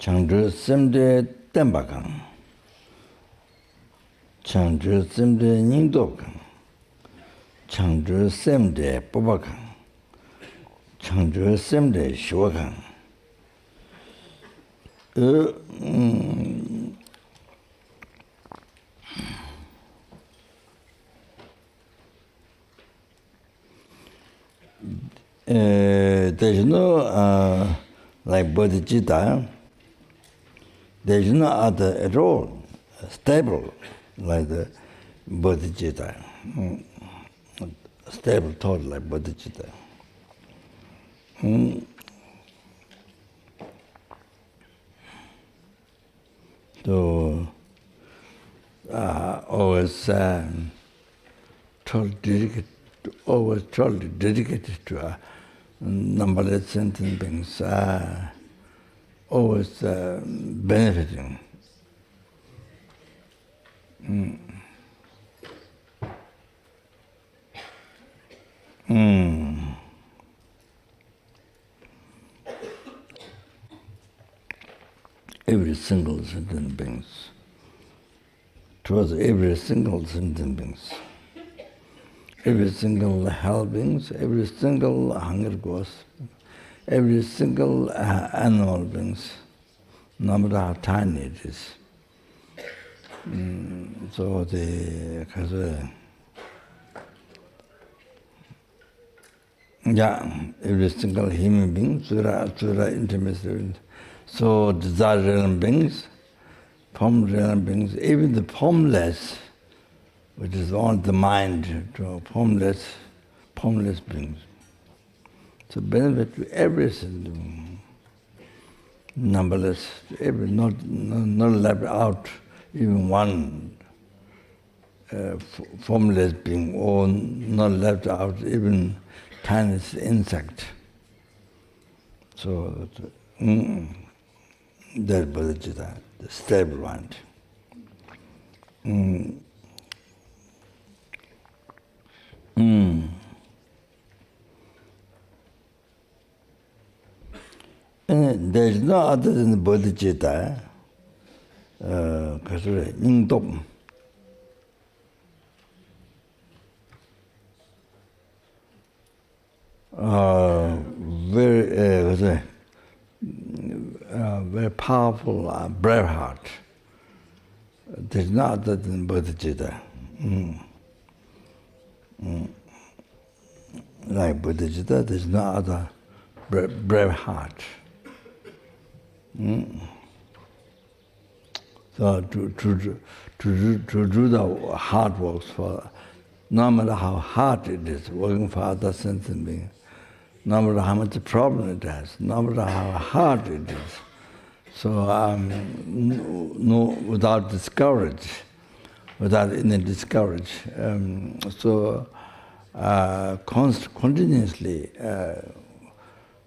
Changzhu Simde Tembakang, Changzhu Simde Ningdokang, Changzhu Simde Pobakang, Changzhu Simde Shuakang. There's no, like Bodhichitta, there's no other at all stable like the Bodhichitta, stable thought like Bodhichitta. So, always totally dedicated to numberless sentient beings, always benefiting. Every single sentient beings, towards every single sentient beings, every single hell beings, every single hunger ghost, every single animal beings, no matter how tiny it is. So every single human being, Sura intimacy. So desire realm beings, form realm beings, even the formless, which is all the mind, to formless beings. So benefit to every single numberless, every not left out even one formless being, or not left out even tiniest insect. So that's Bodhichitta, the stable one. And there's no other than Bodhichitta, Ningdok. Very powerful, brave heart. There's no other than Bodhichitta. Like Bodhichitta, there's no other brave heart. So to do the hard works for, no matter how hard it is, working for other sentient beings, no matter how much problem it has, no matter how hard it is. So without discourage, without any discourage. So continuously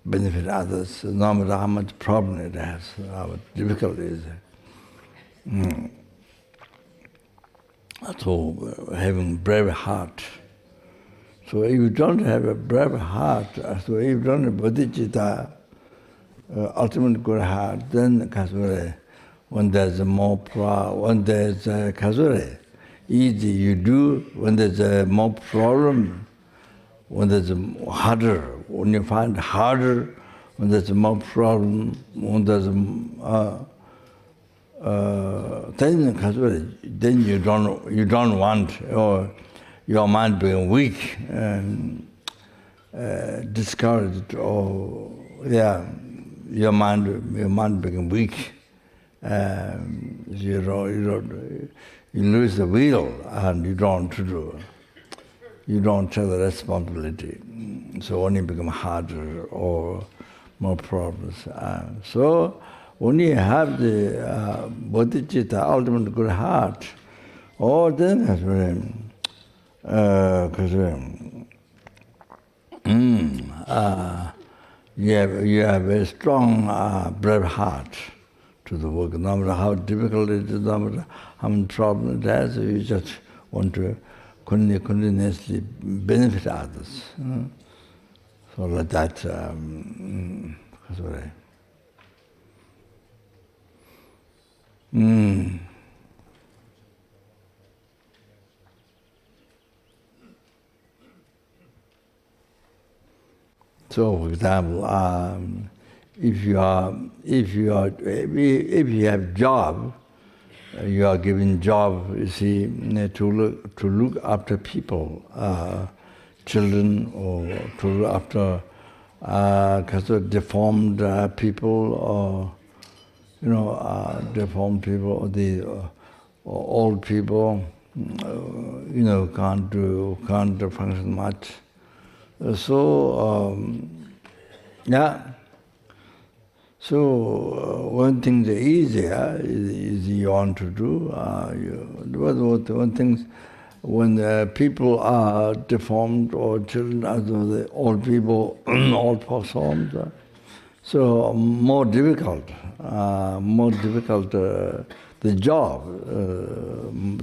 benefit others, no matter how much problem it has, how difficult it is. So having brave heart. So if you don't have a brave heart, so if you don't have bodhicitta, ultimate good heart, then when there's more when there's easy you do, when there's more problem, when there's harder, when you find harder, when there's more problem, when there's then you don't want, or your mind being weak and discouraged, or your mind being weak, you lose the will and you don't take the responsibility. So only become harder or more problems. So when you have the bodhicitta, ultimate good heart, or then you have a strong, brave heart to the work. No matter how difficult it is, no matter how many problems it has, you just want to continuously benefit others. So like that, So, for example, if you have job, you are given job, you see, to look after people, children, or to look after kind of deformed people, or deformed people, or the old people, can't function much. So one thing is easier is you want to do. One thing, when people are deformed or children, as the old people, old folks homes, so more difficult the job.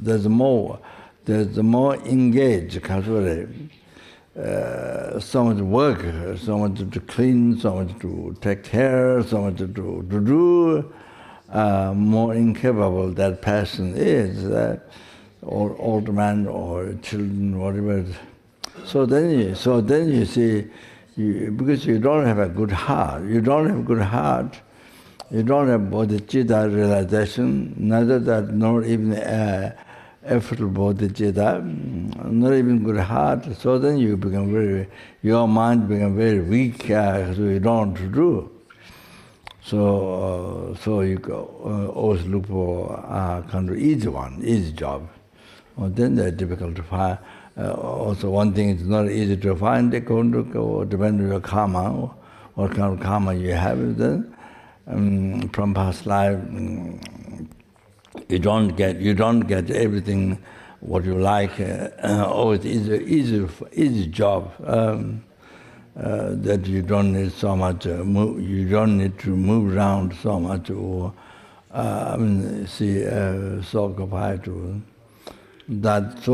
There's more engaged, so much work, so much to clean, so much to take care, so much to do. More incapable that person is, or old man or children, whatever. So then you see, because you don't have a good heart, you don't have bodhicitta realization, neither that nor even effort bodhicitta, not even good heart. So then you become your mind becomes very weak, so you don't want to do. So you always look for kind of easy job. Well, then they're difficult to find. Also, one thing is not easy to find. They depend on your karma, what kind of karma you have. Then from past life, you don't get everything what you like. Always easy job. That you don't need so much. You don't need to move around so much, or so occupied to that.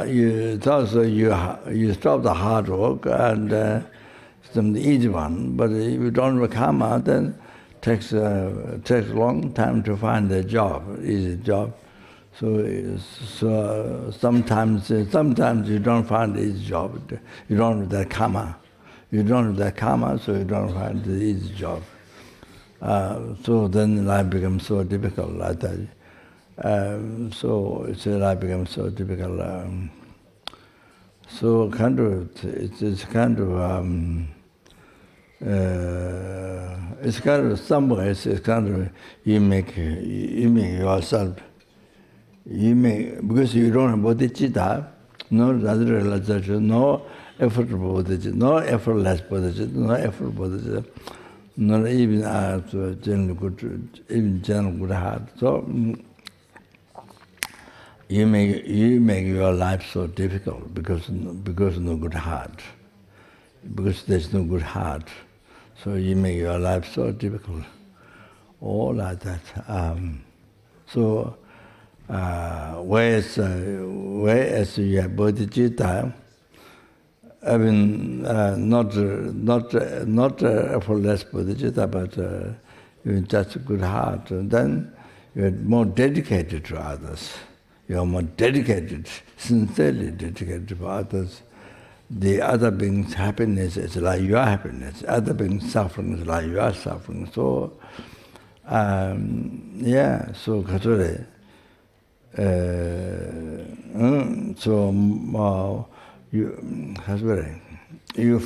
You stop the hard work and some the easy one. But if you don't have karma, then takes a long time to find a job, easy job. So sometimes you don't find the easy job. You don't have that karma. So you don't find the easy job. So then life becomes so difficult like that. Life becomes so difficult. It's kind of some ways. It's kind of you make yourself. Because you don't have bodhicitta, no other realization, no effort bodhicitta, no effortless bodhicitta, no effort bodhicitta, not even general good heart. So you make your life so difficult because no good heart, because there's no good heart. So you make your life so difficult, all like that. Whereas you have bodhicitta, I mean, not effortless bodhicitta, but even just a good heart, and then you're more dedicated to others. You're more dedicated, sincerely dedicated to others. The other being's happiness is like your happiness. Other being's suffering is like your suffering. So, you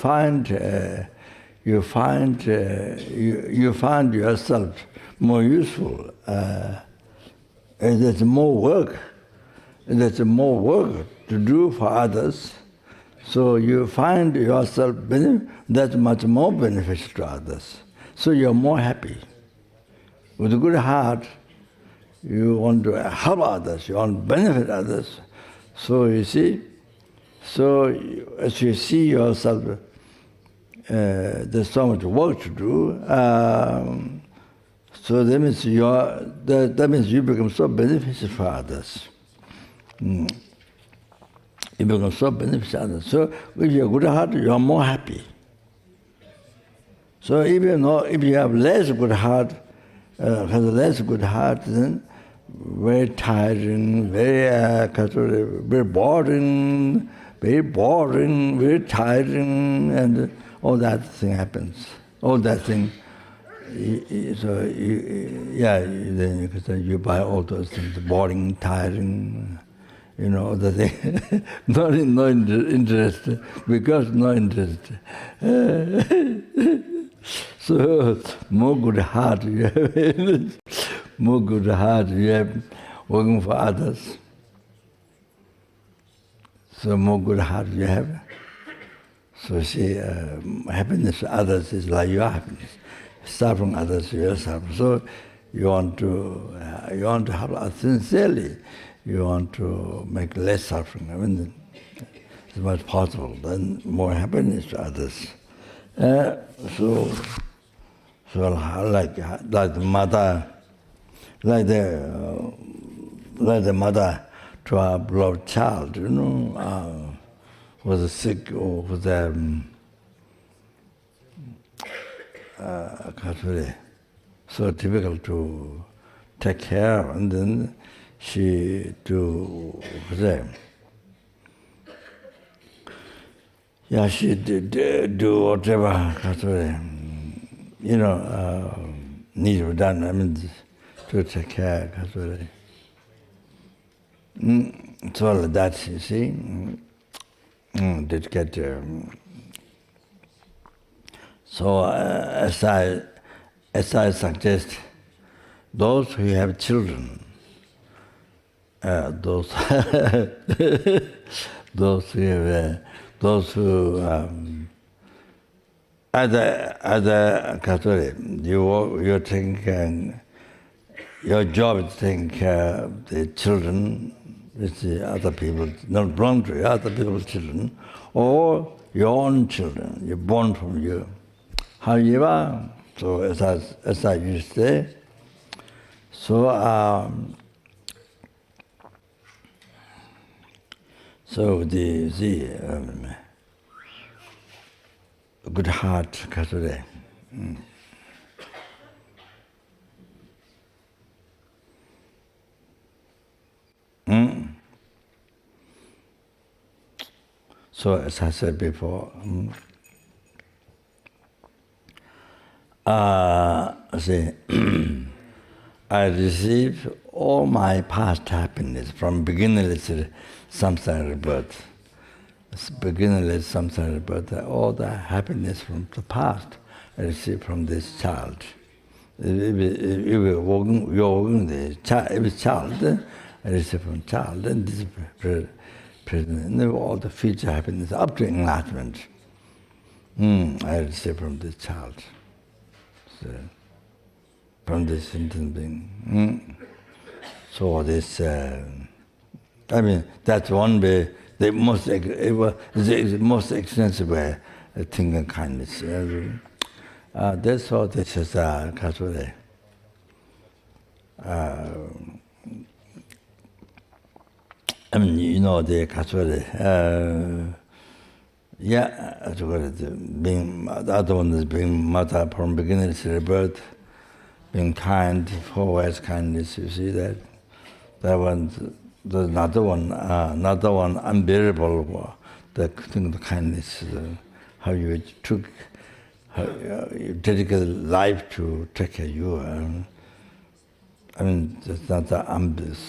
find yourself more useful. There's more work. There's more work to do for others. So you find yourself that's much more beneficial to others. So you're more happy. With a good heart, you want to help others, you want to benefit others. So you see, as you see yourself, there's so much work to do. So that means you become so beneficial for others. You become so beneficial for others. So with your good heart, you are more happy. So if you have less good heart, then very tiring, very boring, very boring, very tiring, and all that thing happens. All that thing. So then you can say you buy all those things, boring, tiring, all the thing. no interest, because no interest. So more good heart you have, more good heart you have working for others. So more good heart you have. So see, happiness for others is like your happiness. Suffering others, you suffer. So you want to help others sincerely. You want to make less suffering. I mean, as much as possible. Then more happiness to others. So like the mother, like the mother to her beloved child, was sick or was so difficult to take care of, and then she do she did do whatever need to be done. I mean, to take care. So like that, you see, did get. So as I suggest, those who have children, those who other Catholic, you're taking your job is taking care of the children with the other people, not belong to you, other people's children, or your own children, you're born from you. However, so as I used to say, so the good heart, Kasure. So as I said before, see, I receive all my past happiness from beginningless samsara rebirth. Beginningless samsara rebirth, all the happiness from the past I receive from this child. If you're walking the child, I receive from child, and this present, and all the future happiness up to enlightenment, I receive from this child. So, from this sentient being. So this, I mean, that's one way, the most extensive way of thinking kindness. That's all this is Kasure. I mean, the Kasure. Being the other one is being mother from beginning to rebirth, being kind, always kindness. You see that? That one, there's another one, unbearable. The thing, the kindness, how you dedicated life to take care of you. I mean, that's not the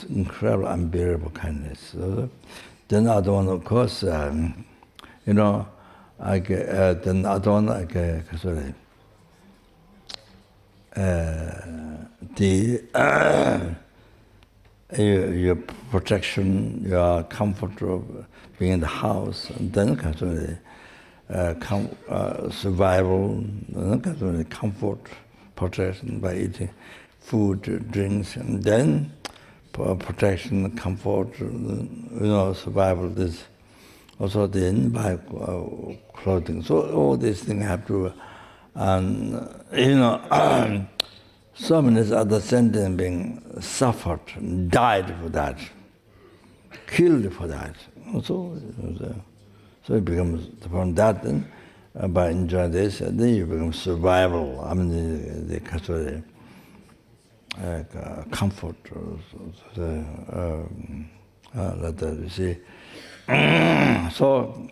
incredible, unbearable kindness. Then the other one, of course. Then other one, your protection, your comfort of being in the house, and then survival, comfort, protection by eating food, drinks, and then protection, comfort, survival. This. Also then by clothing. So all these things have to, so many other sentient beings suffered, died for that, killed for that. So it becomes, from that then, by enjoying this, then you become survival. I mean, the comfort, like that, you see. So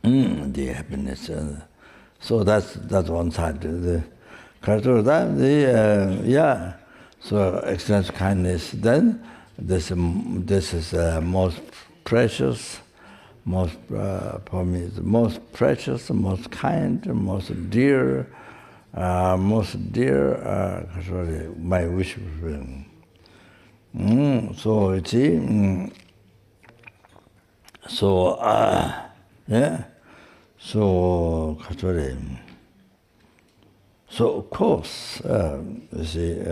the happiness. So that's one side. The so external kindness. Then this is most precious, most for me the most precious, most kind, most dear, my wish. So you see. So yeah. So so of course, you see.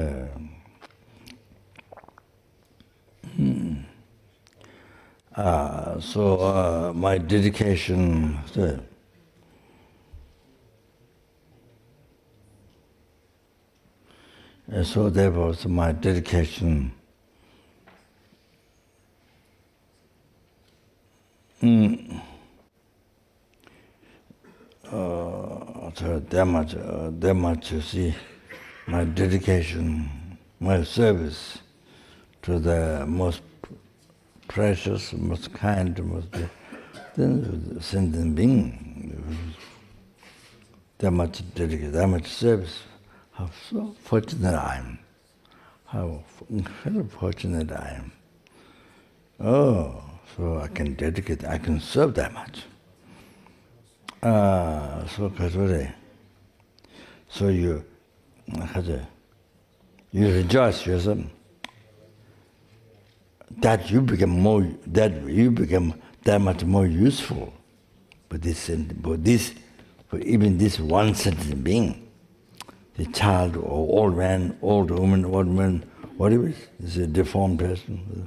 So my dedication. So there was my dedication. So that much, you see, my dedication, my service to the most precious, most kind, most sentient being. That much dedication, that much service. How so fortunate I am. How incredibly fortunate I am. Oh, so I can dedicate, I can serve that much. So you rejoice yourself that you become that much more useful for for even this one sentient being, the child or old man, old woman, old man, whatever it is a deformed person.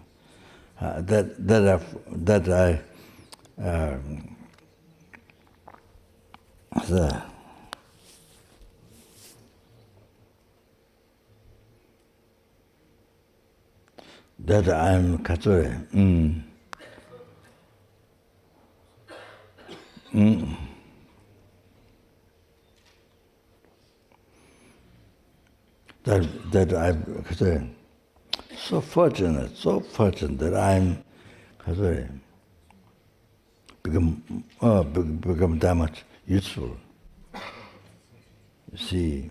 That I'm Katsure. That I'm Katsure. So fortunate that I'm Katsure. Become that much useful. You see,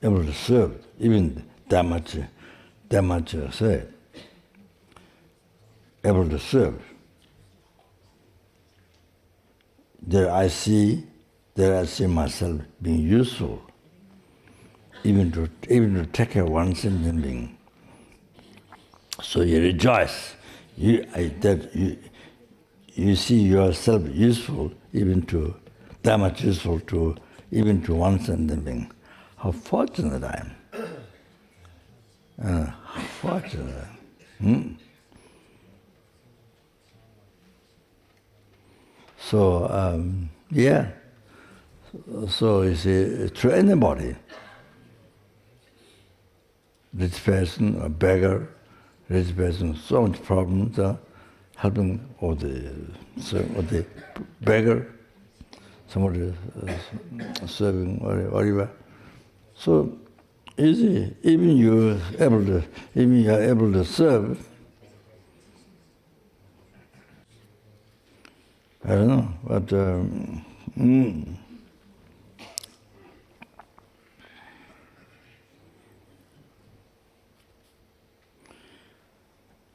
able to serve, even that much say, able to serve. There I see myself being useful, even to take care of one sentient being. So you rejoice. You see yourself useful, that much useful to even to one sentient being. How fortunate I am. How fortunate. So, yeah. So you see, to anybody, rich person, a beggar, rich person, so much problems, helping or the beggar, somebody serving, whatever. So easy, even you are able to serve. I don't know, but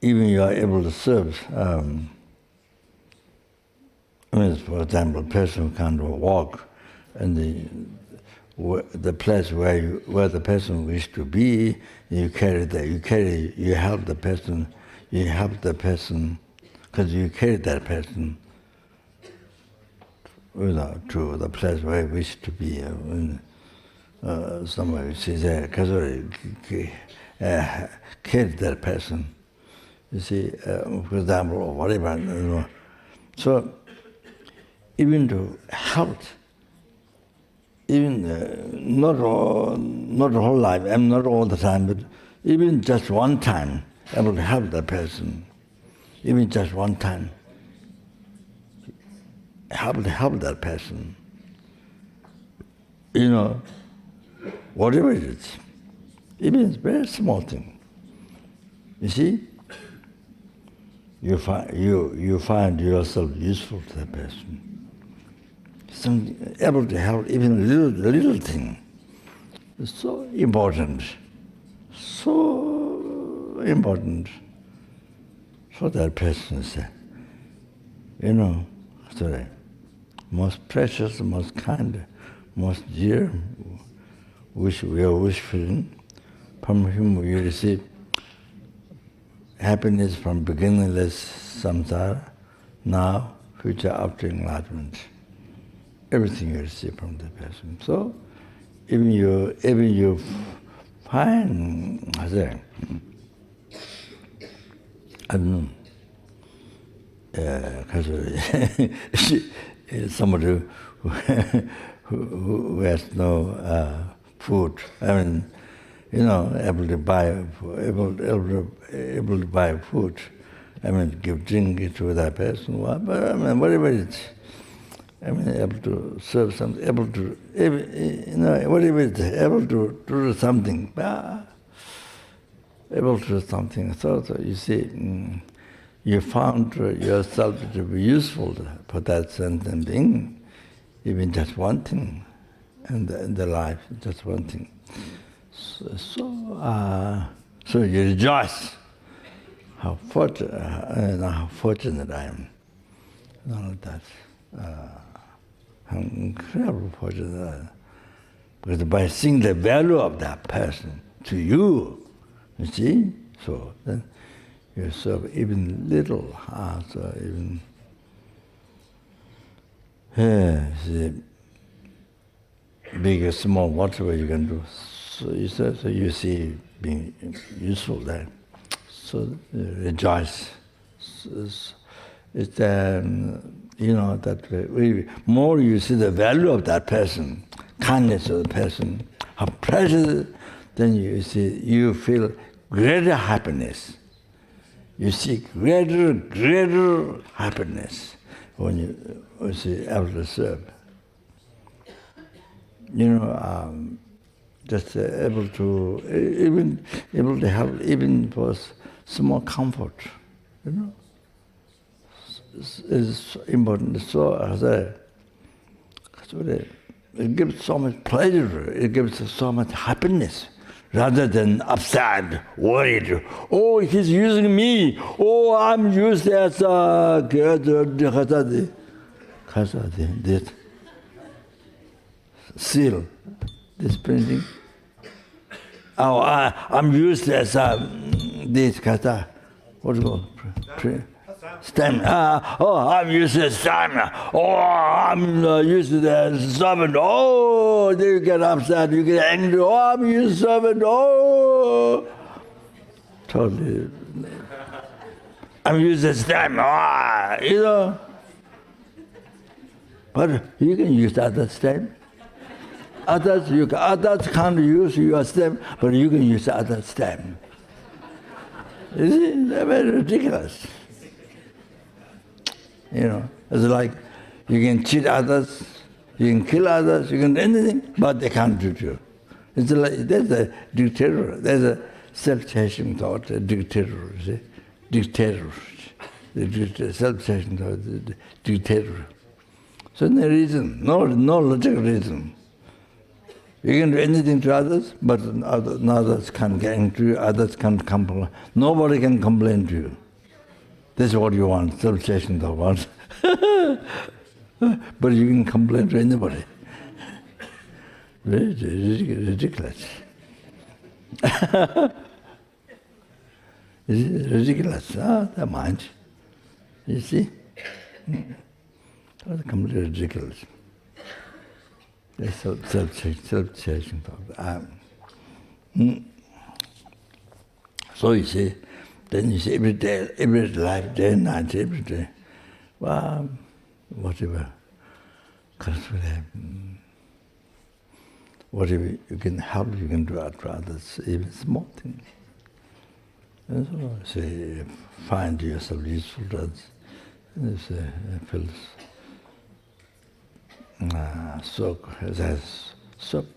even you are able to serve. For example, a person who can't walk, and the place where the person wishes to be, you help the person, because you carry that person, to the place where he wishes to be. Somebody says, carry that person. You see, for example, or whatever. So, even to help, even not the whole life, not all the time, but even just one time, able to help that person, even just one time, help that person. Whatever it is, even it's a very small thing. You see? You find yourself useful to that person. Able to help even little thing. It's so important. So important for that person. Sorry. Most precious, most kind, most dear, which we are wishing, from whom we receive happiness from beginningless samsara, now, future, after enlightenment. Everything you receive from the person. So, even you find, I don't know, somebody who has no food, able to buy food, give drink to that person, but whatever it is, able to serve something, able to, whatever it is, able to do something, able to do something. So you see, you found yourself to be useful for that sentient being, even just one thing, in the life, just one thing. So you rejoice. How fortunate I am. All that. How incredible fortunate I am. Because by seeing the value of that person to you see, so then you serve even little, so even big or small, whatever you can do. So you see being useful there. So rejoice. It's that way. More you see the value of that person, kindness of the person, how precious, then you feel greater happiness. You see greater happiness when you see able to serve. Just able to help even for small comfort. Is important. So it gives so much pleasure. It gives so much happiness. Rather than upset, worried. Oh, he's using me. Oh, I'm used as a this seal, this printing. Oh, I'm used as this kata. What's it called? Stem. I'm used as stamina. Oh, I'm used to the servant. Oh, then you get upset, you get angry. Oh, I'm used to servant. Oh, totally. I'm used to stamina. But you can use other stem. Others can't use your stem, but you can use other stem. You see, they're very ridiculous. It's like you can cheat others, you can kill others, you can do anything, but they can't do it to you. It's like there's a dictator, there's a self-cherishing thought, a dictator, you see? Dictator. The self-cherishing thought, the dictator. So no reason, no logical reason. You can do anything to others, but others can't get into you, others can't complain. Nobody can complain to you. This is what you want, self-cherishing thought wants. But you can complain to anybody. Ridiculous. It's ridiculous, the mind. You see? It's completely ridiculous. It's self-cherishing thought. So you see, then you see every day, every life, day and night, every day. Well, whatever whatever you can help, you can do for others, even small things. And so say, find yourself useful to others. And it feels so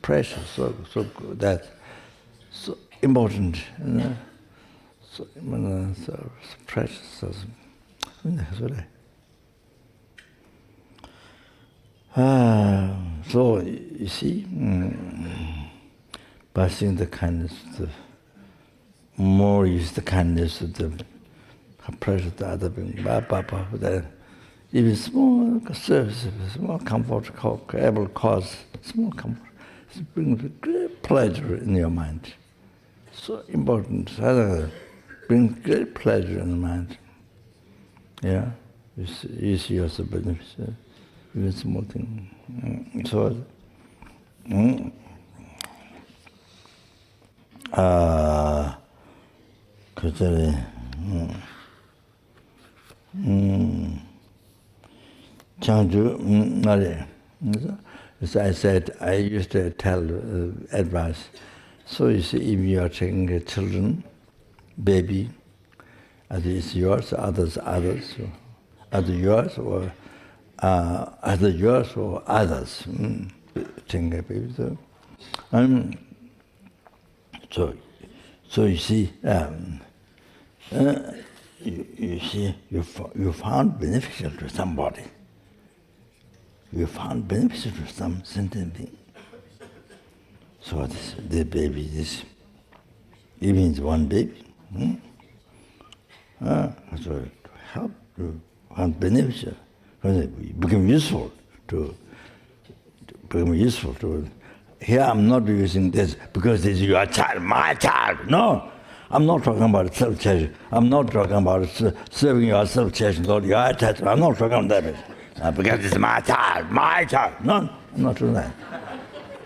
precious, so good, that so important, so precious. So you see, by seeing the kindness, the more use the kindness of the pressure to other being, that even small service, small comfort, able cause, small comfort, it brings great pleasure in your mind. So important. Brings great pleasure in the mind. Yeah, you see yourself beneficial, even small thing. So, as I said, I used to tell advice. So you see, if you are taking a children, baby, either it's yours, others, either yours or others. Taking a baby. So you see, you see, you found beneficial to somebody. You found beneficial to some sentient being. So the baby, even it's one baby. So to help to find beneficial, become useful to Here I'm not using this because this is your child, my child. No, I'm not talking about self-cherishing. I'm not talking about serving your self-cherishing, not your attachment. I'm not talking about that. Because it's my child, my child. No, I'm not doing that.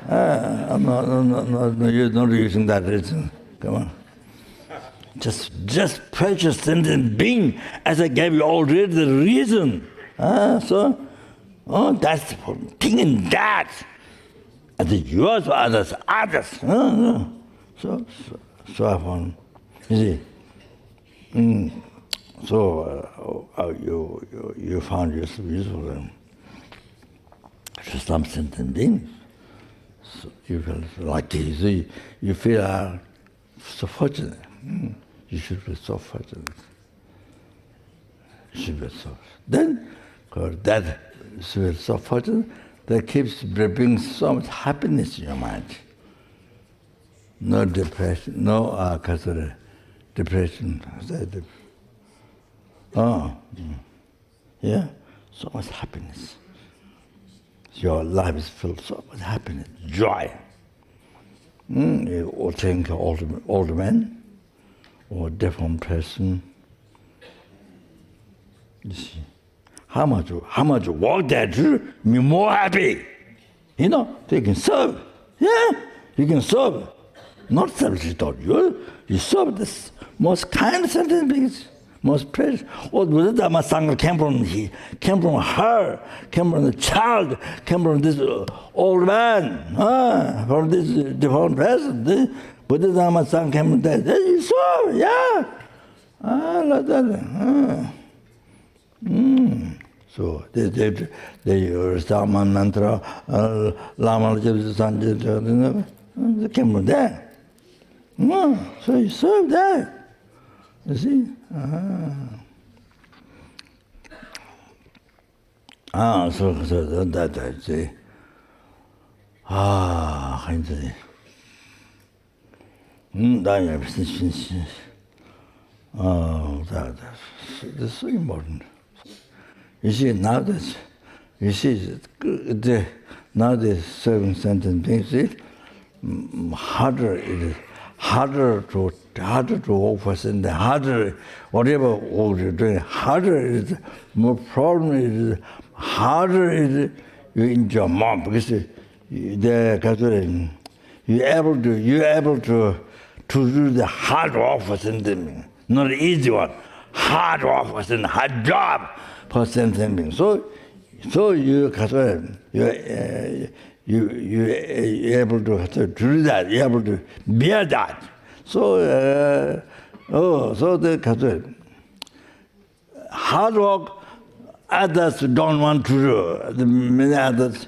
I'm not using that reason. Come on. Just precious sentient being, as I gave you already the reason. That's the thing in that. And the yours for others. So I found, you see. You found yourself useful to some sentient beings. So you feel lucky. So you feel so fortunate. You should be so fortunate. You should be so. Then, that so fortunate, that keeps bringing so much happiness in your mind. No depression, no depression. Yeah, so much happiness. Your life is filled with so much happiness, joy. You think older man or deformed person. You see, how much work they do, me more happy. You know, they can serve. Yeah, you can serve. Not selfish thought. You serve this most kind sentient beings. Most precious. What was it? My Sangha came from her, came from the child, came from this old man, from this deformed person. Bodhichitta Sangha came from that. You saw, yeah. Like that. So they recite mantra, Lama they came from there. So you serve that. You see? So that I say. Hindsight. That's so important. You see, nowadays, nowadays serving sentient beings, harder it is. Harder to work for sin, harder, whatever work you're doing, harder it is, more problem it is, harder it is, you enjoy more, because you're able to do the hard work for sin, not the easy one, hard work for sin, hard job for sin. So you're able to do that, you're able to bear that. So, so the hard work, others don't want to do. The many others,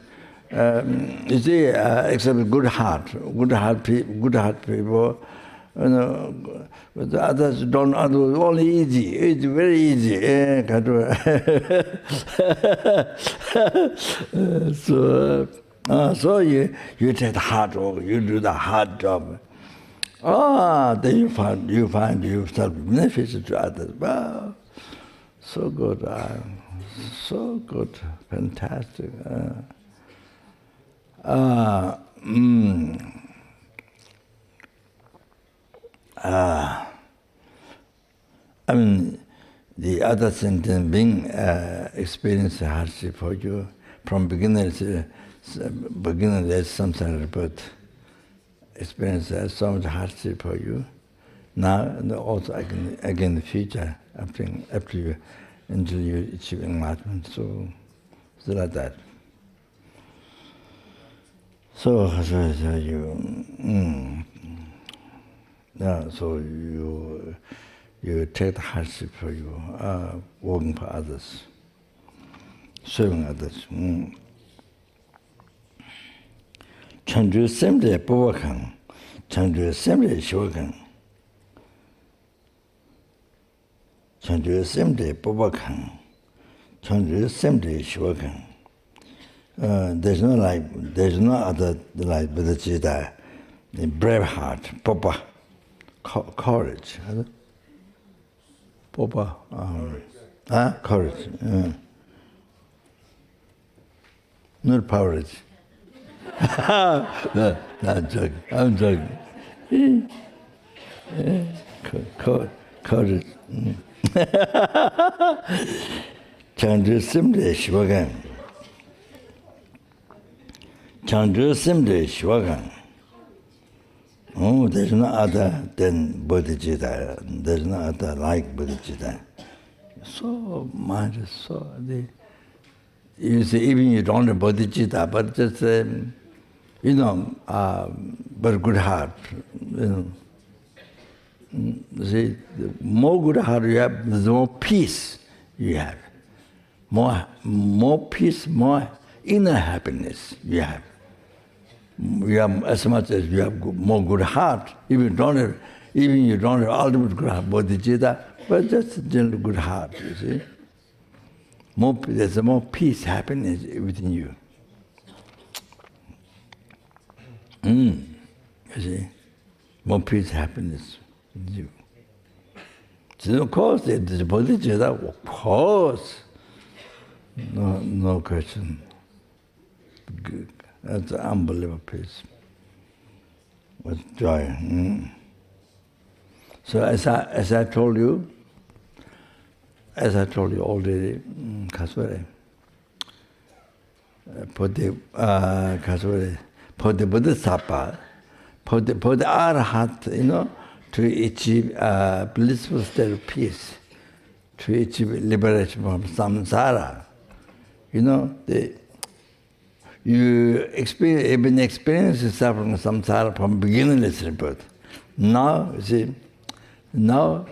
you see, except good heart people, You know, but the others don't do only easy. It's very easy. So you take the hard work, you do the hard job. Then you find yourself beneficial to others. Wow, so good, fantastic. I mean, the other sentient being experience hardship for you from beginners, there's some sort of rebirth. Experience so much hardship for you. Now and also again in the future after you until you achieve enlightenment. So like that. So you take the hardship for you, working for others, serving others. Chanju semde povakang, chanju semde shivakang. Chanju semde povakang, chanju semde shivakang. There's no other like Bodhichitta, the brave heart, popa, courage. Popa, courage. Not courage. No, I'm joking. I'm joking. Courage. Chandu simde shwagan. Chandu simde shwagan. Oh, there's no other than Bodhichitta. There's no other like Bodhichitta. So mind is so. You see, even you don't have Bodhichitta, but just but good heart. See, the more good heart you have, the more peace you have. More peace, more inner happiness you have. You have as much as you have more good heart. Even you don't have ultimate good heart, Bodhichitta, but just a general good heart, you see. There's more peace, happiness within you. You see, more peace, happiness within you. So of course, the Bodhichitta, of course, no question. Good. That's an unbelievable peace. With joy. So as I told you already, Kasware, for the Bodhisattva, for the Arhat, to achieve blissful state of peace, to achieve liberation from samsara, you have been experiencing suffering samsara from beginningless rebirth. Now, you see,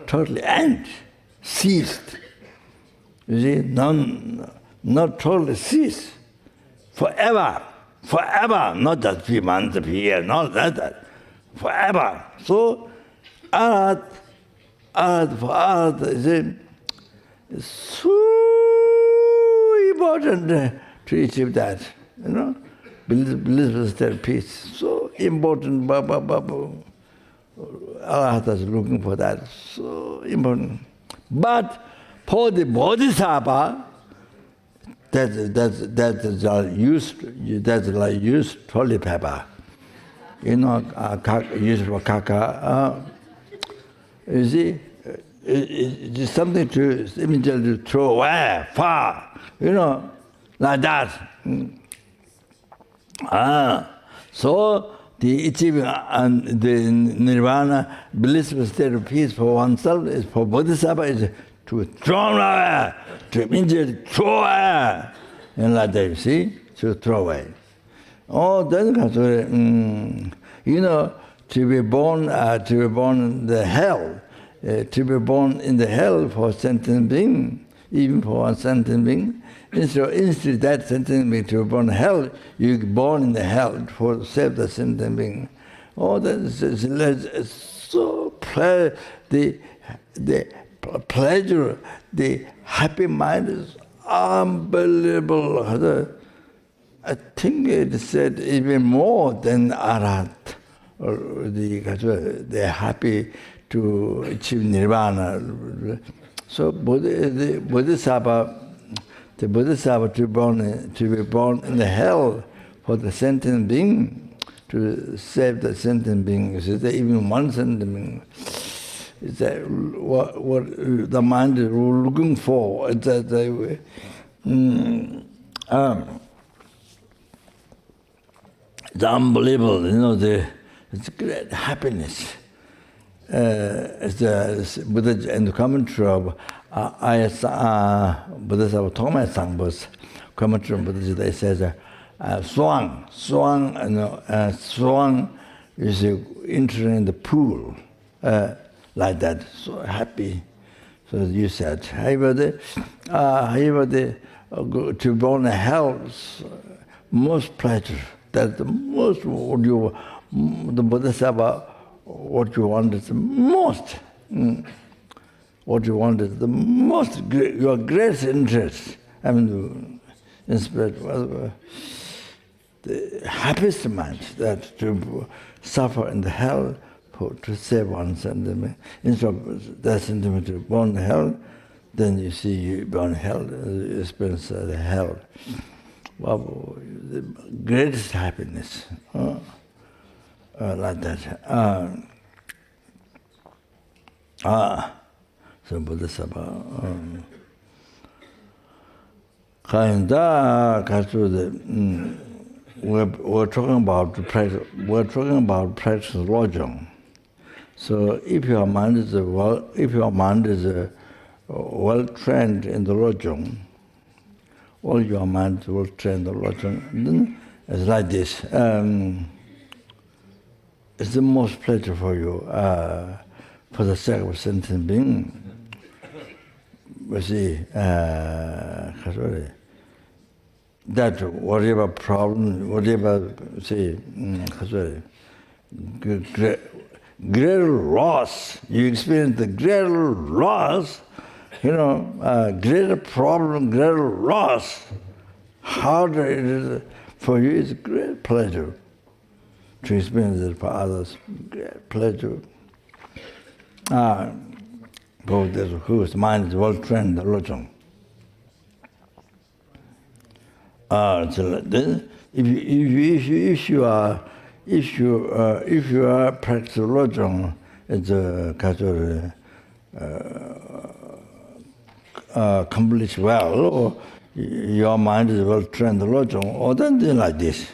totally end, ceased. You see, not totally ceased, forever, not just few months, a few years, not that, forever. So, Arhat, you see, it's so important to achieve that. Blissful state of peace, so important. Arhat is looking for that, so important. But for the Bodhisattva, that's like used toilet paper. Used for caca. You see, it's something to immediately throw away, far, like that. So the achieving and the nirvana, blissful state of peace for oneself is for Bodhisattva is to throw away, to immediately throw away, and like that, you see, to throw away. Then to be born in the hell, to be born in the hell for a sentient being, even for a sentient being. Instead that sentient being to be born in hell, you're born in the hell for save the sentient being. That is so the pleasure, the happy mind is unbelievable. I think it said even more than Arhat. Or they're happy to achieve nirvana. So the Bodhisattva to be born in the hell for the sentient being, to save the sentient being. Is there even one sentient being? Is that what the mind is looking for? It's it's unbelievable, it's great happiness. It's the Buddha in the commentary of Bodhisattva Thoma Sangbo's commentary on Buddha, it says, Swang is entering the pool, like that, so happy. So you said, however, to be born in hell, most pleasure. That's the most, the Bodhisattva, what you want is the most. What you want is the most, your greatest interest. I mean, in spirit, the happiest mind that to suffer in the hell, to save one sentiment. Instead of that sentiment to born in hell, then you see you born in hell, you experience the hell. Wow, the greatest happiness, like that. So Bodhisattva. We're talking about practice. We're talking about practice lojong. So if your mind is well trained in the lojong, all your mind will train the lojong. Then it's like this. It's the most pleasure for you, for the sake of sentient being. You see, that whatever problem, whatever, say, greater loss, you experience the greater loss, greater problem, greater loss, harder it is for you, it's great pleasure to experience it for others, great pleasure. Whose mind is well trained, the lojong. So then, if you are practicing lojong, it's accomplished well, or your mind is well trained, the lojong, or then like this,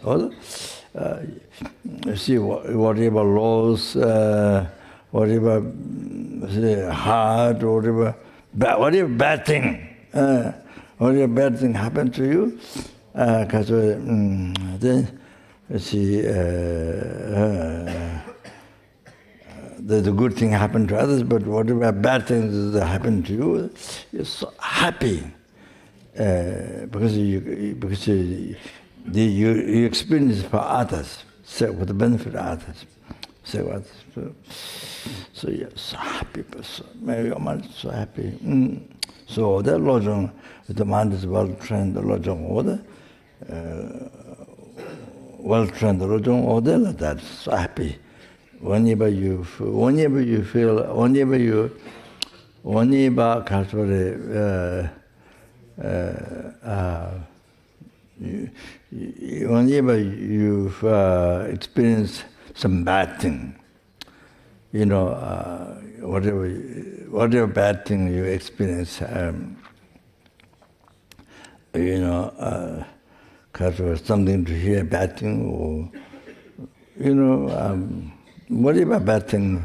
or see whatever laws, whatever hard, whatever bad thing. Whatever bad thing happened to you, then you see the good thing happened to others, but whatever bad things that happen to you, you're so happy because you experience it for others, so for the benefit of others. So you're so happy, maybe your mind is so happy. So that lojong, the mind is well trained, the lojong order, well trained, the lojong order, like that, so happy. Whenever you experience some bad thing, whatever bad thing you experience, something to hear bad thing, or whatever bad thing,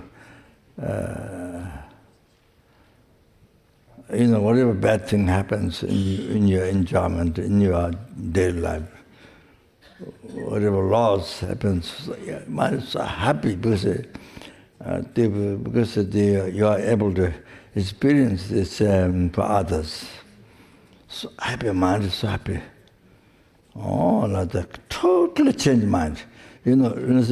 whatever bad thing happens in your enjoyment, in your daily life, whatever loss happens, mind is so happy because you are able to experience this for others. So happy, mind is so happy. Oh, like that, totally changed mind. The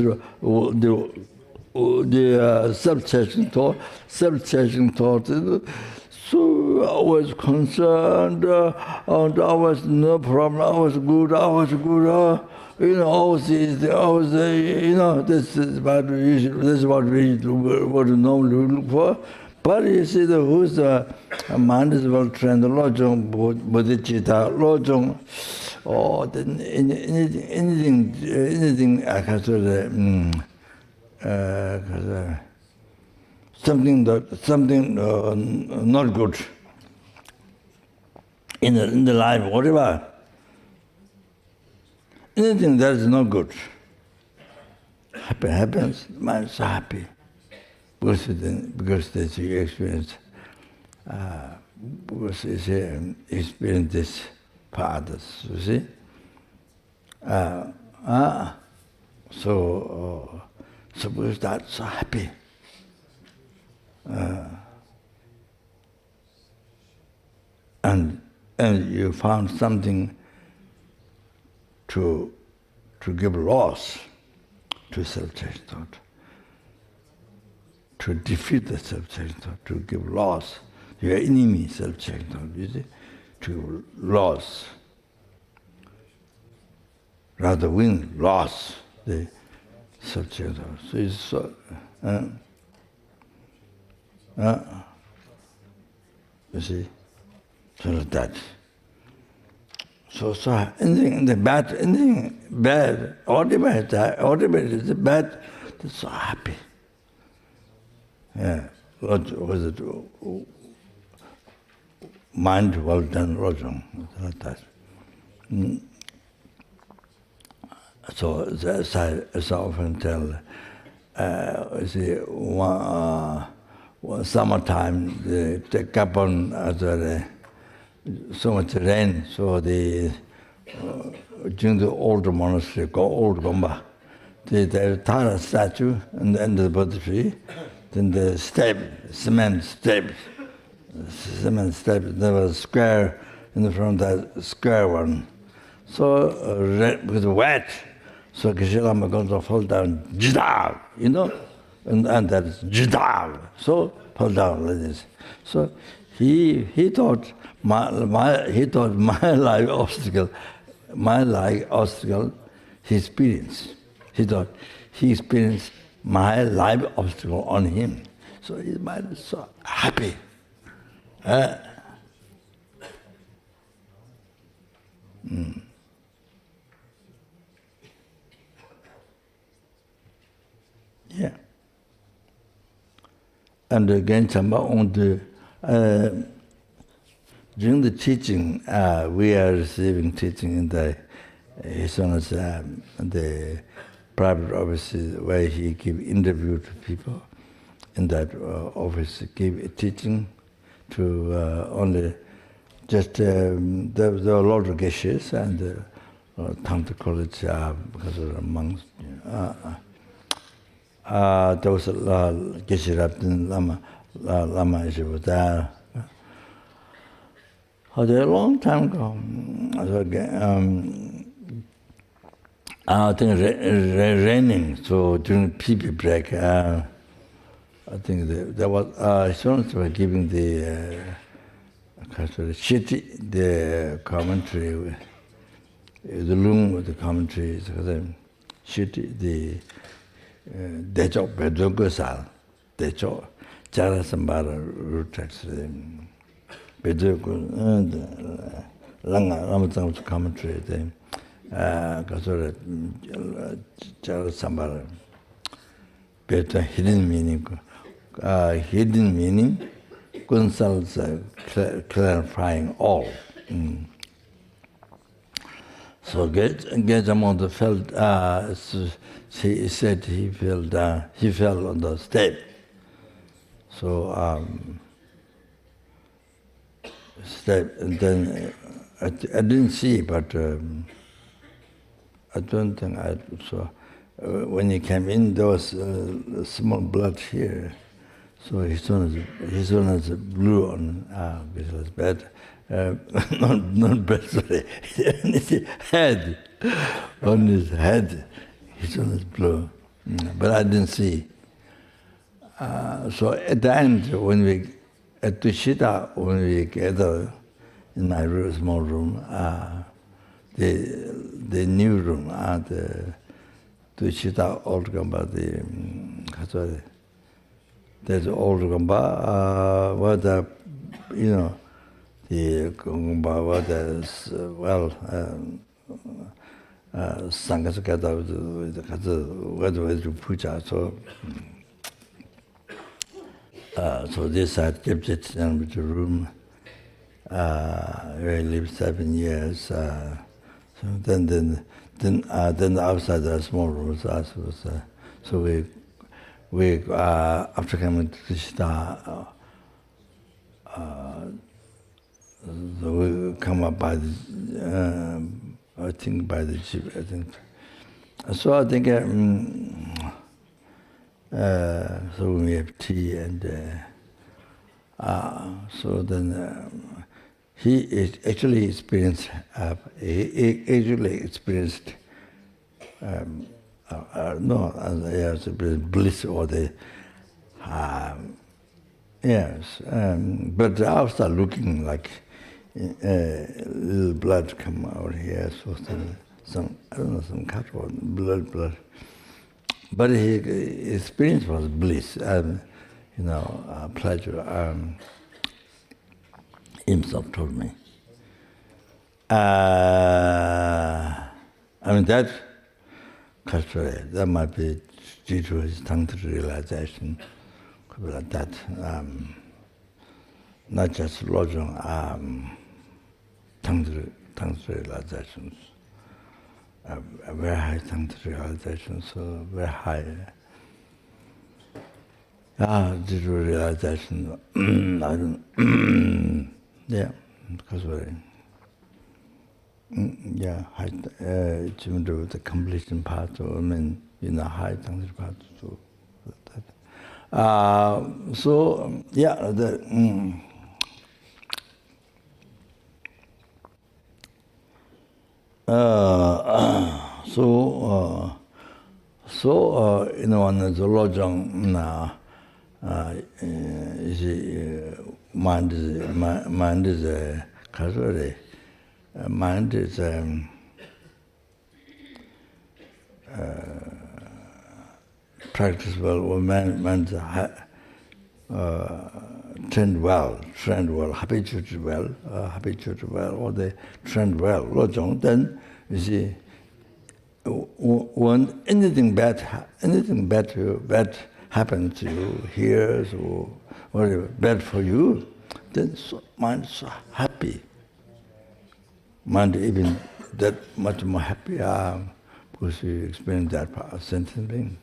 the self-cherishing thought. So I was concerned, and I was no problem. I was good. I was easy. This is what we normally look for. But you see, who's the mind is well trained, lojong, bodhichitta, lojong, or anything I can say, something not good in the life, whatever. Anything that is not good happens, mind is so happy. Because that's your experience, because it's experience this for others, you see. So because that's so happy. And you found something to give loss to self-cherishing thought. To defeat the self-cherishing thought, to give loss, your enemy self-cherishing thought, you see, to give loss. Rather win, loss, the self-cherishing thought. So it's so, you see, so like that. So anything bad, whatever is bad, it's so happy. Yeah, was it mind well done, lojong, like that. So as I often tell, see, one summertime they take up on so much rain, so during the old monastery, old Gomba, they tie a statue and the end of the Bodhi tree. Then the cement steps, there was a square in the front of that square one. So, because wet, so Geshe-Lama going to fall down, jidav, and that is jidav, so fall down like this. So he thought my life obstacle, he experienced. He thought he experienced my life obstacle on him. So his mind is so happy. Yeah. And again, during the teaching, we are receiving teaching in the His Honor's the private office where he give interview to people. In that office, give a teaching to only just there were a lot of geshes and Tantra college because of the monks. There was a geshe Rabdin Lama was there. A long time ago. I think raining, so during PP break, I think there was students were giving the the commentary, the room with the commentaries, the Decho Bedogosal, Decho Charasambara Rutax, Bedogo, Langa Ramatang's commentary. Kasura Charasambara, better hidden meaning consults clarifying all. So Gejamon felt, he said he fell on the step. So step, and then I didn't see, but I don't think I saw. When he came in, there was small blood here. So his one is blue on his bed. Not bed, sorry. On his head. On his head. His one is blue. But I didn't see. So at the end, when we at Bodhichitta, when we gather in my room, small room, the new room, the Bodhichitta old Gamba, there's old Gamba, where the Gamba, where there's Sanghas together with the Rinpoche, so this side kept it down with the room. Where I lived 7 years. So then the outside there are small rooms. So we after coming to Krishna, so we come up by the I think by the jeep. I think so. I think so we have tea and so then he actually experienced bliss or the yes, but I started looking like little blood come out here, so some I don't know, some cut or blood. But his experience was bliss, pleasure. Himself told me. I mean that culturally, that might be due to his tantric realization, could be like that. Not just lojong, tantric realizations. A very high tantric realization, so very high. Due to realization, I don't. Yeah, because high, even though the completion part, high tantric part, so that. So on the lojong, you see, mind is mind is practice well, or mind trained well, habituated well, or they trained well, lojong, then you see, when anything bad happens to you here, or whatever, bad for you, then mind is so happy. Mind even that much more happy because you experience that part of sentient being.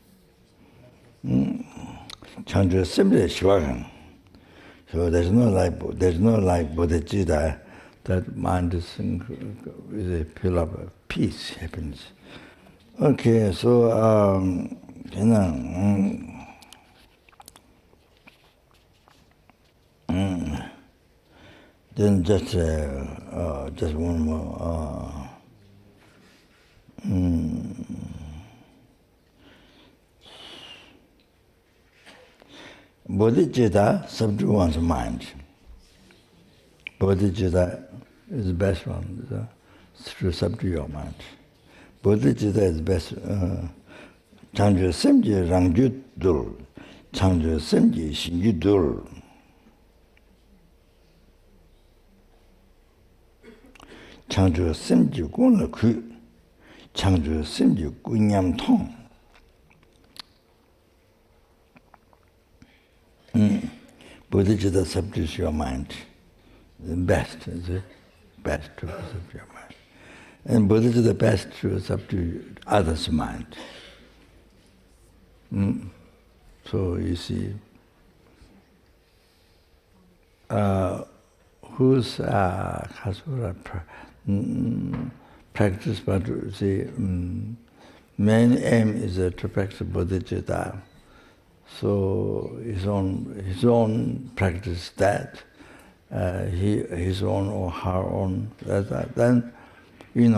Chandra simply shwagan. So there's no like bodhichitta that mind is a pillar of peace, happiness. Okay, so then just one more. Bodhichitta subdue one's mind. Bodhichitta is the best one, to subdue your mind. Bodhichitta is the best. Changju semji rangju dul, changju semji shinju dul. Changju semji gun la ku, changju semji gunyam tong. Bodhichitta subdues your mind. The best is the best to subdue your mind. And Bodhichitta the best to subdue others' mind. So you see, whose practice, but see, main aim is to practice bodhicitta. So his own practice that, his own or her own that. Then, to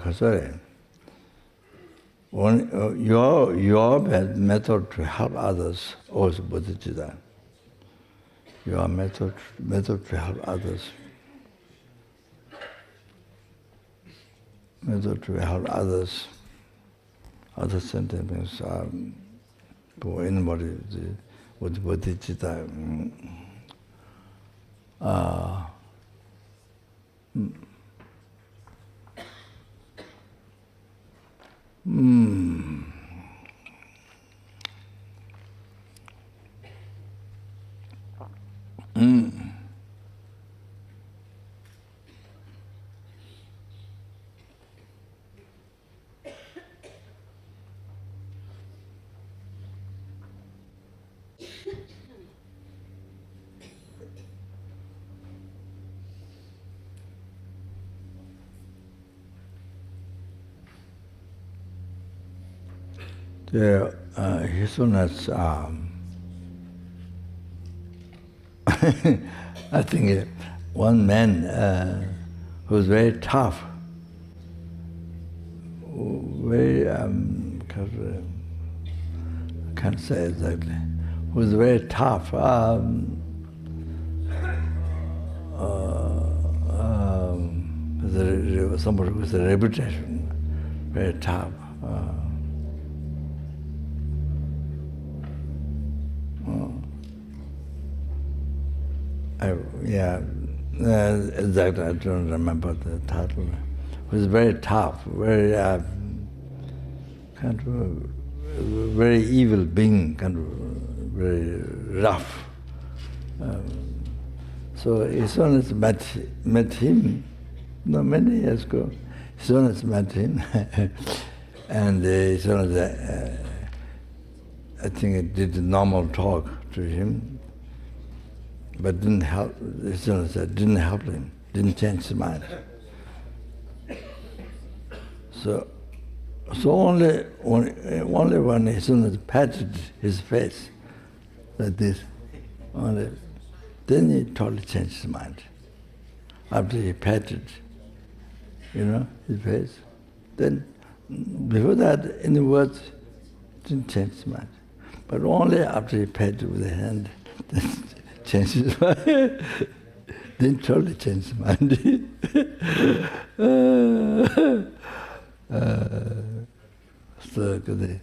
kasare. Your method to help others also bodhicitta. Your method to help others. Method to help others. Other sentiments for anybody with bodhicitta. His Holiness, I think one man who's very tough, very, I can't say exactly, who's very tough, somebody with a reputation, very tough. Exactly. I don't remember the title. It was very tough, very kind of very evil being, kind of very rough. So his Holiness met him, many years ago. His Holiness met him, and his Holiness, I think it did a normal talk to him. But didn't help. His Holiness didn't help him. Didn't change his mind. So only when His Holiness patted his face like this, then he totally changed his mind. After he patted, his face, then before that, any words didn't change his mind. But only after he patted with the hand. Changed his mind. Didn't totally change his mind. So good.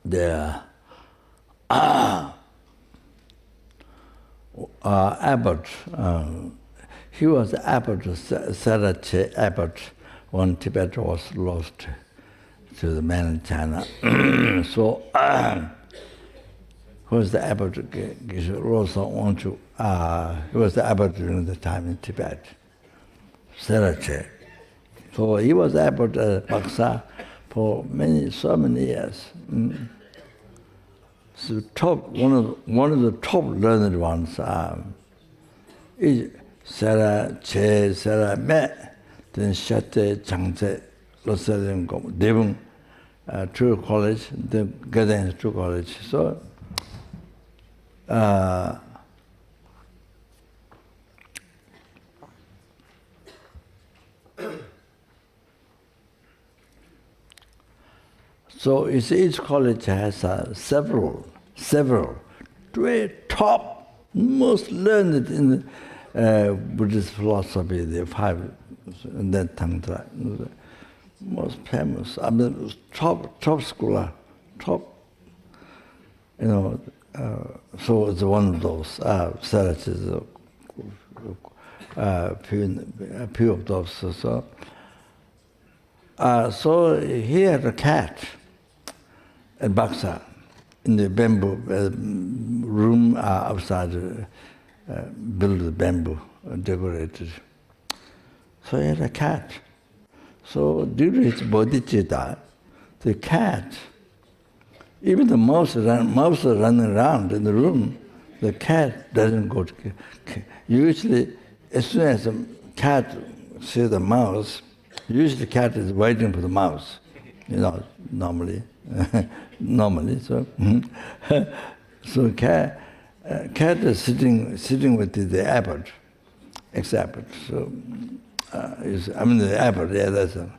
The abbot, he was abbot, Sarache abbot, when Tibet was lost to the mainland China. So, who was the abbot? He was the abbot during the time in Tibet, Sarache. So he was abbot at Baksa for so many years. So one of the top learned ones is Sarache, Sarame, then Shate, Changche, Losalim, Devon, True College, the Guidance True College. So so you see, each college has several very top, most learned in Buddhist philosophy, the five in that Tantra, most famous. I mean, top scholar, top, so it's one of those. Sarach is a few of those. So he had a cat at Baksa, in the bamboo room outside, built with bamboo, decorated. So he had a cat. So due to his bodhicitta, the cat, even the mouse running around in the room, the cat doesn't go to usually, as soon as the cat sees the mouse, usually the cat is waiting for the mouse, normally. Normally, so so cat is sitting with the apple, ex-apple. So the apple. Yeah, that's a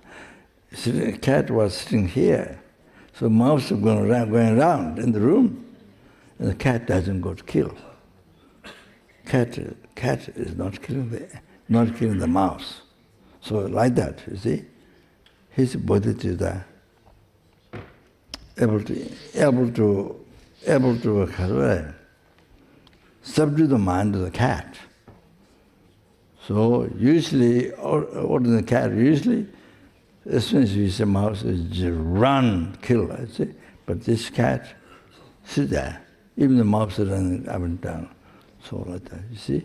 cat was sitting here. So mouse is going around in the room, and the cat doesn't go to kill. Cat is not killing the mouse. So like that, you see, he's Bodhichitta, able to subdue the mind of the cat. So usually, ordinary cat, as soon as you see a mouse, it just run, kill, I see. But this cat, sit there. Even the mouse is running up and down. So like that, you see?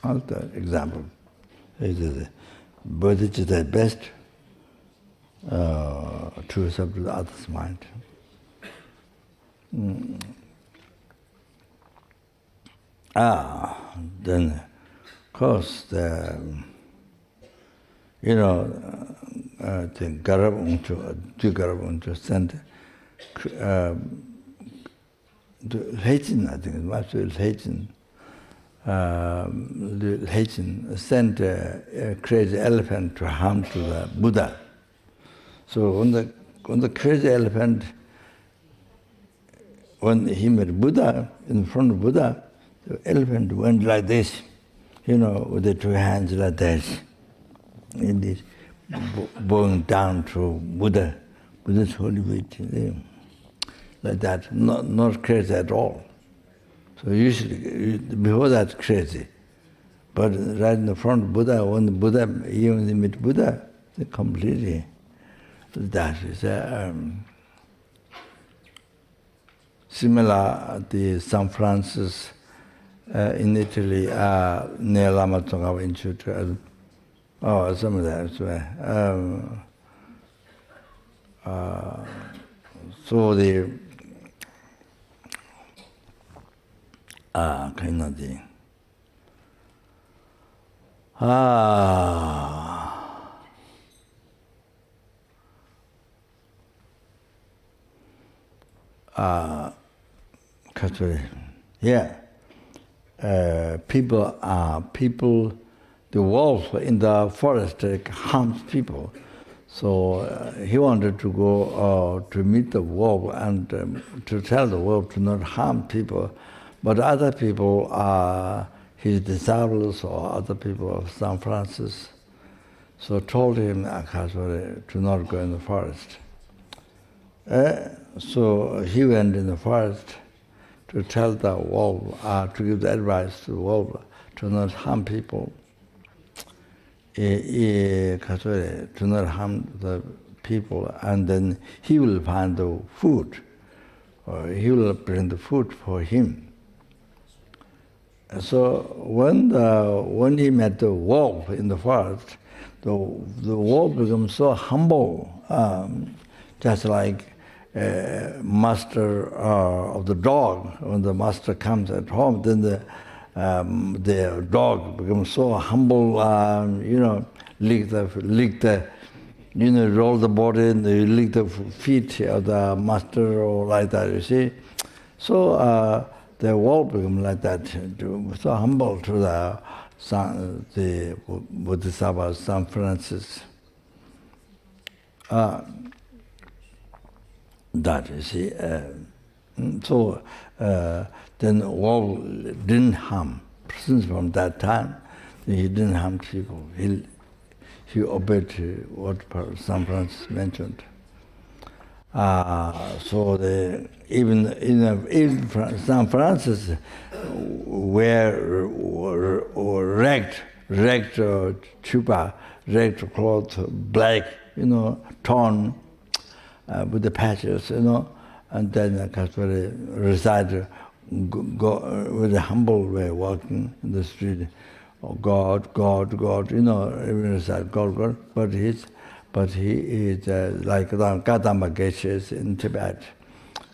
Another example. It is Bodhichitta at best to subdue the other's mind. Then, of course, the Garab Unchu sent Lojong, I think it must be Lojong sent a crazy elephant to harm to the Buddha. So when the crazy elephant, when he met Buddha, in front of Buddha, the elephant went like this, with the two hands like this, in this, bowing down to Buddha's holy feet, like that, not crazy at all. So usually, before that, crazy. But right in the front of Buddha, when they meet Buddha, they completely, that is similar to San Francis in Italy, near Lama Tsongkhapa Institute. Some of that as well. So the kind of thing. Yeah. People, the wolf in the forest harms people. So he wanted to go to meet the wolf and to tell the wolf to not harm people. But other people, his disciples or other people of San Francisco, so told him to not go in the forest. So he went in the forest to tell the wolf, to give the advice to the wolf to not harm people, to not harm the people, and then he will find the food, or he will bring the food for him. So when he met the wolf in the forest, the wolf becomes so humble, just like master of the dog. When the master comes at home, then the dog becomes so humble, lick the, roll the body and lick the feet of the master or like that, you see. So the wolf becomes like that, so humble to the Bodhisattva San Francis. That, you see. So then wolf didn't harm. Since from that time, he didn't harm people. He obeyed what San Francis mentioned. So even San Francis wear ragged chupa, ragged cloth, black, torn with the patches, and then reside, go with a humble way, walking in the street. Oh God, God, God, everyone said God, God. but he is like the Gadamba Geshes in Tibet.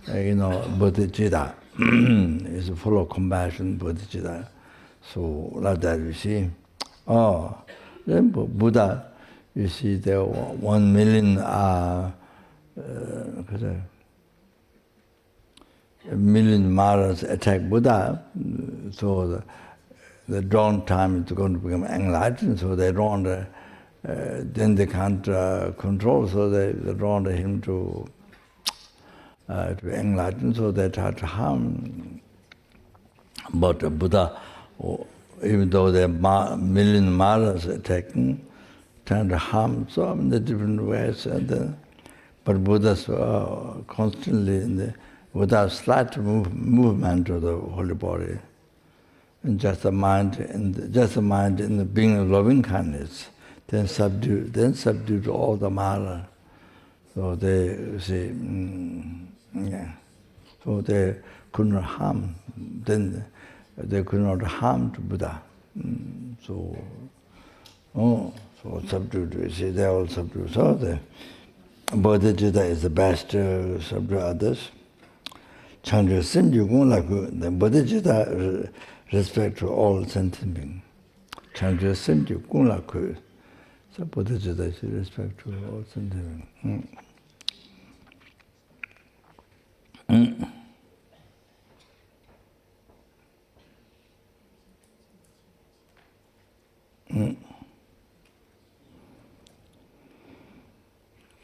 Bodhichitta is full of compassion, Bodhichitta. So like that, you see. Oh, then Buddha, you see, there were 1 million, a million Maras attack Buddha. So the dawn time is going to become enlightened, so they don't, then they can't control, so they don't want him to be enlightened, so they try to harm. But Buddha, even though there are million Maras attacking, trying to harm so many different ways, but Buddha's constantly without slight movement of the holy body, and just the mind in the being of loving kindness, then subdue to all the Mara. So they say, so they could not harm. Then they could not harm to Buddha. So subdued. You see, they all subdue. So the Bodhichitta is the best to subdue others. Changja Simju Gung Laku, the Bodhichitta respect to all sentient beings. Changja Simju Gung Laku, so Bodhichitta is respect to all sentient beings.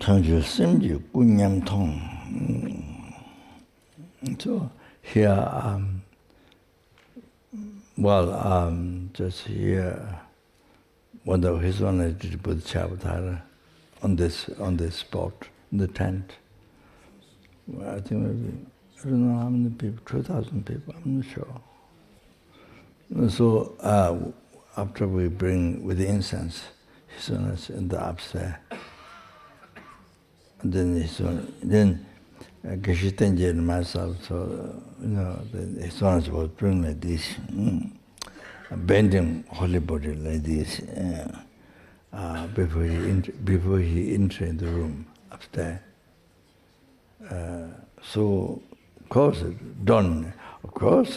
Changja Simju Gung Nyam Tong. So here, just here, one of his one did Bodhichitta on this spot, in the tent. Well, I think maybe, I don't know how many people, 2,000 people, I'm not sure. So after we bring with the incense, his one is in the upstairs. And then Geshe and myself, so his one was bring like this, bending holy body like this, before he entered the room upstairs. So, of course, done. Of course,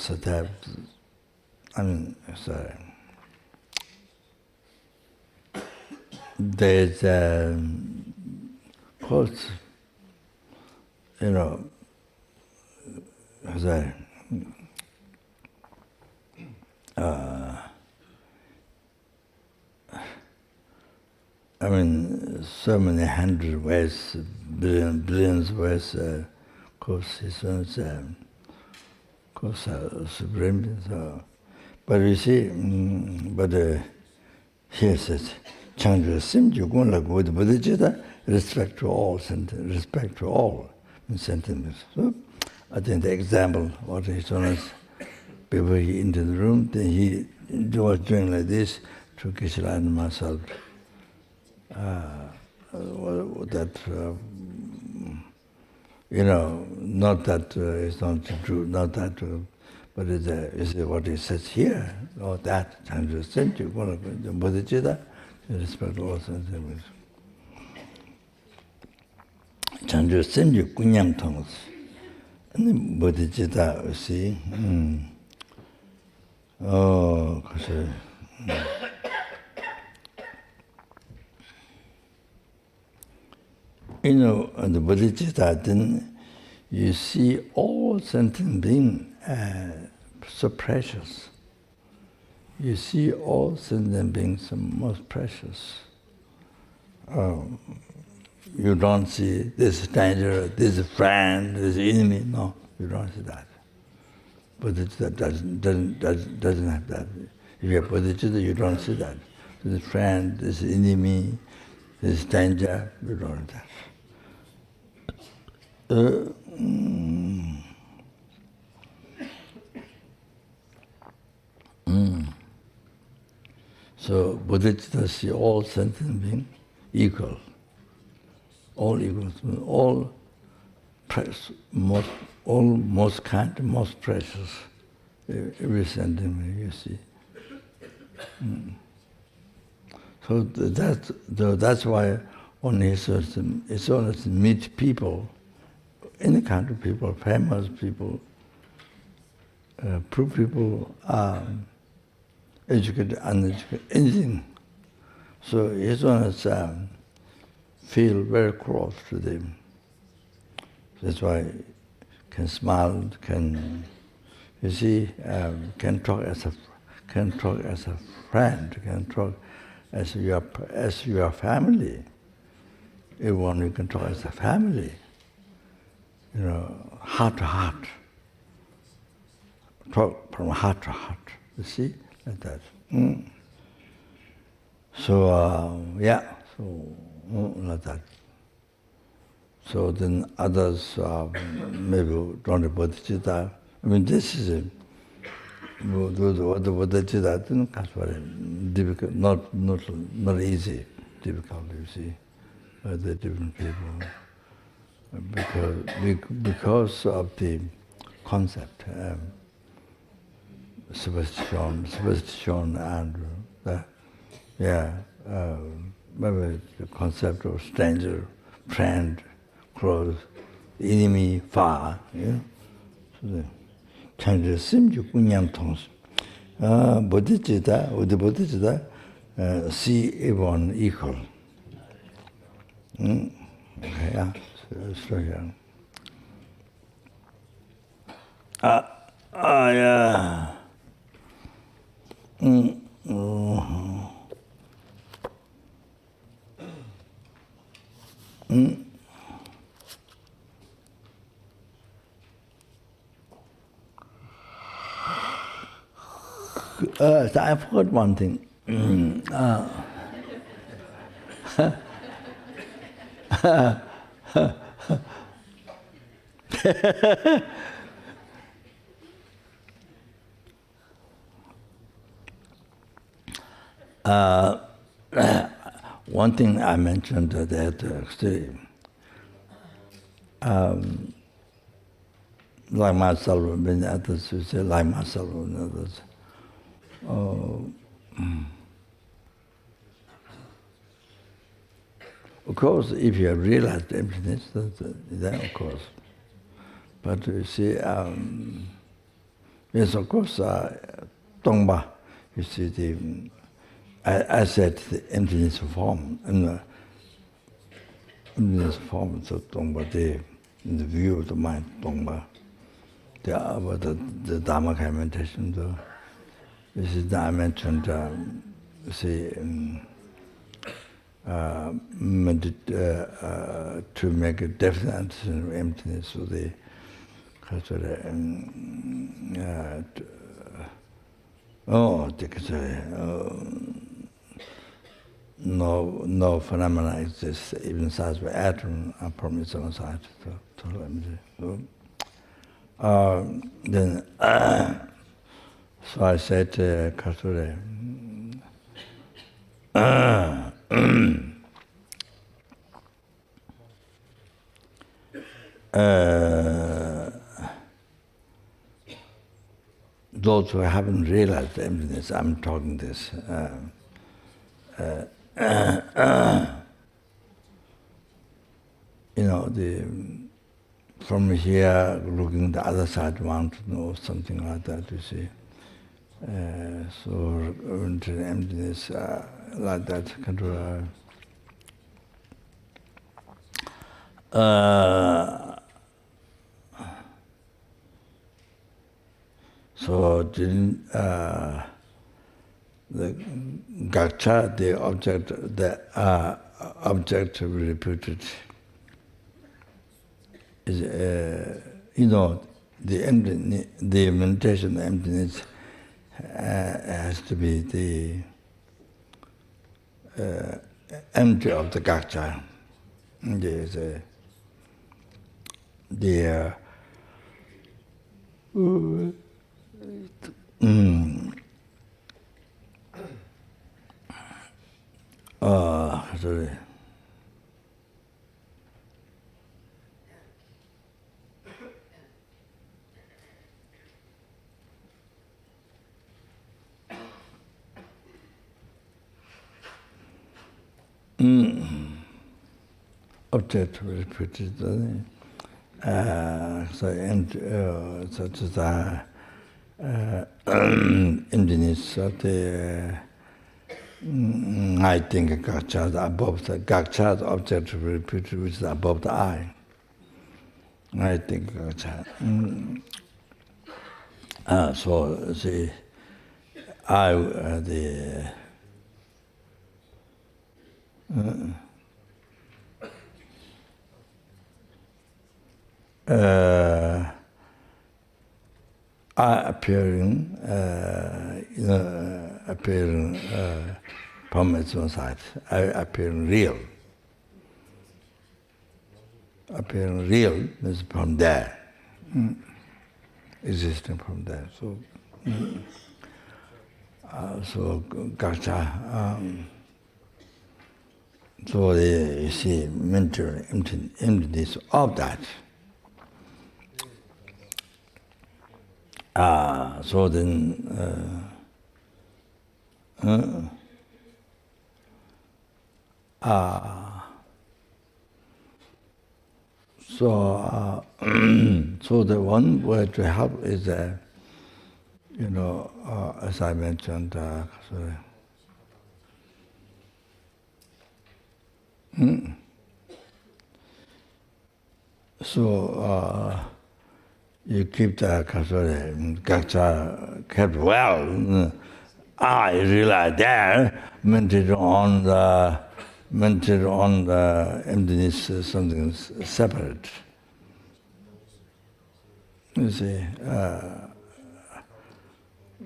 that. Sorry. There's, of course, so many hundred ways, billions ways, of course, his one's, supreme. So, but you see, here says, Chandra Simju Gung Laku with Bodhichitta, respect to all sentience. So, I think the example, what his own before he entered the room, then he was doing like this to Geshe and myself. Not that it's not true, not that, but is what he says here, or that, Chandra Simju Gung Laku, Bodhichitta, respect all sentience. Chandra Simju Gung Nyam Tong. And the Bodhichitta, you see, and the Bodhichitta, then you see all sentient beings so precious. You see all sentient beings are most precious. You don't see this danger, this friend, this enemy. No, you don't see that. Bodhichitta doesn't have that. If you have Bodhichitta, you don't see that. This friend, this enemy, this danger, you don't have that. So Bodhichitta see all sentient beings equal. All equals, all most kind, most precious. Every sentiment you see. So that's why only it's only to meet people, any kind of people, famous people, poor people, educated, uneducated, anything. So it's always feel very close to them. That's why can smile, can you see, can talk as a friend, can talk as your family. Everyone you can talk as a family. You know, heart to heart. Talk from heart to heart. You see, like that. So like that. So then others maybe don't have bodhicitta. I mean, this is the bodhicitta. That's very difficult, not easy, difficult. You see, the different people because of the concept, superstition, and maybe the concept of stranger, friend, close, enemy, far, you know. change simju kunyam tongs. Bodhicitta, with the bodhicitta, see everyone equal. Okay, yeah, so yeah. Yeah. So I forgot one thing. One thing I mentioned that actually, like myself, many others who say like myself and others. Of course, if you have realized emptiness, then of course. But you see, yes, of course, Tongba, you see, I said the emptiness form, and emptiness form, so Tongba, in the view of the mind, Tongba, about the Dharma meditation, this is I mentioned, to make a definite understanding of emptiness, so the no phenomena exists, even size of atom are from its own side. Then, so I said to Kasure, those who haven't realized emptiness, I'm talking this. You know, from here, looking the other side, want to know something like that, you see. So, into emptiness, like that, kind of. So, didn't the gacha, the object reputed, is you know, the meditation emptiness has to be the empty of the gacha. There's sorry. object repeated. Such as emptiness of the I think Gakcha above the Gakcha object repeated, which is above the I. I think Gakcha. So the I appearing, appearing from its own side, appearing real. Appearing real is from there, existing from there. So, so Gakcha. So you see mental emptiness of that. So then, so the one way to help is, you know, as I mentioned, so you keep the Gakcha kept well. I realize there, mentioned on the emptiness, something separate. You see,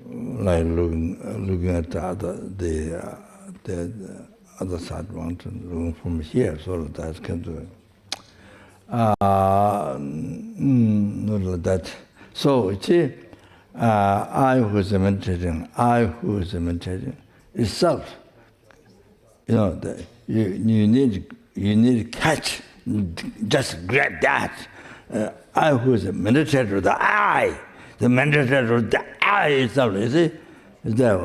like looking at the other side mountain, looking from here, so that can do it. Not like that. So, you see, I who is meditating, is self. You know, you need to catch, just grab that. I who is a meditator, the meditator, the I itself, you see? Is there,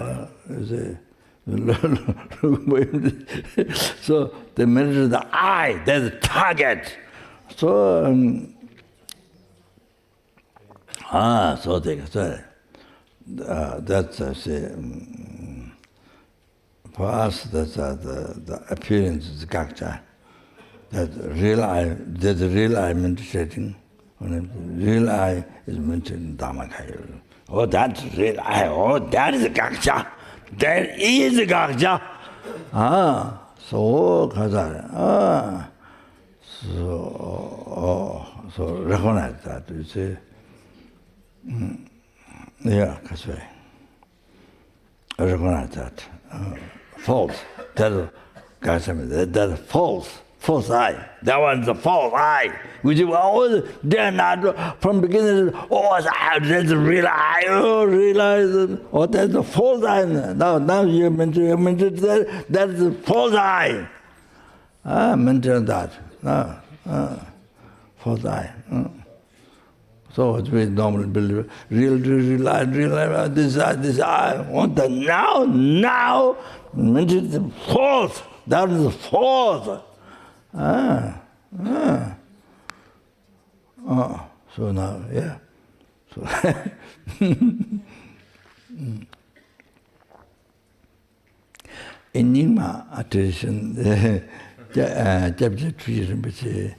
so the meditator, the I, there's a target. So, so they say, that's, for us, that's the appearance is Gakcha. That there's a real I meditating. Real I is mentioned in Dhammakaya. Oh, that's real I. Oh, that is Gakcha. That is Gakcha. So, Khazara. So recognize that, you see. Yeah, that's right. Recognize that. False. That's false I. That one's a false I. Which is always there not from beginning. Oh, that's a real I. Oh, realize. Oh, that's a false I. Now you mentioned that. That's a false I. Mention that. False I. So it's we normally believe real life, this I want that now, mention the false. That is false. So now, yeah. So enigma tradition, chapter 3, Rinpoche,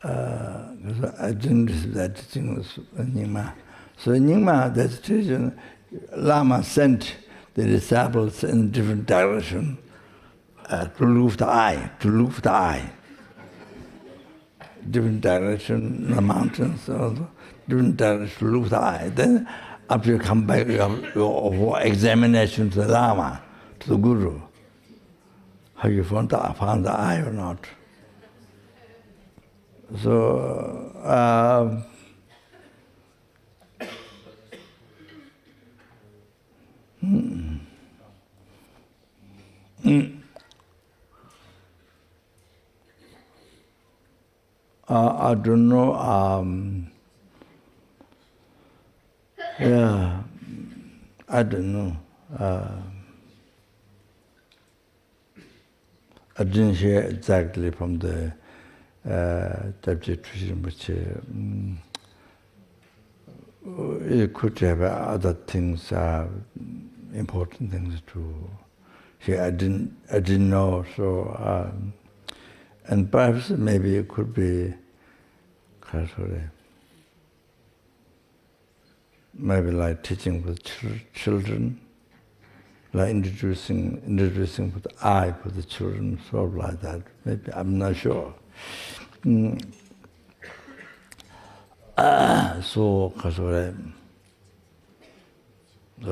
I didn't receive that teaching was enigma. So enigma, that tradition, Lama sent the disciples in different direction to look the eye. Different direction, the mountains, also, different direction to look the eye. Then after you come back, you have your examination to the Lama, to the Guru. Have you found the eye or not? So, I don't know. Yeah, I don't know. I didn't hear exactly from the Deputy Rinpoche. It could have other things, important things to hear. I didn't know. So, and perhaps maybe it could be, maybe like teaching with children, like introducing with I for the children, sort of like that. Maybe I'm not sure. So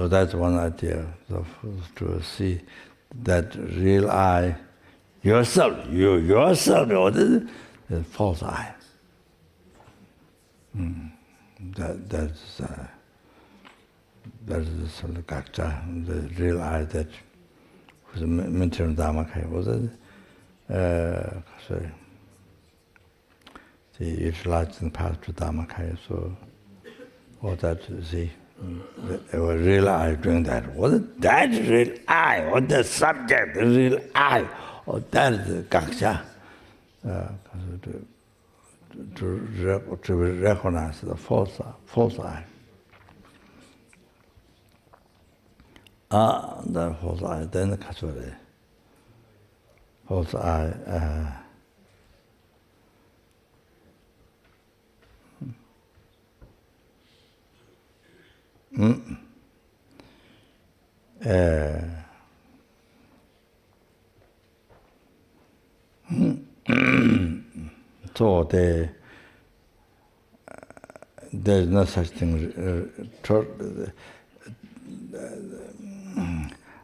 that's one idea, to see that real I, yourself, or the false I. That's the sort of gakcha, the real I that was a maintained Dharmakaya, was it? They utilized in the past to Dharmakaya, so all that, see, the real I doing that. Was it that real I, or the subject, the real I, or that is the gakcha? To recognize the false I. The false I, then the kasuri. False I, so there's no such thing.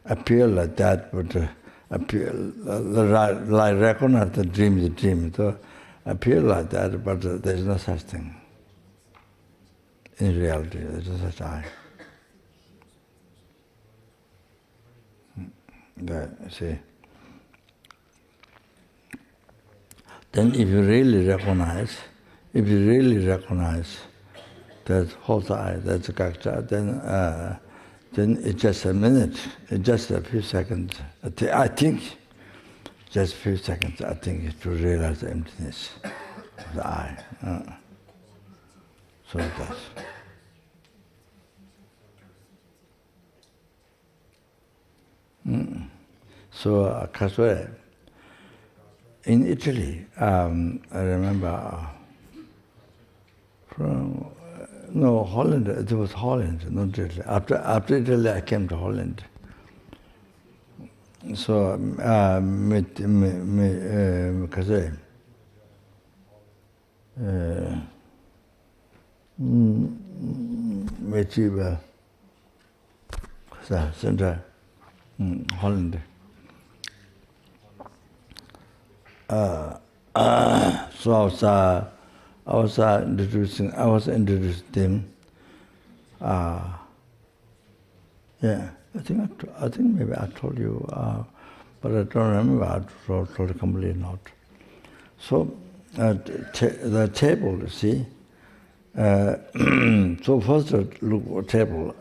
Appear like that, but appear like recognize the dream is a dream. So appear like that, but there's no such thing. In reality, there's no such I. See. Then if you really recognize that false I, that's gakcha, then it's just a minute, it's just a few seconds. I think, just a few seconds, I think, to realize the emptiness of the I. So that's. So, Kasure, in Italy, I remember from Holland. It was Holland, not Italy. After Italy, I came to Holland. So, Kasure, Mechiba, Central Holland. So I was introducing them. Yeah, I think maybe I told you, but I don't remember. I told you completely not. So the table, you see. So first look at table.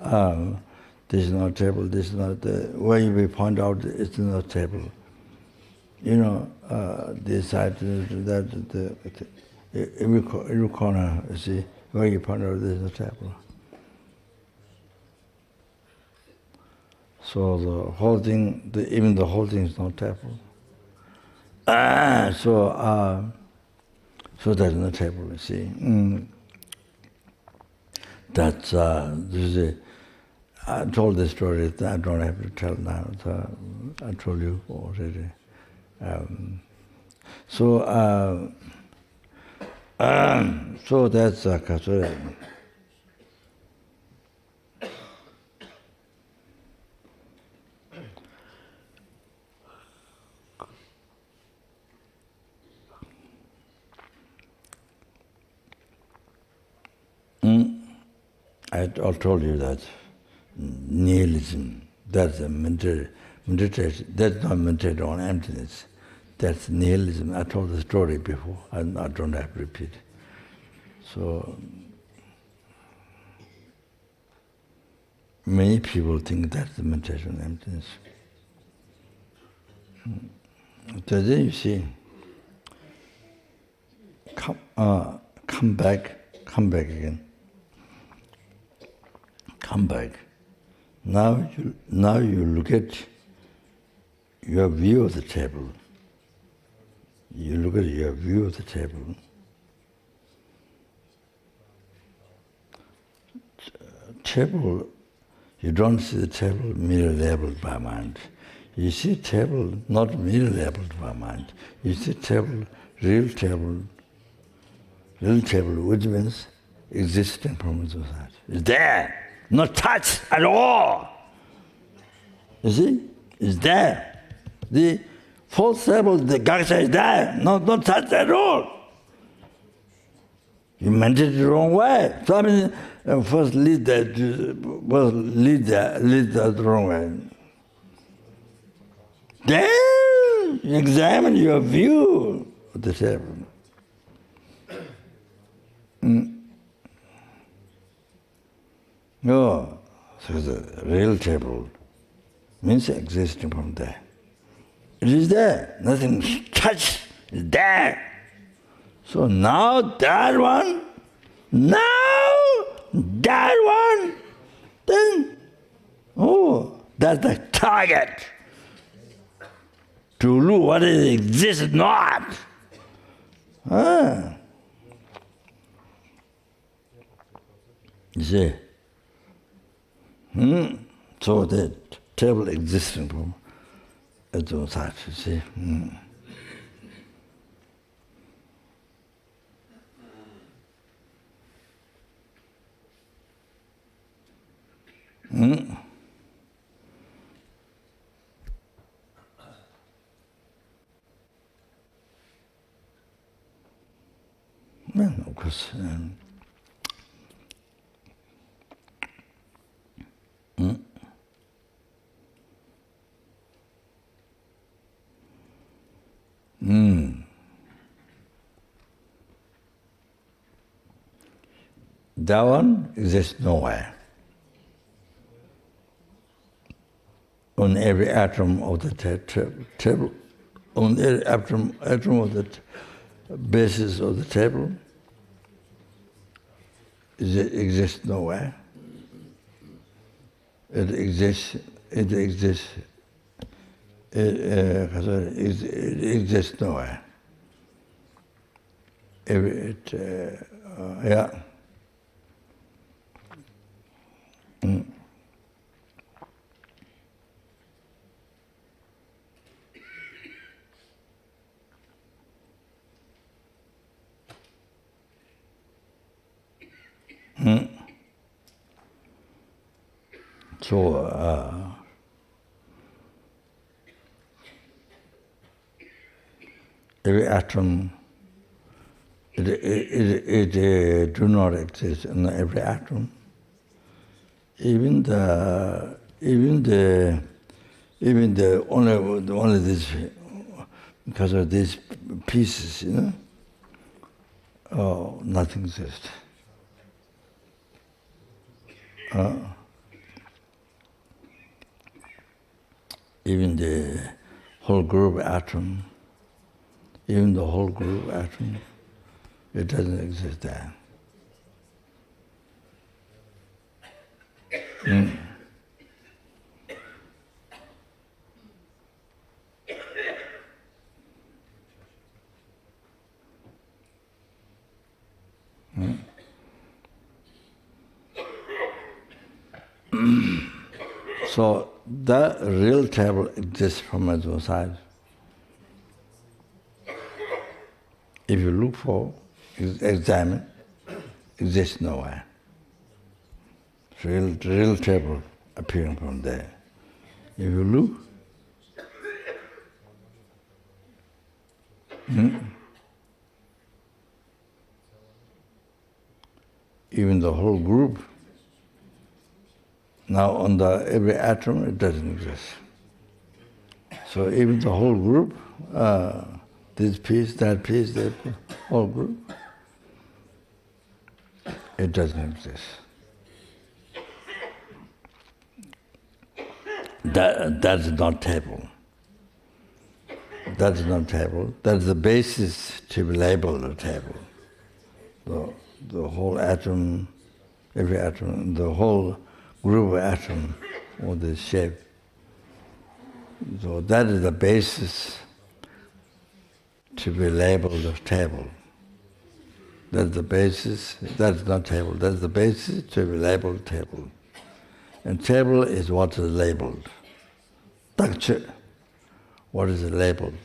This is not a table. This is not the way we point out. It's not a table. You know, this side, that every corner, you see, where you point out, there's a table. So the whole thing, even the whole thing is not table. So there's no table, you see. That's I told the story. I don't have to tell now. So I told you already. So that's Kasura. I told you that nihilism, that's a meditation, that's not meditation on emptiness. That's nihilism. I told the story before, and I don't have to repeat. So many people think that's the meditation on emptiness. So then you see, come back again. Come back. Now you look at your view of the table. You look at your view of the table. Table, you don't see the table merely labeled by mind. You see table not merely labeled by mind. You see table, real table, which means existing from the society. It's there, not touched at all. You see, it's there. The false table, the gaksha is there, not touched at all. You meditate the wrong way. So I mean, first lead that the wrong way. Then examine your view of the table. No, so the real table means existing from there. It is there, nothing touched, it's there. So now that one, then, that's the target. To look what it exists not. You see? So the table existing from its own side, you see? Well, of course. That one exists nowhere. On every atom of the table, on every atom of the basis of the table, it exists nowhere. It exists nowhere. Yeah. So, every atom, it do not exist in every atom. Even only this, because of these pieces, nothing exists. Even the whole group atom, it doesn't exist there. So the real table exists from its own side. If you look for, examine, exists nowhere. Real table appearing from there. If you look, even the whole group, now on every atom, it doesn't exist. So even the whole group, this piece, that whole group, it doesn't exist. That's not table. that is not table. That is the basis to be labeled a table. The whole atom, every atom, the whole group of atoms, or the shape. So that is the basis to be labeled a table. That's the basis, that's not table, that's the basis to be labeled table. And table is what is labeled. Takche, what is labeled.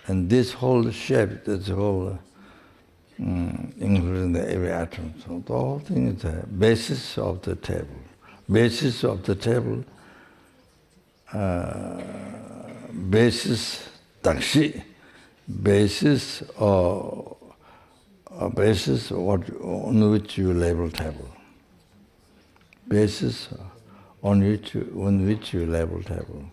And this whole shape, this whole, including every atom, so the whole thing is the basis of the table. Basis of the table, basis, takshi, basis on which you label table. Basis on which you label table.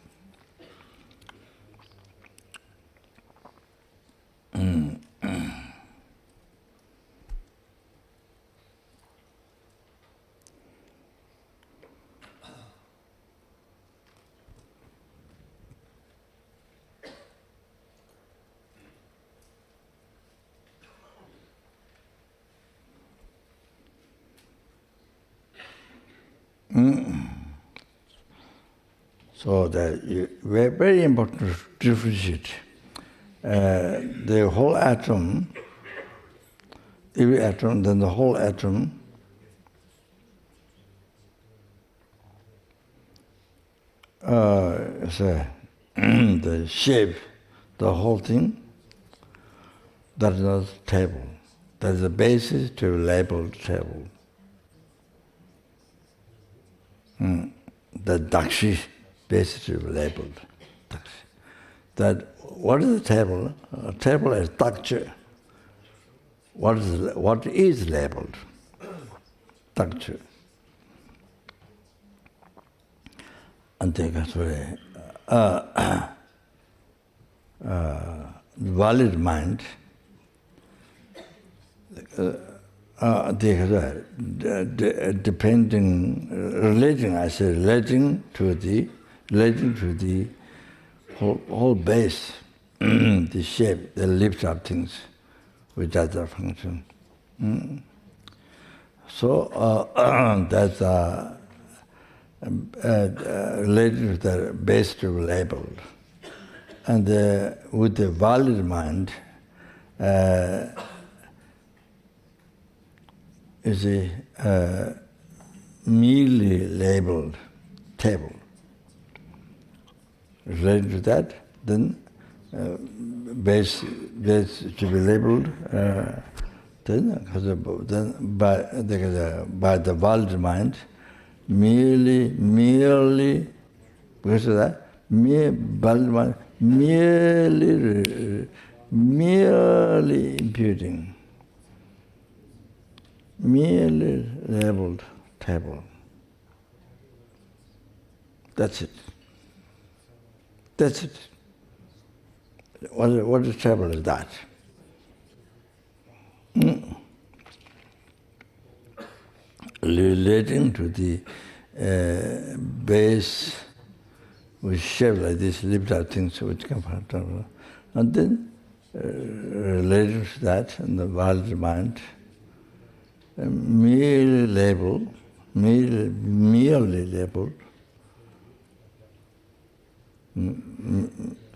So that very important to differentiate. The whole atom, every atom, then the whole atom the shape, the whole thing, that is not table. That is the basis to label table. The dakshi, basis to be labeled. Dakshi. That what is the table? A table is takche. What is labeled? Takche. Antekasure. Valid mind. Depending, relating to the whole base, the shape, the lift up things, which has a function. So that's related to the base to be labeled. And with the valid mind, is a merely labeled table. Related to that, then base to be labeled, then by the valid mind, merely because of that, merely imputing. Merely labeled table. That's it. That's it. What is table is that? Relating to the base with shape like this, lived out things which come from table. And then related to that in the valid mind, merely labeled,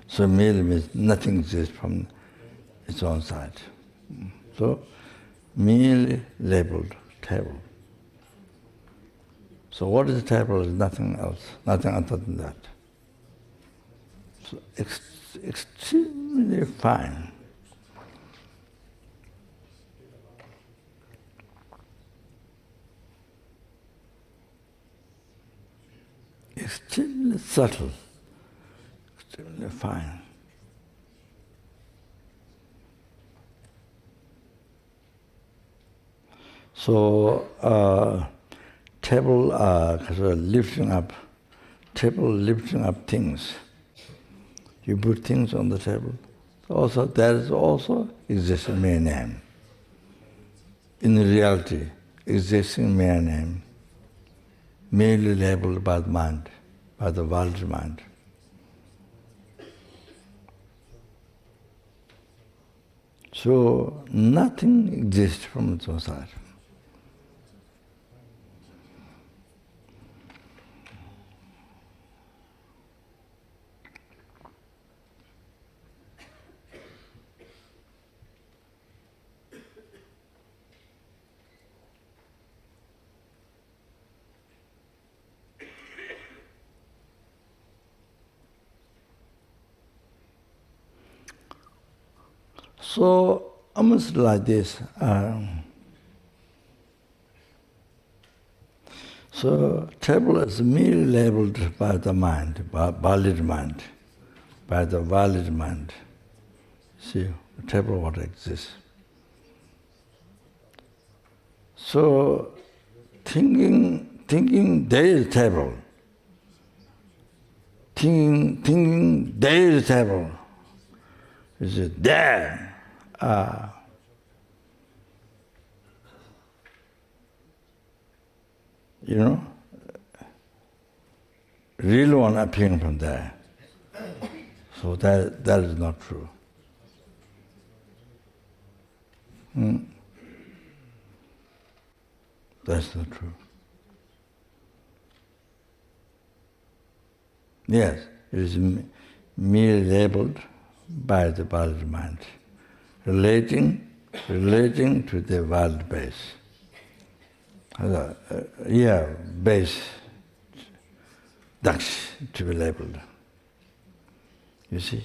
so merely means nothing exists from its own side. So merely labeled table. So what is a table is nothing else, nothing other than that. So extremely fine. Extremely subtle, extremely fine. So table lifting up things. You put things on the table. Also, there is also existing mere name. In reality, existing mere name, merely labeled by the mind, by the valid mind. So nothing exists from its own side. So almost like this. So table is merely labeled by the mind, by valid mind, by the valid mind. See, table what exists. So thinking there is table. Thinking there is table. Is it there? You know, real one appearing from there. So that is not true. That's not true. Yes, it is merely labeled by the valid mind, relating to the valid base. Base, that's to be labeled. You see?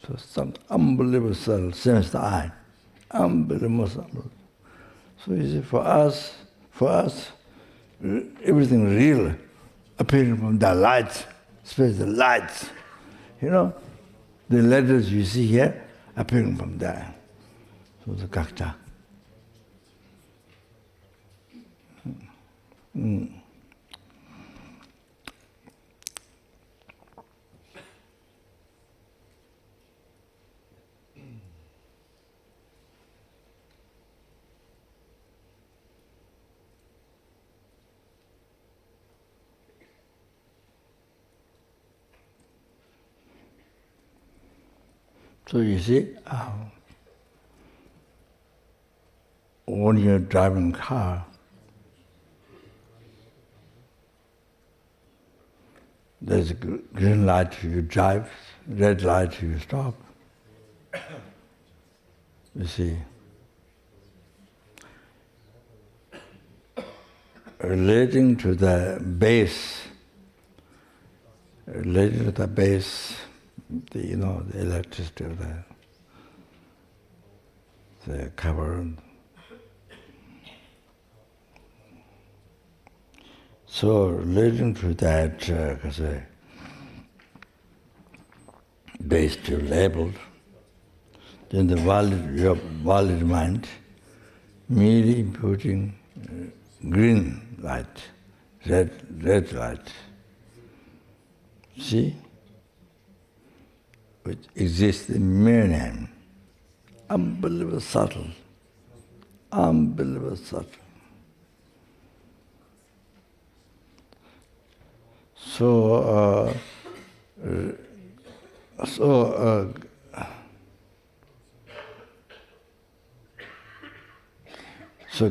So some unbelievable sense the I. Unbelievable. So you see, for us, everything real appearing from the light, especially the lights. You know, the letters you see here appearing from there. So the kakta. So you see, when you're driving a car, there's a green light, you drive, red light, you stop. You see, relating to the base, the electricity of the cover. So relating to that, base to labeled, then the valid mind merely imputing green light, red light. See? Which exists in mere name. Unbelievable subtle. Unbelievable subtle. So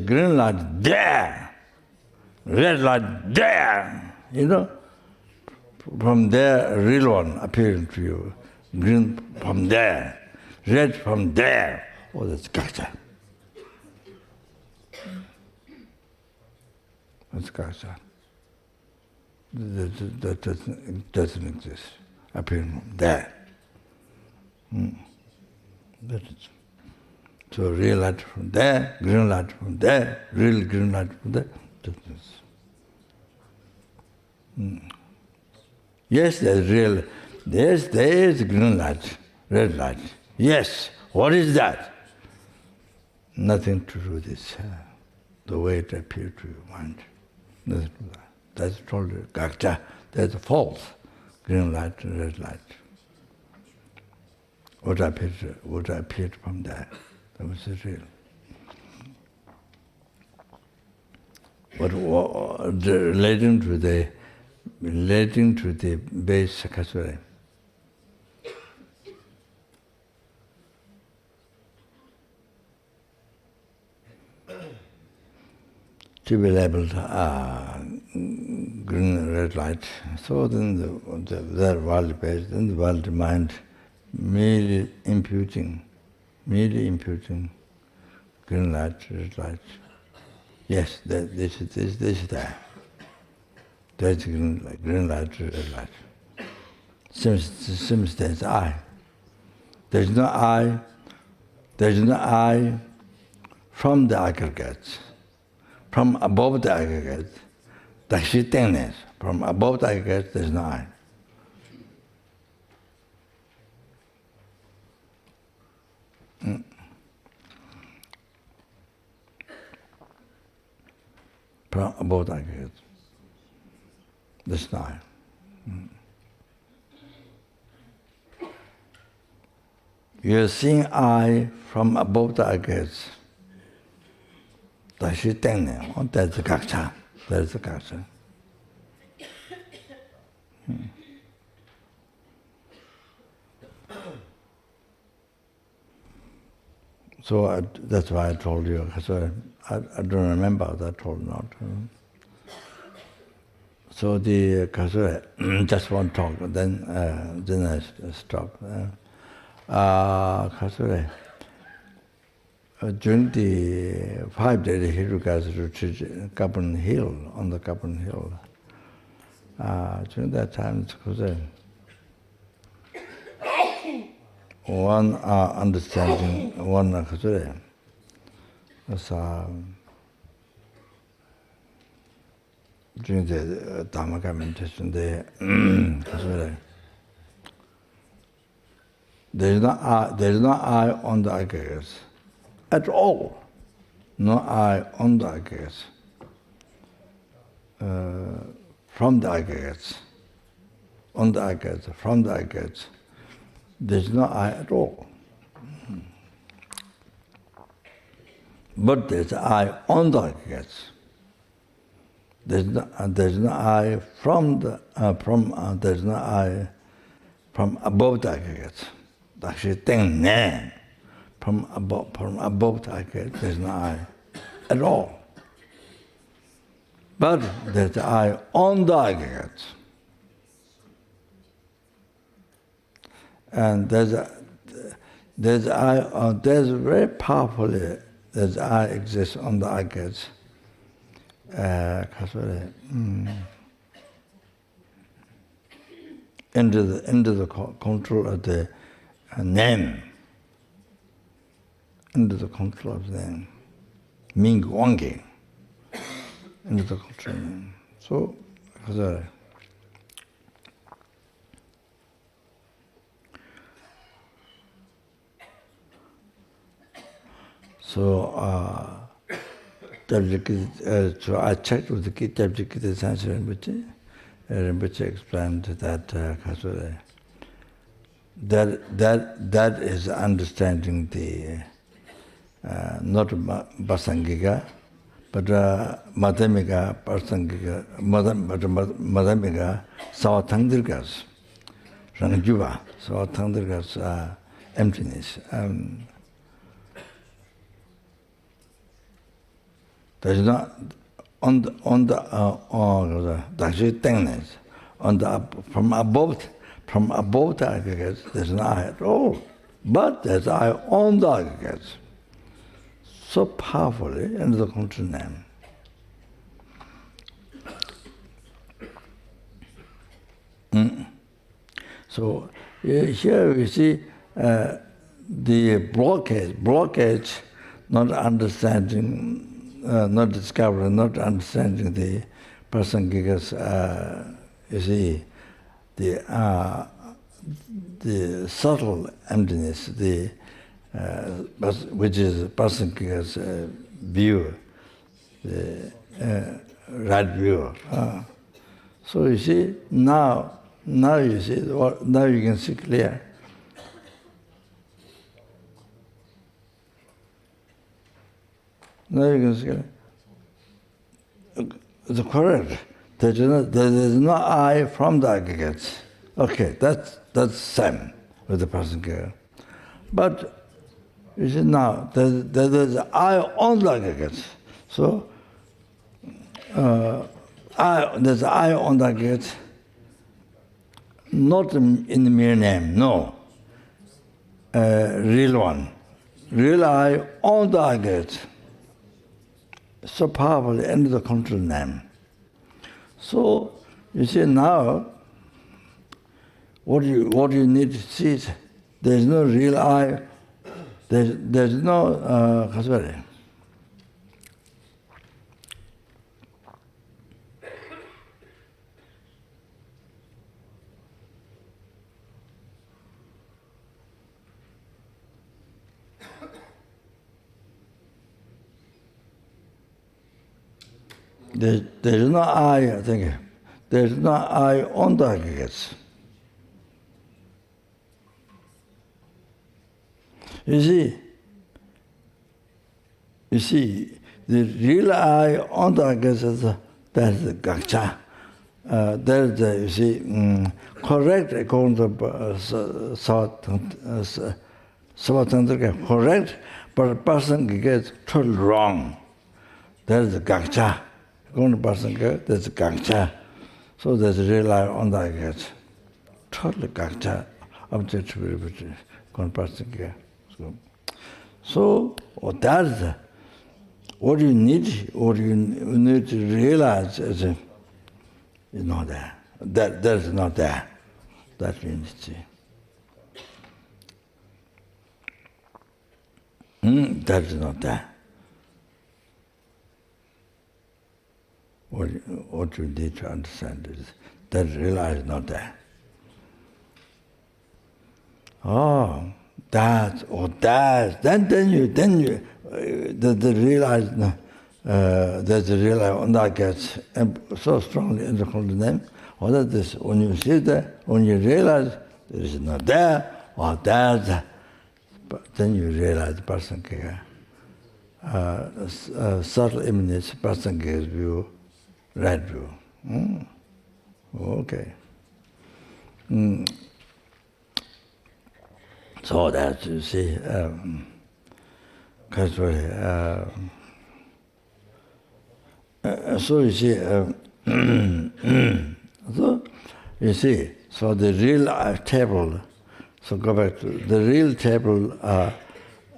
green light there, red light there, from there, real one appearing to you. Green from there, red from there. Oh, that's gotcha. That's gotcha. That doesn't exist. Appearing from there. That is. So real light from there, green light from there, real green light from there. Yes, there's real. Yes, there is green light, red light. Yes, what is that? Nothing to do with this, the way it appears to your mind. Nothing to do that. That's totally gakcha. That's false. Green light and red light. What appeared from there, that was real. But relating to the base sakasura. to be labeled green, red light. So then the world page, then the world mind merely imputing green light, red light. Yes, this is there. There's green light, red light. Seems there's I. There's no I. There's no I from the aggregates, from above the aggregates. Dakshiteness, from above the aggregates, there's no I. From above the aggregates, there's no I. You're seeing I from above the aggregates. That's the gaksha. That's the gaksha. So that's why I told you. So I don't remember that I told not. So the just one talk, then I stop. During the 5-day Hiruka's retreat, on the Carbon Hill, during that time, one understanding, one was during the Dhammaka meditation, there is no I on the aggregates at all. No I on the aggregates. From the aggregates, on the aggregates, from the aggregates, there's no I at all. But there's I on the aggregates. There's no I from the there's no I from above the aggregates. From above the aggregates, there's no I at all. But there's I on the aggregates. And there's very powerfully, there's I exists on the aggregates. Into the control of the name. Into the control of the name. Ming Wangi. Into the control of the name. So I checked with the Cultivating Science Rinpoche. Rinpoche explained that is understanding the not Basangika, but Madhyamika, Basangika, Madhyamika, Savatangdirgas, Rangjuva, Savatangdirgas emptiness. There is not on the Dakshitingness, from above the aggregates, there's no I at all. But there's I on the aggregates. So powerfully into the control name. So here we see the blockage, not understanding, not discovering, not understanding the person gigas, you see, the subtle emptiness, which is person gigas view, the right view. So you see, now you see, now you can see clear. Now you can see. It's correct. There is no I from the aggregates. Okay, that's same with the person here. But you see now, there is I on the aggregates. So there's I on the gate, not in the mere name, no. Real one. Real I on the gate. So powerful in the control name. So you see now, what you need to see is there's no real I, there's no there's no I think. There's no I on the aggregates. You see, the real I on the aggregates is that's the gacha. There's the, you see, correct according to Savatandrika, correct, but a person gets totally wrong. There's the gacha. According to person, there's the gacha. So there's a real I on the aggregates. Totally gacha, objectivity, according to person. So that's what you need to realize is not there. That is not there. That you need to see. That is not there. What you need to understand is that realize is not there. Oh, that or that. Then you the realize that the realize on that gets so strongly in the control name. Or that this when you see that, when you realize it is not there or that, but then you realize the person subtle image person gives you right view. Okay. So that you see, so you see, so you see, so the real table. So go back to the real table.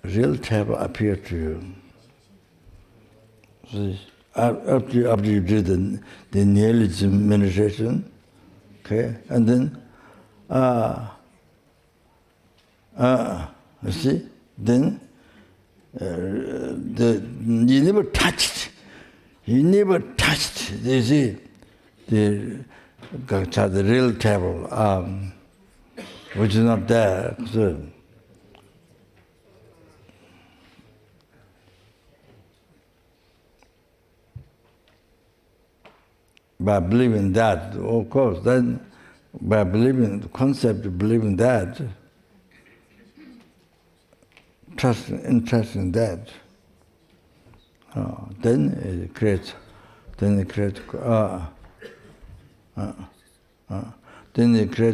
Real table appear to you. So after you do the nihilism meditation, okay, and then you see, then you never touched. You never touched. You see, the real table, which is not there. So, by believing that, of course, then by believing the concept of believing that, interest in that, then it creates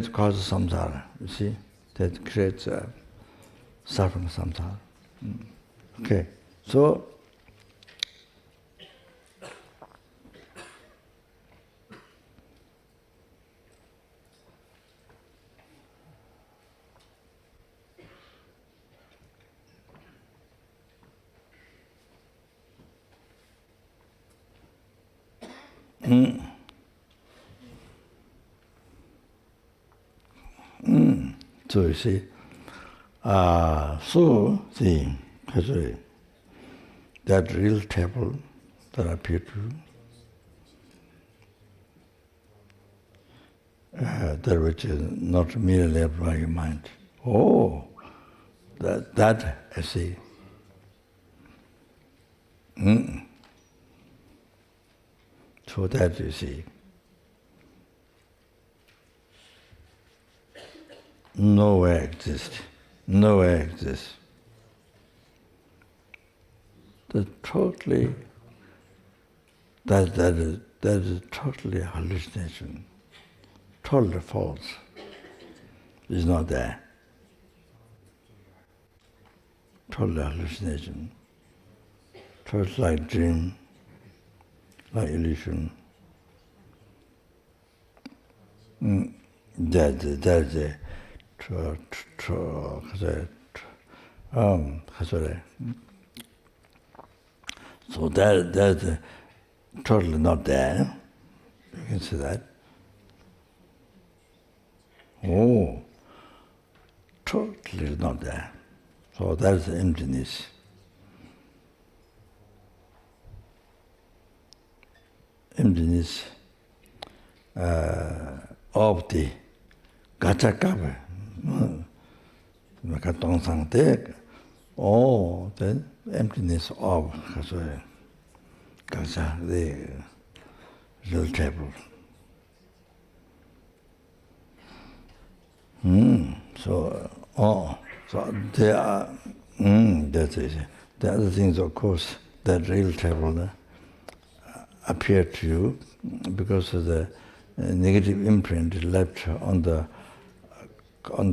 cause samsara. You see, that creates suffering samsara. Okay, so. So you see, so see, that real table that appeared to that which is not merely by your mind. Oh, that I see. So that you see. Nowhere exists. Nowhere exists. That is totally a hallucination. Totally false. It's not there. Totally hallucination. Totally like dream. like illusion. That's a so that's totally not there. You can see that. Oh, totally not there. So that's emptiness. Emptiness of the gachakapa. Oh, then emptiness of gacha, the real table. So there are, that's it. The other things, of course, that real table appear to you because of the negative imprint left on the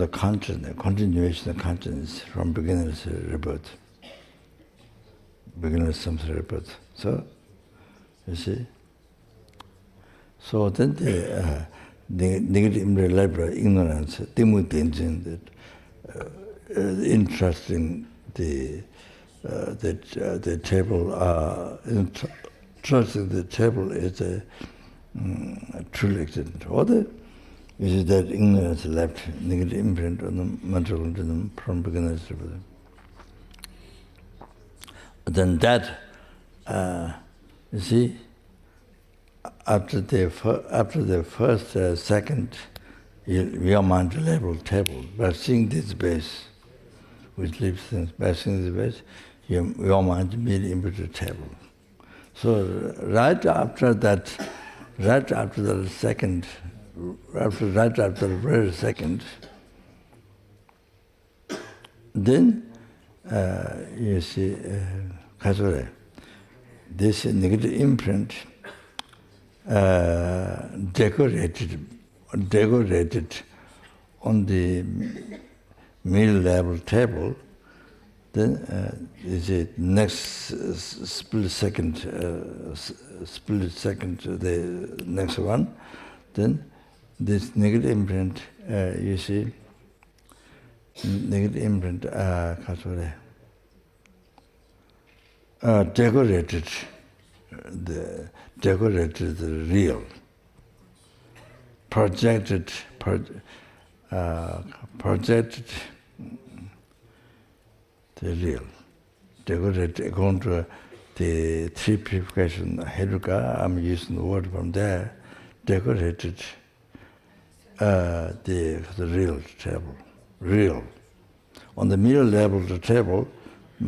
consciousness, continuation of consciousness from beginner's rebirth, beginner's samsara rebirth. So, you see. So then the negative imprint left ignorance, timu tenjin, that interest in the table, trusting the table is a truly existent order. Is that ignorance left negative imprint on the mental continuum from beginner's rebirth. Then that, you see, after the first, second, your mind label table, by seeing this base, which leaves things, by seeing this base, your mind immediately into the table. So right after the second, right after the very second, then you see, this negative imprint decorated on the middle level table. Then is it next split second, the next one. Then this negative imprint, you see, negative imprint, decorated the real, projected the real, decorated according to the three purification, Heruka, I'm using the word from there, decorated the real table, real. On the middle level of the table,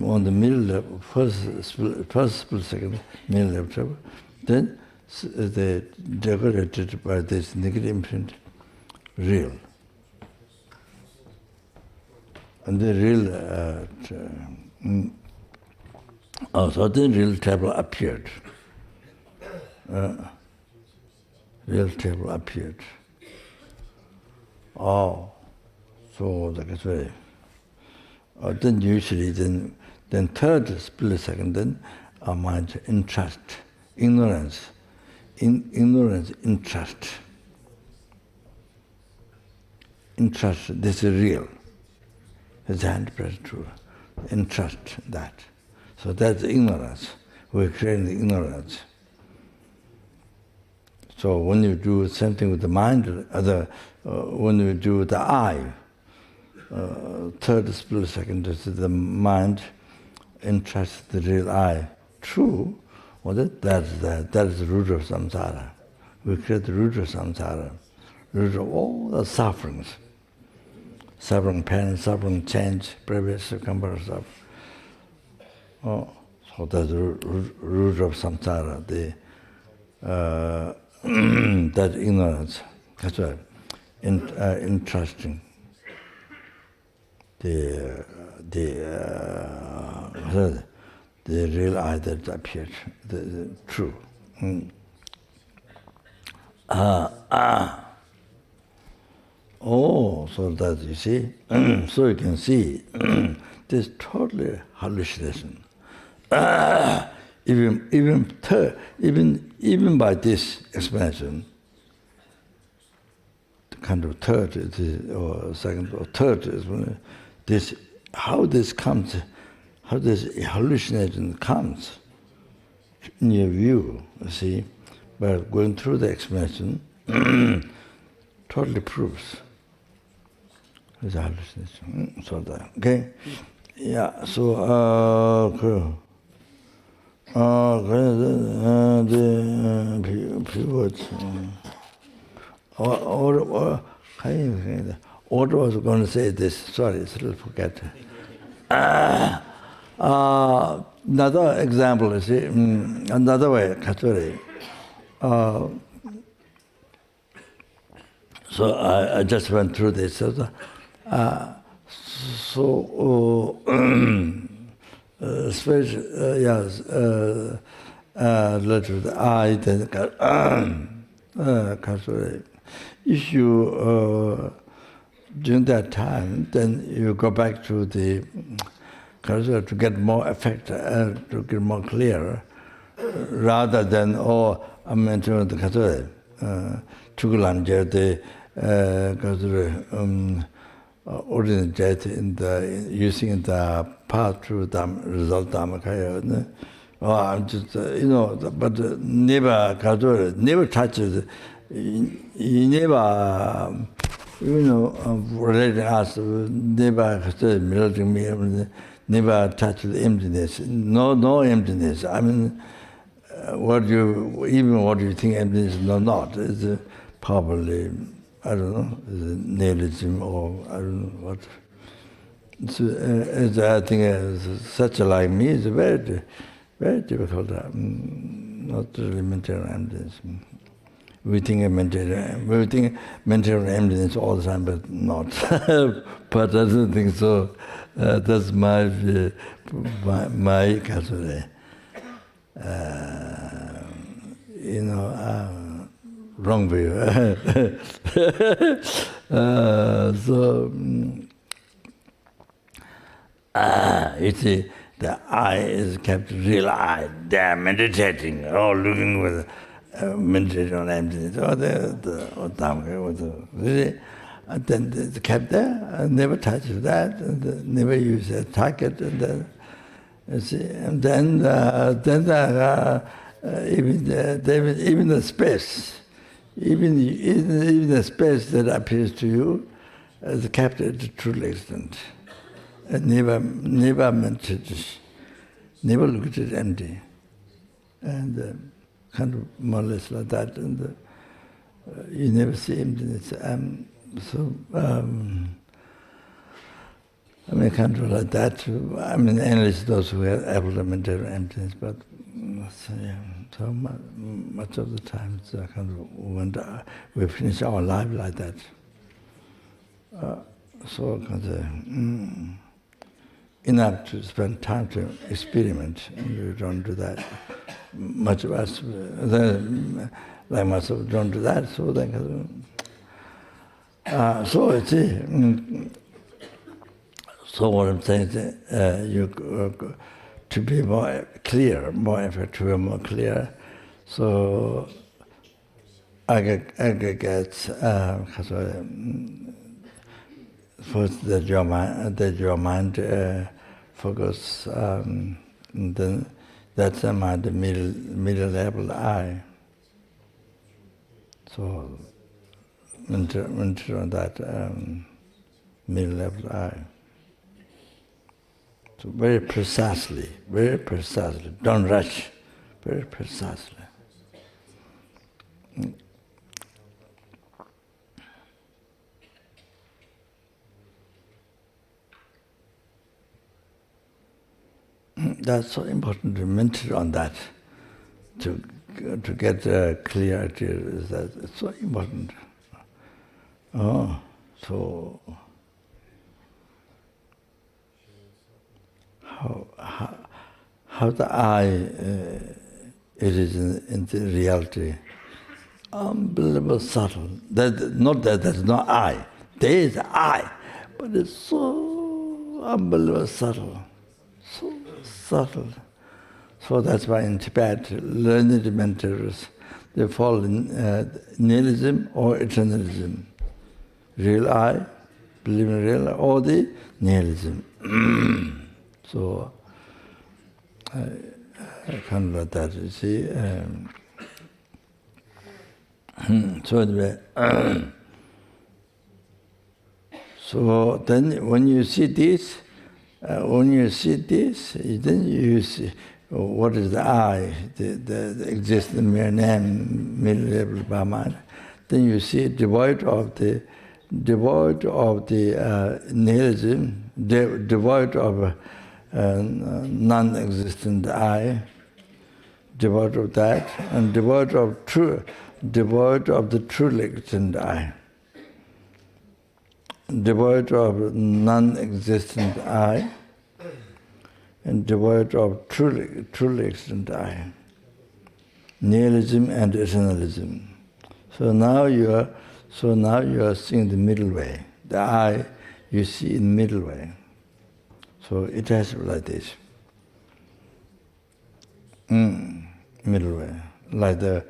on the middle level, first split second, middle level table, then they decorated by this negative imprint, real. And the real, so the real table appeared. Real table appeared. Oh, so that's very. Then usually, then third split second, then our mind in trust, ignorance, ignorance in trust. In trust, this is real. It's 100% true. In trust that. So that's ignorance. We're creating the ignorance. So when you do something with the mind, when you do the eye, third split second, this is the mind entrusts the real I. True, well, that is the root of samsara. We create the root of samsara, root of all the sufferings. Suffering pain, suffering change, previous circumference of. Oh, so that's the root of samsara, that ignorance. That's right. Entrusting the real I that appeared, the true. Oh, so that you see, so you can see, this totally hallucination. even by this explanation, the kind of third or second or third explanation, this how this comes, how this hallucination comes in your view, you see, but going through the explanation totally proves it's a hallucination. So that, okay? Yeah, so the few words. Order was going to say this. Sorry, it's a little forget. Another example is another way, Katsuri. So I just went through this. So especially, yes, relative to the I, then Katsuri. If you during that time, then you go back to the to get more effect, to get more clear, rather than I'm into the Katsuri, Chukulanje, the ordinary jet in the using the path to the result Dhammakaya. I'm just but never Katsuri, never touches. You never, related us, never melting me, never touch the emptiness. No emptiness. I mean, what you think emptiness is not. It's probably, I don't know, nihilism or I don't know what. I think such like me is very, very difficult. Not really material emptiness. We think mental emptiness all the time, but not. But I don't think so. That's my Katsuri. Wrong view. You see, the I is kept real I. They are meditating, looking with. Meditating on emptiness, and then they kept there, never touched that, and never used a target, and then you see, and then even the space, even the space that appears to you, is kept at the true extent, and never meant it, never looked at it empty, and. Kind of more or less like that, and you never see emptiness. I mean, kind of like that. I mean, analysts those who are able to maintain emptiness, but so much of the time it's kind of when we finish our life like that. So kind of enough to spend time to experiment, and we don't do that. Much of us, like myself, don't do that. So then, so see. So what I'm saying is, to be more clear, more effective, more clear. So aggregates. First, that your mind focus, and then. That's the middle level I. So, mental on that middle level I. So very precisely, don't rush, very precisely. That's so important to mention on that, to get clarity. Is that it's so important. So how the I it is in the reality, unbelievable subtle. That's not I. There is I, but it's so unbelievable subtle. So subtle, So that's why in Tibet, learned mentors, they fall in nihilism or eternalism. Real I, believe in real I, or the nihilism. So, kind of like that, you see. So anyway, so then when you see this, then you see what is the I, the existing mere name, middle level by mind. Then you see devoid of the nihilism, devoid of non-existent I, devoid of that, and devoid of the truly existent I. Devoid of non-existent I, and devoid of truly existent I. Nihilism and eternalism. So now you are seeing the middle way. The I you see in middle way. So it has to be like this. Middle way. Like the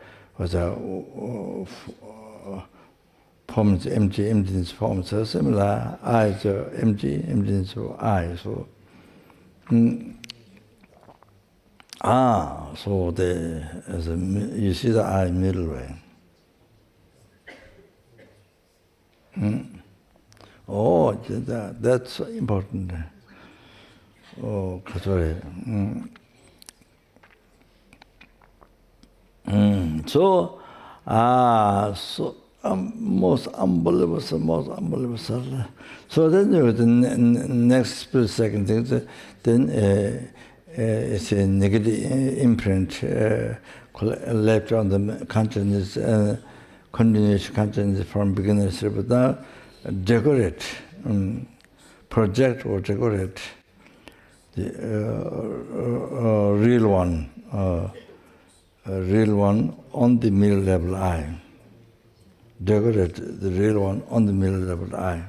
forms empty, emptiness forms are similar. I is empty, emptiness of I. So so you see the I middle way. Oh, that's important. Oh, sorry. So most unbelievable. So then the next split-second thing, then it's a negative imprint left on the consciousness, continuous consciousness from beginner's, but now decorate, project or decorate the real one on the middle level I. Decorate the real one on the middle level I.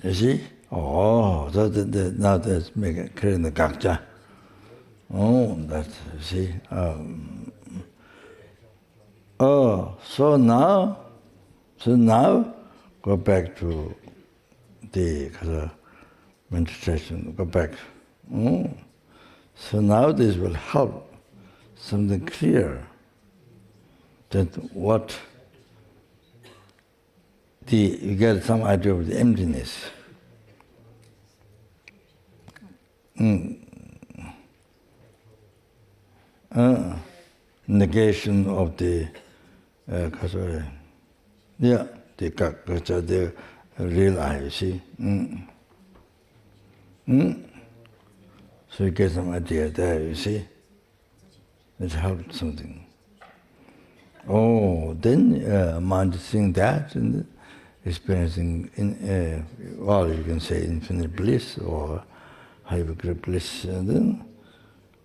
You see? Oh, so now that's creating the gakja. Oh, that's, you see. So now go back to the meditation, go back. So now this will help something clear that you get some idea of the emptiness. Negation of the the real I, you see. So you get some idea there, you see. It helped something. Oh, then mind seeing that and experiencing, you can say infinite bliss or high-degree bliss, and then,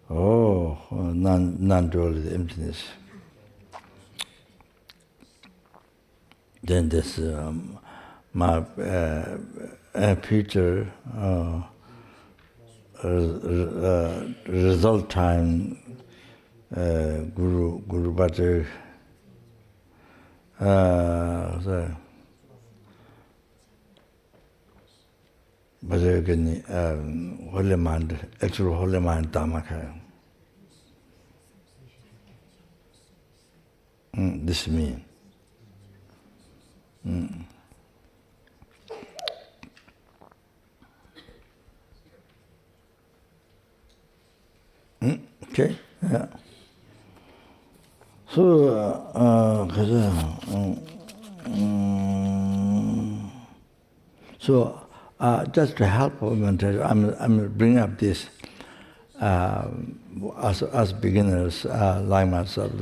non-dual emptiness. Then this my future result time Guru Bhattacharya holy mind, actual holy mind Dhammakaya. This is me. Okay, yeah. So, just to help meditation, I'm bringing up this as beginners, like myself,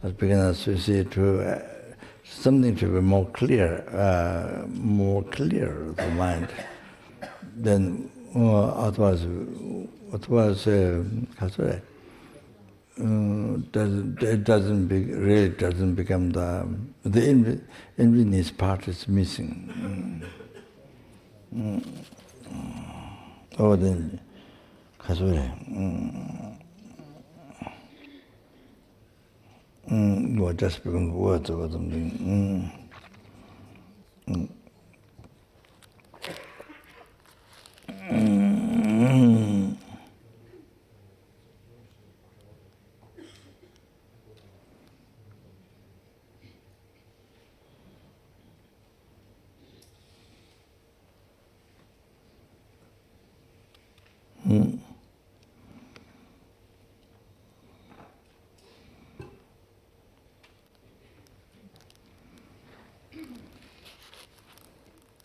as beginners, you see, to something to be more clear the mind. Then otherwise, it really doesn't become the emptiness part is missing. then Kasure. Well, just become words or something.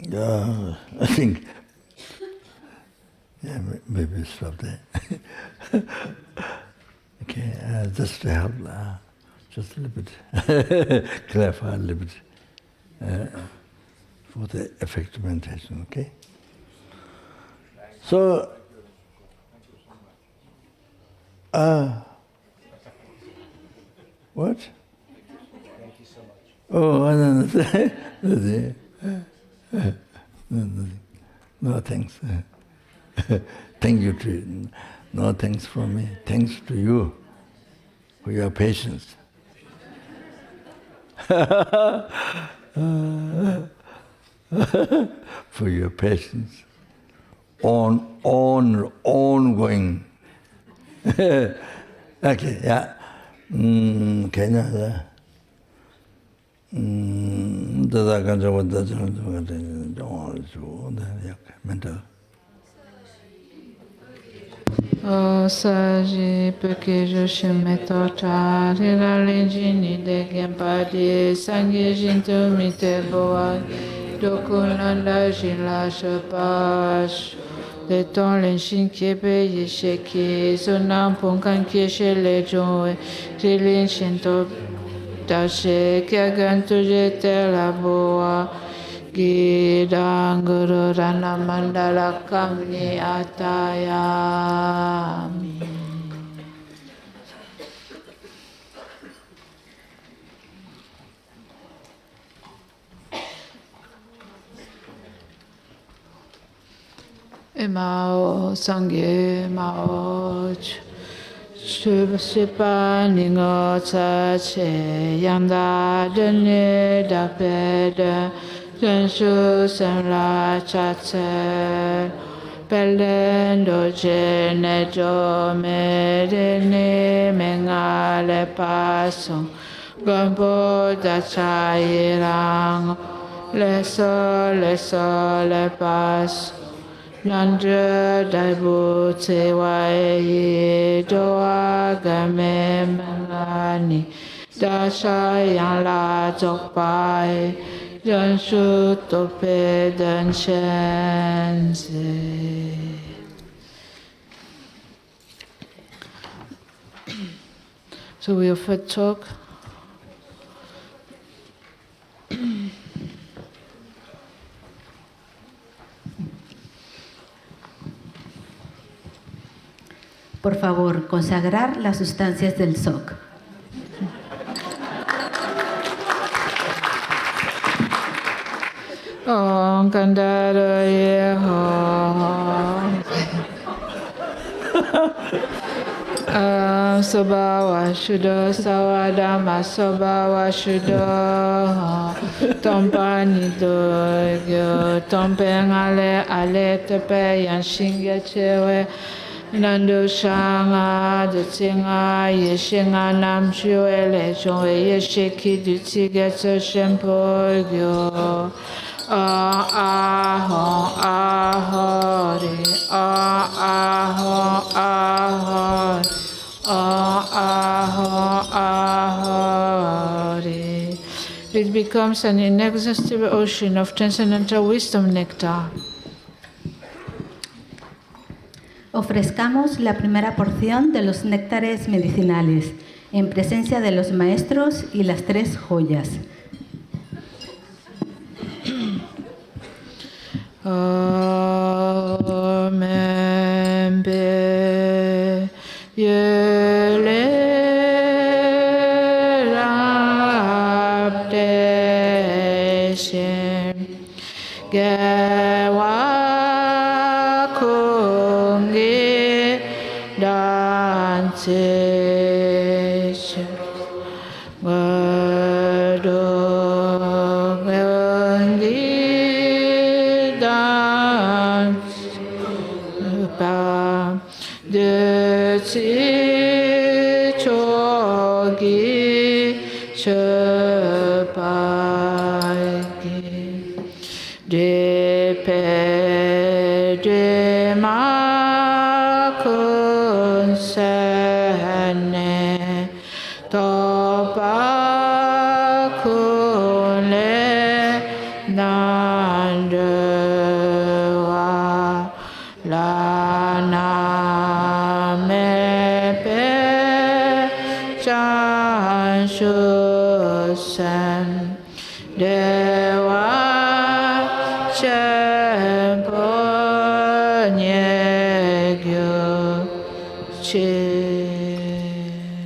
Yeah, I think, yeah, maybe stop there. Okay, just to help, just a little bit, clarify a little bit for the effective meditation, okay? So, what? Thank you so much. Oh, no thanks. Thank you to you. No thanks from me. Thanks to you for your patience. For your patience. Ongoing. Okay, yeah. Okay, now. Mental. O saji peke joshi meto cha rira lenji ni de genpa di sangi jinto mite boa doku nanda jila shapash de ton lenshin kepe yisheki sonam ponkan keshe lejong rilin shinto dashe kyagan tuje te la boa Gidang Guru Rana Mandala Kamni Atayami. Mao Sangye Mao Shipa Ningo Tsache Yanda Dene Dapede Jenshu Semla Chatse Pelendo Genejo Medene Mengale Paso Gambo Dachayirang Leso Le Paso Nandra Daibu Tsewaye Doa Game Melani Dasha Yang La Jokpai Janshu Tope Dan Shenze. So we offer talk. Por favor, consagrar las sustancias del SOC. Om Kandara Yeho Sobawa Shudo Sawadama Sobawa Shudo Tompani Do Tompengale Ale Tepe Yanshinga Chewe Nando Shanga Dutsinga Yeshinga Nam Shue Lechon Yeshiki Dutiga Shempo Gyo Ahori Ahori. It becomes an inexhaustible ocean of transcendental wisdom nectar. Ofrezcamos la primera porción de los néctares medicinales en presencia de los maestros y las tres joyas. Amen. Yele Rabdeshem Gewa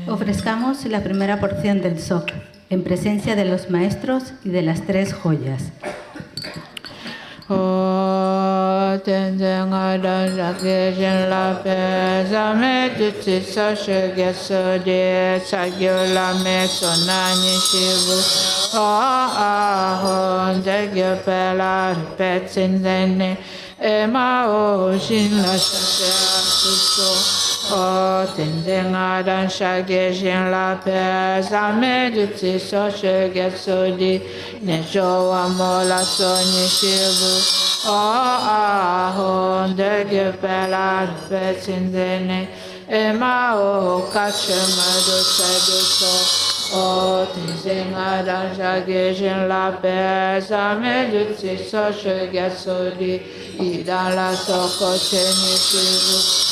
Ofrezcamos la primera porción del SOC en presencia de los maestros y de las tres joyas. O tenzing adan shagye shin la pe zame du tsi so she get so di ne jo wa mo la so ni shibu o a hon de ge pe la pe tsin de ne e ma o ka che ma do se do so o tenzing adan shagye shin la pe zame du tsi so she get so di idan la so ko che ni shibu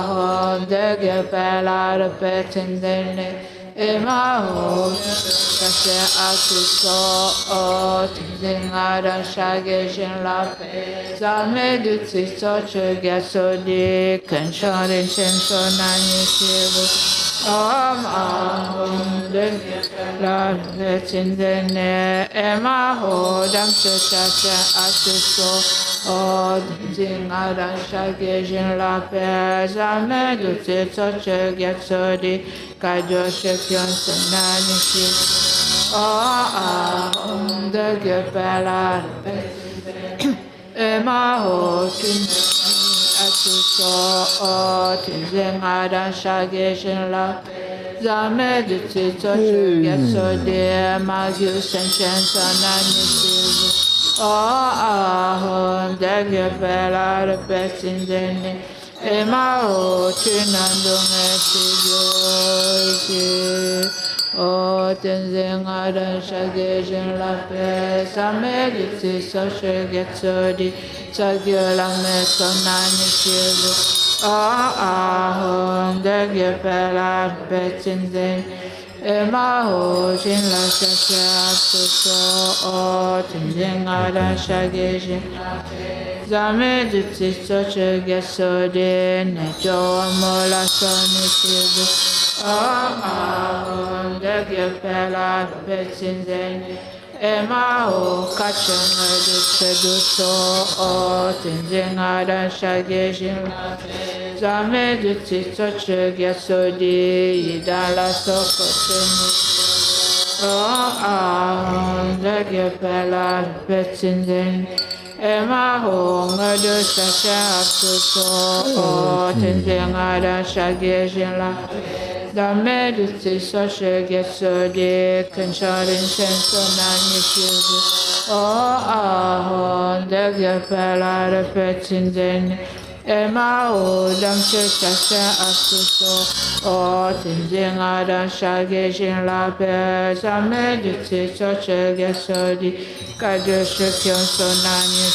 hon de ge pela repetendene e ma ho kashe atu so tinzingara shage shin la pe zame du tsi so che ge so di kenshorin shen so nani shibu hon de ge pela repetendene e ma ho dam che kashe atu so O Dingara Shage Jin La Pe Zame Du Tse Tso Che Gyat So Di Kajo Shekyon Senani Shi O Ahom De Gye Pe La Pe E Ma Ho Tin Atu So O Dingara Shage Jin La Pe Zame Du Tse Tso Che Gyat So Di Ma Gyu Sentient Senani Shi O ahom de ge pela repetindene e ma o chinando me si o tenzing adan shage jin la pe same du tsi so shage tsodi sagyo la me sonani shibu o ahom de ge pela repetindene e ma ho jin la shake atu so o tinjin adan shage jin zame du tsi so che ge so de ne jo mo la so ni shibu o ahom de ge pela petin den e ma ho kache me du tse du so o tinjin adan shage jin zame du tsi so che ge so de ida la so ko o ahom de ge pela petin den e ma ho ngadu sa sha atu so o tenzing adan shage jin la zame du tsi so che ge so de kenshorin shen so nani shibu o ahom de ge pela petin den e ma o dam che sa sha atu so o tenzing adan shage jin la pe zame du tsi so che ge so di kajo shekyon so nani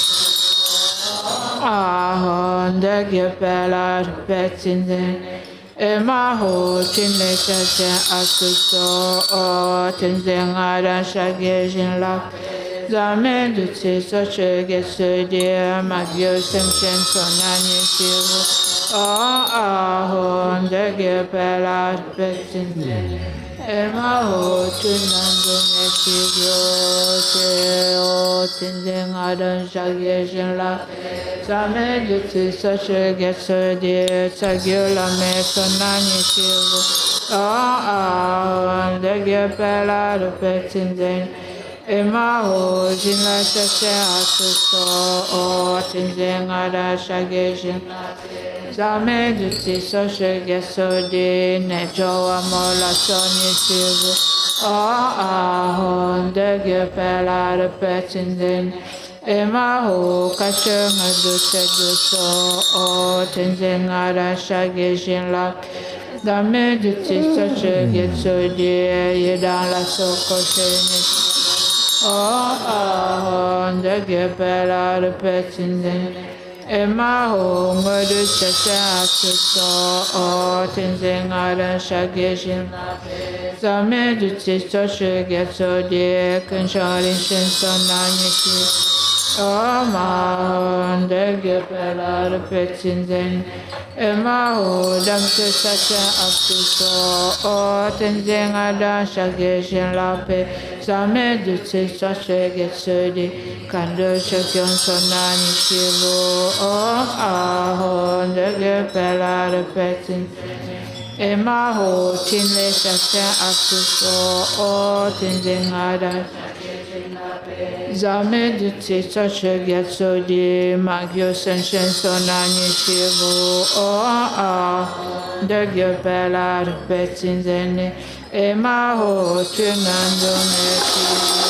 ahon de ge pela repetinde e ma ho tin le sa sha atu so o tenzing adan shage jin la zame du tsi so che ge so di ma gyo sentient so nani shibu o ahon de ge pela repetinde Emaho Chunandung Ekigyo Seo Tenzing Adan Shagye Shinla Same Jutsi Sashe Getso Di Tsagyo Lame Sonani Shivu Degye Pela Rupe Tenzing Emaho Shinla Sashe Asuso Tenzing Adan Shagye Shinla Same Jutsi Sashe Getso Di Nejo Amola Soni Shivu Degye Pela Rupe Tenzing Emaho Kashunga Dutse Duso Tenzing Ara Shagye Shinla Dame Jutsi Sashe Getso Di Yedan La Soko Sheni Degye Pela Rupe Tenzing Emaho Ngodu Sashe Asuso Tenzing Ara Shagye Shinla Dame Jutsi Sashe Getso Di Kensharin Shinso Nanyishi Degye Pela Rupe Tenzing Emaho Damse Sashe Asuso Tenzing Ara Shagye Shinla Same Jutsi Sashe Getso Di Kando Shakyon Sonani Shivu Degye Pela Rupe Tenzing Emaho Chinle Sashe Asuso Tenzing Ara Zame Jutsi Sashe Getso Di Magyo Senshin Sonani Shivu Degye Pela Rupe Tenzing Emaho Chunandung Ekigyo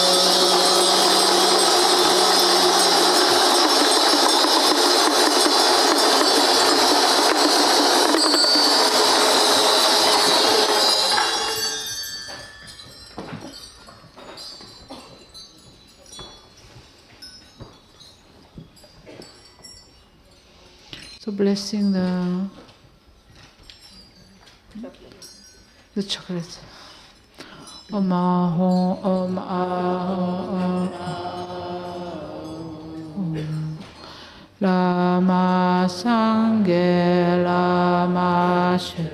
So blessing the chocolate. Om Ahom Om Ahom Lama Sangye Lama Shin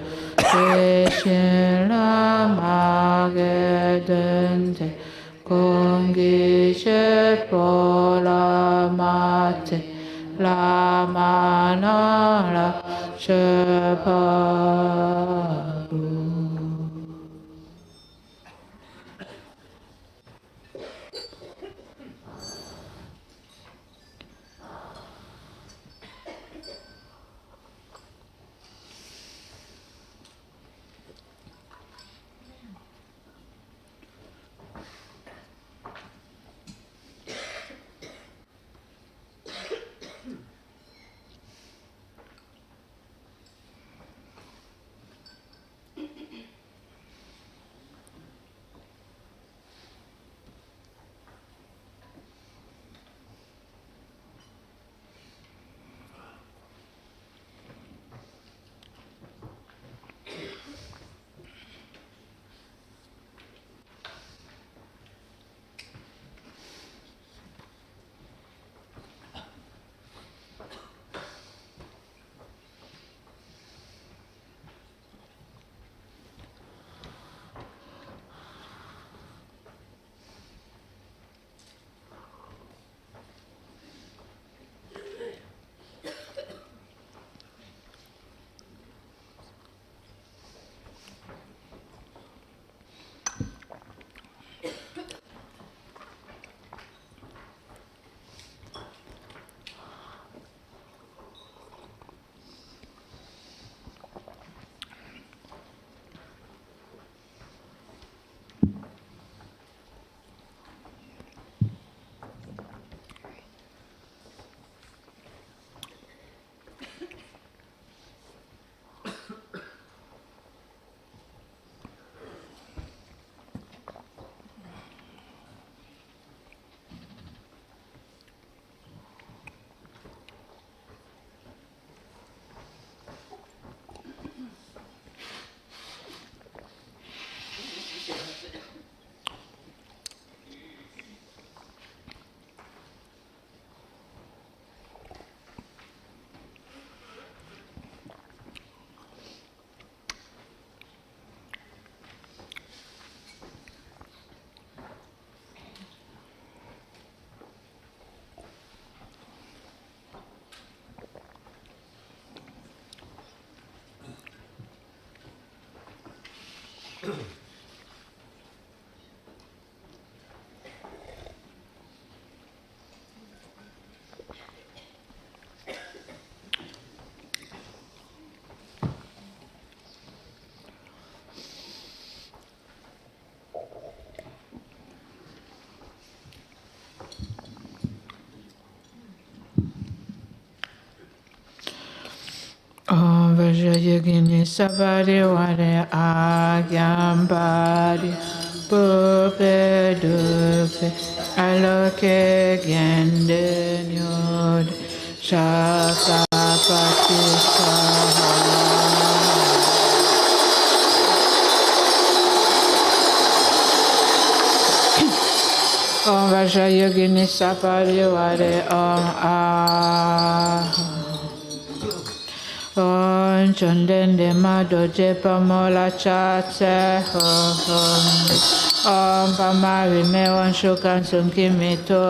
Lama Gedente Kongi Shepo Lama Te Lama Nala Sheparu. Om Vajrayogini Sabari Ware Agyambari Pupe Dupe Aloke Gende Nyod Shaka Patisha Om Vajrayogini Sabari Ware Om Chundende Madoje Pamola Chatse Om Pamari Mewan Shukan Sunkimito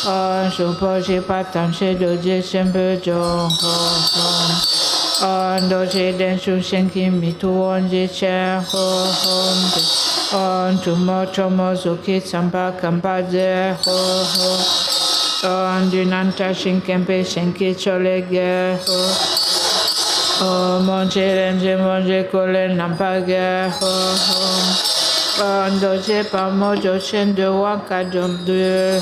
Om Shumpoji Patam Shidoji Shempujo Om Doji Denshu Shenkimitu Onji Chen Om Tumo Chomo Zuki Samba Kambaze Om Dunanta Shinkempe Shenki Cholege Om Monje Renje Monje Kole Nampage Om Doje Pamojo Chendo Wakadom De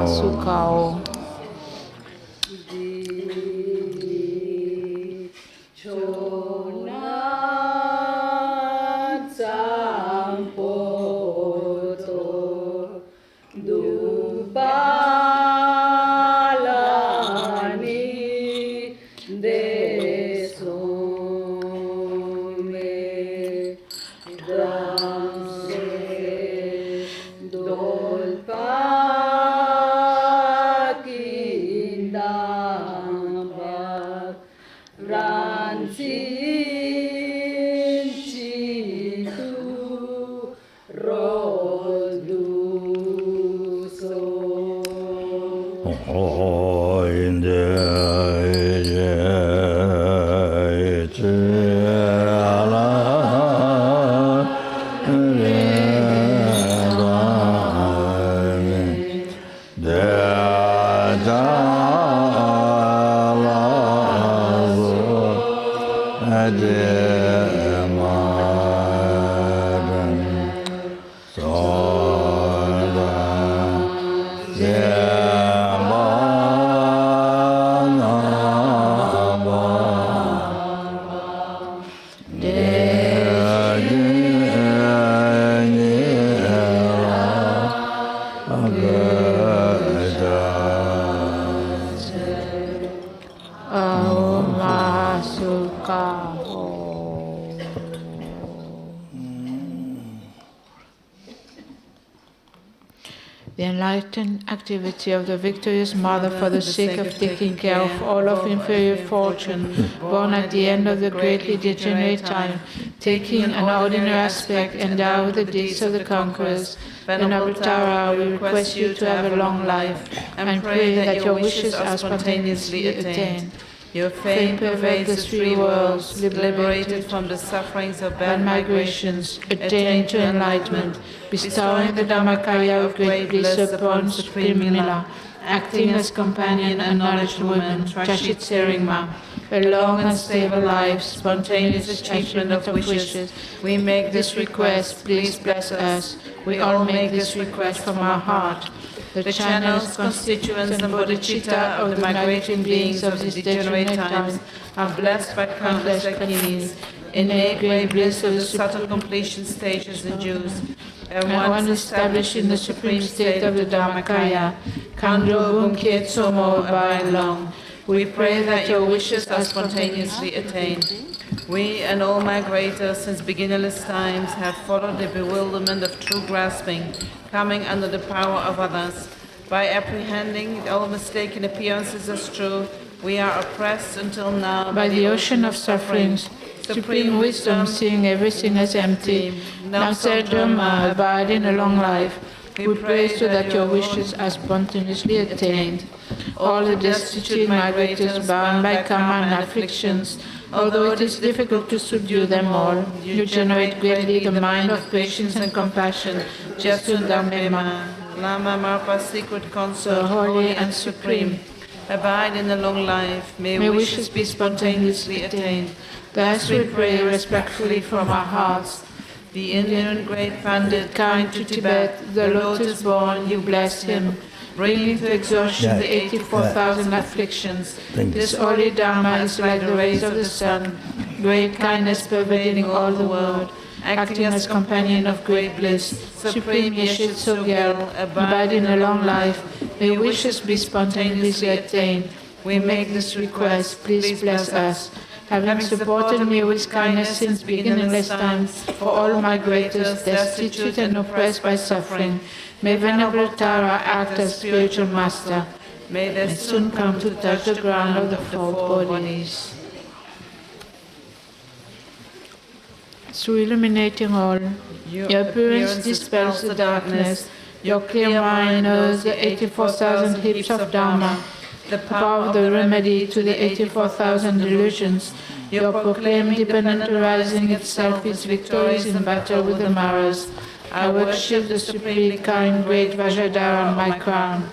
Sukao. The enlightened activity of the victorious mother for the sake of taking care of all of inferior fortune, born at the end of the greatly degenerate time, taking an ordinary aspect endowed with the deeds of the conquerors. Venerable Tara, we request you to have a long life and pray that your wishes are spontaneously attained. Your fame pervades the three worlds, liberated from the sufferings of bad migrations, attained to enlightenment, bestowing the Dhammakaya of great bliss upon Supreme Mila, acting as companion and knowledge woman, Trashit Seringma, a long and stable life, spontaneous achievement of wishes. We make this request, please bless us. We all make this request from our heart. The channels, constituents, and bodhicitta of the migrating beings of these degenerate times are blessed by countless kings, innate great bliss of the subtle completion stages and Jews, and one established in the supreme state of the Dhammakaya, Kando Bunkiet Somo abide long. We pray that your wishes are spontaneously attained. We and all migrators since beginningless times have followed the bewilderment of true grasping, coming under the power of others. By apprehending all mistaken appearances as true, we are oppressed until now by the ocean of sufferings. Supreme wisdom, seeing everything as empty, now said Dhamma, abide in a long life. We pray so that your wishes are spontaneously attained. All the destitute migrators bound by karma and afflictions, although it is difficult to subdue them all, you generate greatly the mind of patience and compassion, just in Dhammema, Lama Marpa, secret consort, holy and supreme. Abide in a long life, may wishes be spontaneously attained. Thus we pray respectfully from our hearts. The Indian great Pandit, kind to Tibet, the lotus-born, you bless him, bringing to exhaustion the 84,000 afflictions. This holy Dharma is like the rays of the sun, great kindness pervading all the world, acting as companion of great bliss. Supreme Yeshit Sogyal, abide in a long life, may wishes be spontaneously attained. We make this request, please bless us. Having supported me with kindness since beginningless times, for all migrators destitute and oppressed by suffering, may Venerable Tara act as spiritual master. May they soon come to touch the ground of the four bodies. Through illuminating all, your appearance dispels the darkness. Your clear mind knows the 84,000 heaps of Dharma, the power of the remedy to the 84,000 delusions. Your proclaimed dependent arising itself is victorious in battle with the Maras. I worship the supremely kind great Vajradhara on my crown.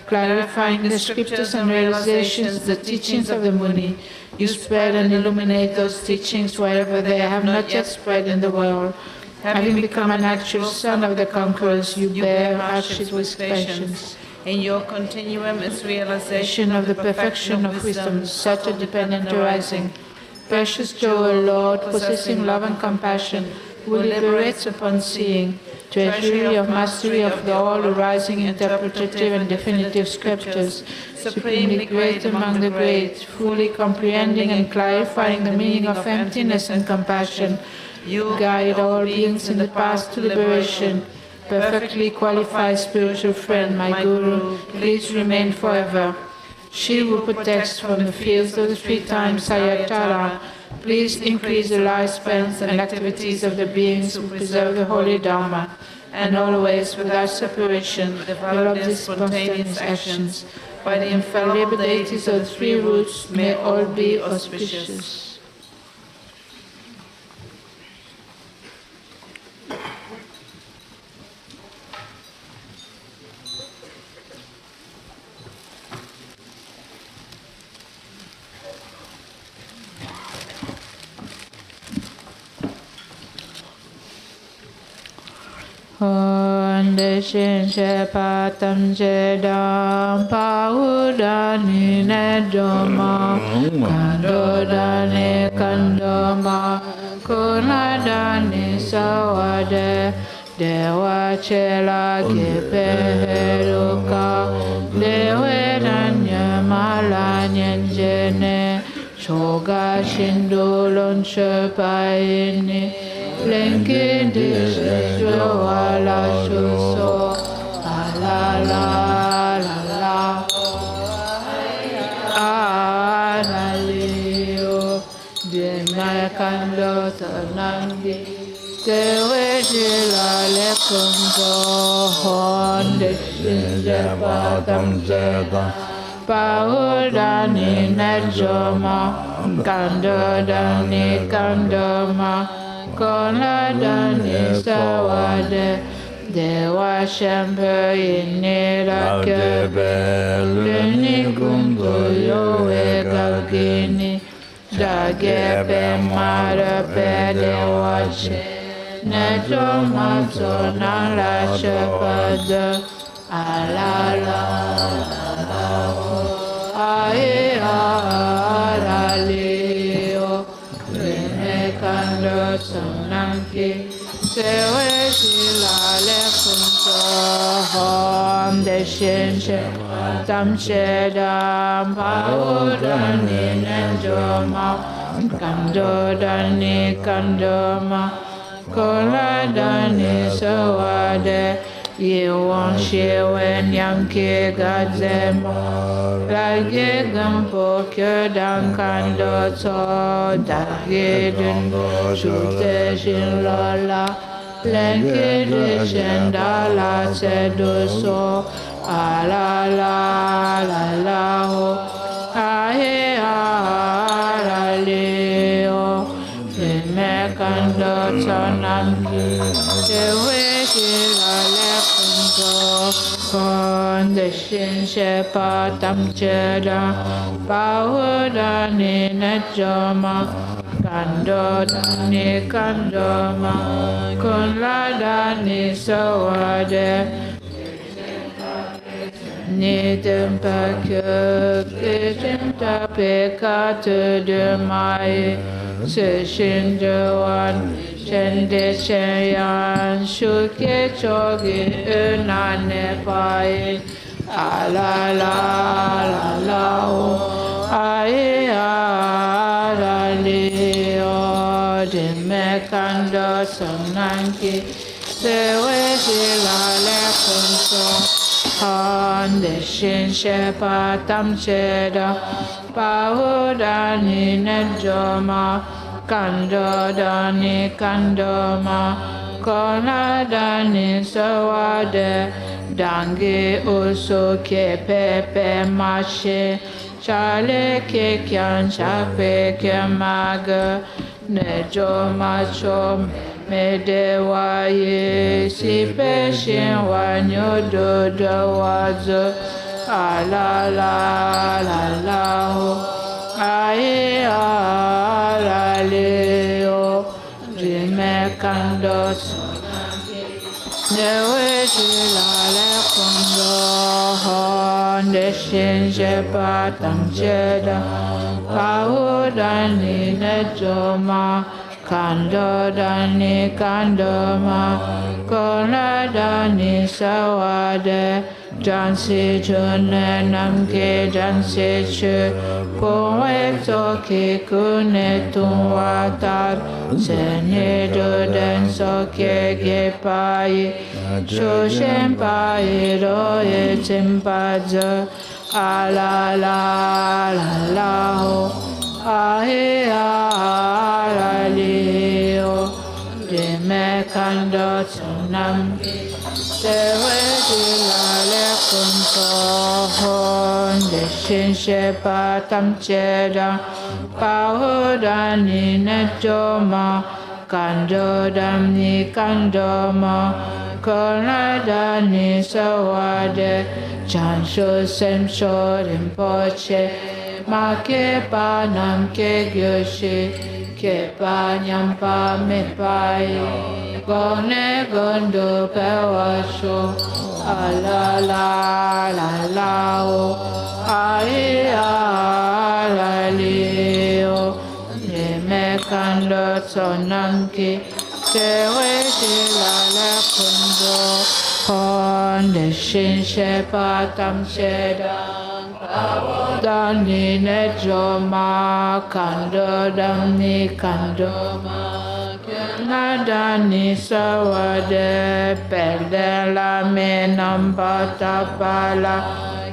Clarifying the scriptures and realizations, the teachings of the Muni, you spread and illuminate those teachings wherever they have not yet spread in the world. Having become an actual son of the conquerors, you bear hardship with patience. In your continuum is realization of the perfection of wisdom, such a dependent arising. Precious Joel, Lord, possessing love and compassion, who liberates upon seeing, treasury of mastery of the all arising interpretative and definitive scriptures, supremely great among the great, fully comprehending and clarifying the meaning of emptiness and compassion, you guide all beings in the path to liberation. Perfectly qualified spiritual friend, my Guru, please remain forever. She who protects from the fields of the 3 times Sayatara, please increase the lifespans and activities of the beings who preserve the holy Dharma, and always, without separation, develop these spontaneous actions. By the infallible deities of the 3 roots, may all be auspicious. Honde shin she patam she dam pa udani ne doma kando dani kandoma kuna dani sawade dewa chela geperuka dewe ranya malanyen jene shoga shindulon shepaini Linking this is ala shuso la la la la analio de my kando tanan Sewe Jila Le Kunzo Honde Shinje Patam Zeda Paudani Nejoma Kando Dani Kandoma Kola Dani Sawade Dewa Shempe Inira Kebe Luni Kunzo Yowe Galgini Dagebe Mara Pede Washe Nejo Mazo Nala Shepada Alala Ae Aralio Rene Kando Sonanki Sewe Shila Le Kunso Hom De Shinshe Tam Shedam Paudani Nenjoma Kando Dani Kandoma Kola Dani Sawade Yewon Shewen Yamke Gadzema Lage Gampo Kyodan Kando To Dagidun Shute Shin Lola Lenke Shendala Seduso Alala Lalaho Ahe Araleo Mekando Tonamki Sewe Shila Lekunzo Konde Shinshe Patam Cheda Bahudani Nejoma Kando Dani Kandoma Kunladani Sawade Nidem Pakyo Kishin Tapekate de Mai Seshin Jawan Shende Shenyan Shuke Chogi Unane Pai Alala Lalao Ae Aralio Dimekando Sonanki Sewe Shila Lekunso Hande Shinshe Patam Cheda Bahudani Nejoma Kando Dani Kandoma Kola Dani Sawade Dangi Usuke Pepe Mashe Chale Kekyan Chape Kemaga Nejoma Chom Medewaye Sipe Shinwanyo Dodo Wazo Alala Lallahu Ae Alaleo Jime Kando Newe Jila Le Kondo Honde Shinje Patam Cheda Paudani Nejoma Kando Dani Kandoma Kola Dani Sawade Jansi June Namke Jansi Chu Poe Toki Kune Tunwatar Sene Duden Soke Gepai Shoshen Pai Roye Timpadza Alala Lallahu Ahe Araleo Dime Kando Tonam Sewe Jila Lekunso Honde Shinshe Patam Cheda Bahudani Nejoma Kando Dani Kandoma Kola Dani Sawade Chansho Semsho Rinpoche Ma ke pa nam ke gyoshe ke pa nyam pa me pai gone gondo pe washo ala la la la o ai ala leo ne me kando sonam ki te we la la kundo honde shin she pa tam sheda Dani Nejoma Kando Dani Kandoma Dani Sawade Perde La Menamba Tapala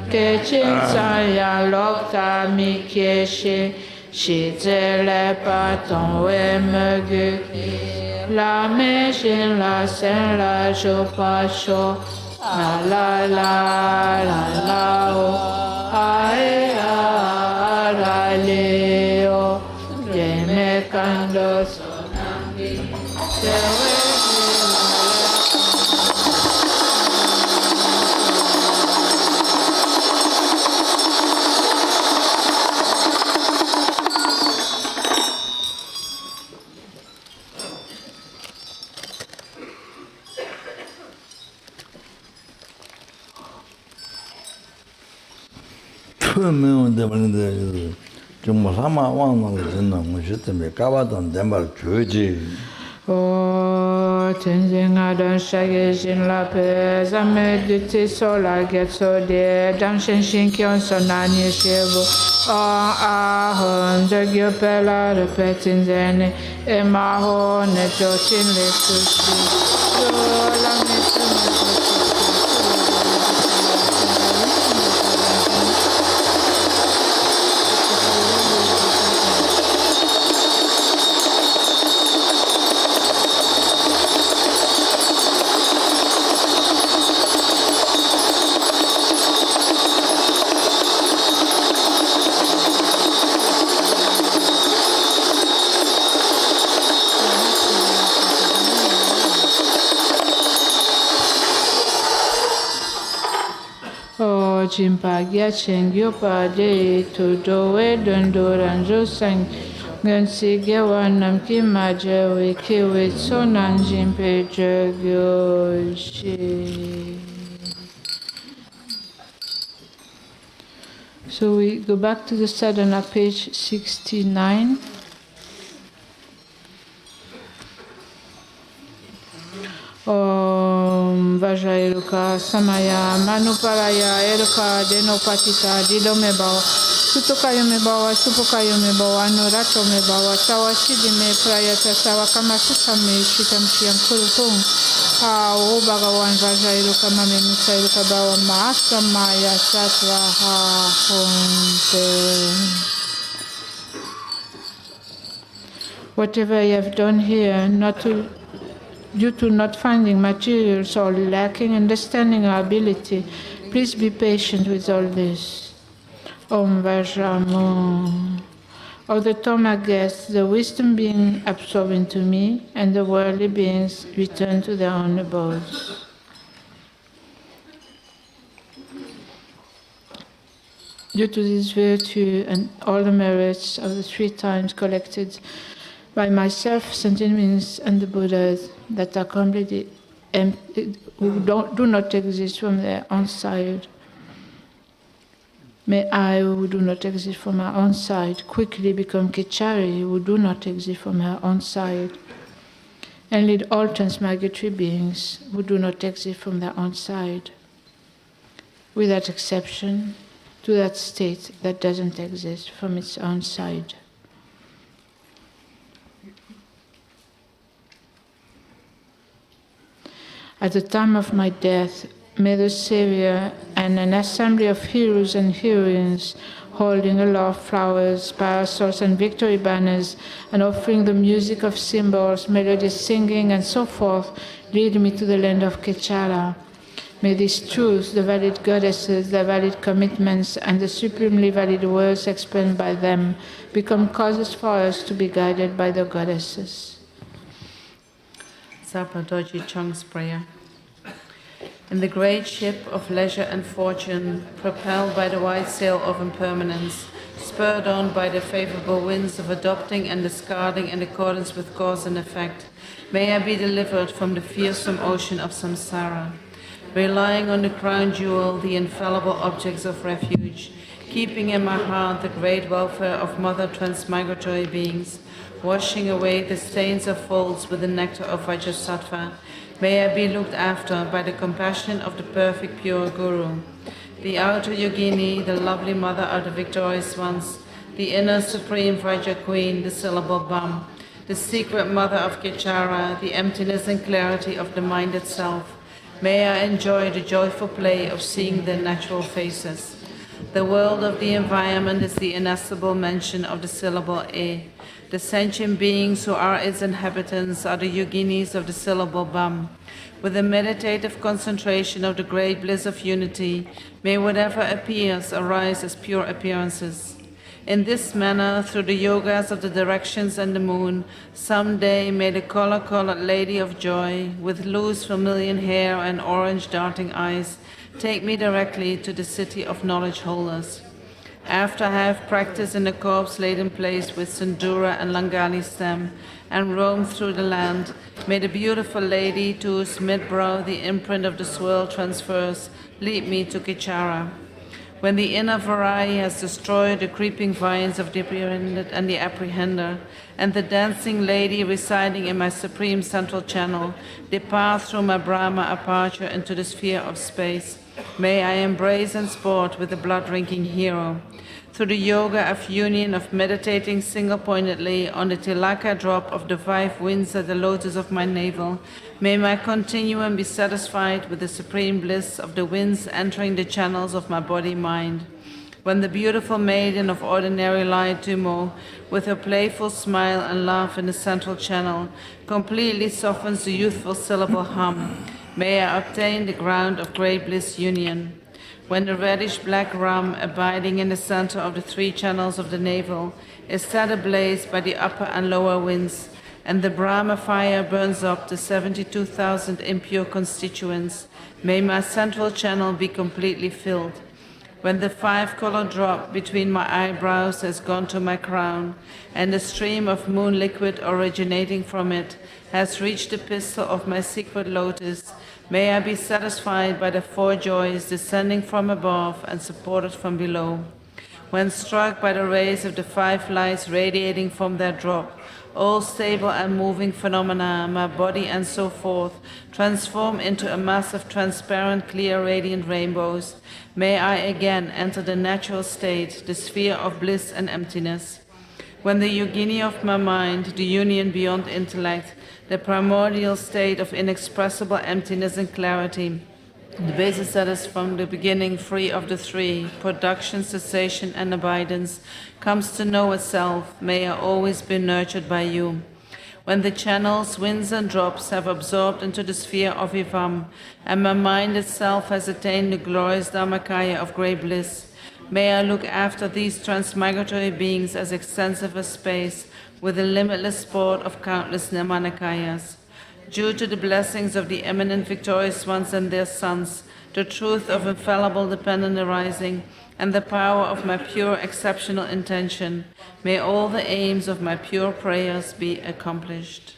Kechin Saya Lokta Mikeshi shi zhe le pa tong we me gu la me shin la sen la shu pa shu la la la la la o ai a ra le o ye me kando so nambi se we Oh, tenzing adon shage shin la pe zame duti so la get so de dam shin shin kyon so nani shevo a hon de gyo pe la repetin zene e ma ho ne jo chin le kushi so la me Jimpa gya chengyo pa de to do we don do ranjo sang ngan si gya wanam ki ma je we ki we so nan jimpe je gyo shi. So we go back to the sadhana, page 69. Om Vajrayuka Samaya Manuparaya Eruka Denopatita Didome Bawa Sutokayome Bawa Supokayome Bawa Nuratome Bawa Sawashidime Prayata Sawakama Sukame Shitam Shiam Kulupung O Bhagawan Vajrayuka Mame Musayuka Bawa Masamaya Satvaha Honte. Whatever you have done here, due to not finding materials or lacking understanding or ability, please be patient with all this. Om Vajramu. All the Toma guests, the wisdom being absorbed into me, and the worldly beings return to their own abodes. Due to this virtue and all the merits of the 3 times collected by myself, sentient beings, and the Buddhas that are completely empty, who do not exist from their own side. May I, who do not exist from my own side, quickly become Kichari, who do not exist from her own side, and lead all transmigratory beings who do not exist from their own side, without exception, to that state that doesn't exist from its own side. At the time of my death, may the Savior and an assembly of heroes and heroines holding aloft flowers, parasols, and victory banners, and offering the music of cymbals, melodies, singing, and so forth, lead me to the land of Kechala. May these truths, the valid goddesses, the valid commitments, and the supremely valid words explained by them, become causes for us to be guided by the goddesses. Sapa Doji Chung's prayer. In the great ship of leisure and fortune, propelled by the white sail of impermanence, spurred on by the favorable winds of adopting and discarding in accordance with cause and effect, may I be delivered from the fearsome ocean of samsara, relying on the crown jewel, the infallible objects of refuge, keeping in my heart the great welfare of mother transmigratory beings, washing away the stains of faults with the nectar of Vajrasattva. May I be looked after by the compassion of the perfect pure Guru, the outer yogini, the lovely mother of the victorious ones, the inner supreme Vajra queen, the syllable Bam, the secret mother of Kechara, the emptiness and clarity of the mind itself. May I enjoy the joyful play of seeing their natural faces. The world of the environment is the inestimable mention of the syllable E. The sentient beings who are its inhabitants are the yoginis of the syllable Bam. With the meditative concentration of the great bliss of unity, may whatever appears arise as pure appearances. In this manner, through the yogas of the directions and the moon, someday may the color-colored lady of joy, with loose vermilion hair and orange darting eyes, take me directly to the city of knowledge holders. After I have practiced in a corpse-laden place with Sandura and Langali stem, and roamed through the land, may the beautiful lady to whose mid-brow the imprint of the swirl transfers lead me to Kichara. When the inner Varai has destroyed the creeping vines of the apprehended and the apprehender, and the dancing lady residing in my supreme central channel depart through my Brahma aperture into the sphere of space, may I embrace and sport with the blood-drinking hero. Through the yoga of union of meditating single-pointedly on the tilaka drop of the 5 winds at the lotus of my navel, may my continuum be satisfied with the supreme bliss of the winds entering the channels of my body-mind. When the beautiful maiden of ordinary light Tumo, with her playful smile and laugh in the central channel, completely softens the youthful syllable hum, may I obtain the ground of great bliss union. When the reddish-black ram, abiding in the center of the 3 channels of the navel, is set ablaze by the upper and lower winds, and the Brahma fire burns up the 72,000 impure constituents, may my central channel be completely filled. When the 5-color drop between my eyebrows has gone to my crown, and the stream of moon liquid originating from it has reached the pistil of my secret lotus, may I be satisfied by the 4 joys descending from above and supported from below. When struck by the rays of the 5 lights radiating from their drop, all stable and moving phenomena, my body and so forth, transform into a mass of transparent, clear, radiant rainbows, may I again enter the natural state, the sphere of bliss and emptiness. When the yogini of my mind, the union beyond intellect, the primordial state of inexpressible emptiness and clarity, the basis that is from the beginning free of the 3, production, cessation, and abidance, comes to know itself, may I always be nurtured by you. When the channels, winds, and drops have absorbed into the sphere of Ivam, and my mind itself has attained the glorious Dharmakaya of great bliss, may I look after these transmigratory beings as extensive as space, with the limitless sport of countless Nirmanakayas. Due to the blessings of the eminent victorious ones and their sons, the truth of infallible dependent arising, and the power of my pure exceptional intention, may all the aims of my pure prayers be accomplished.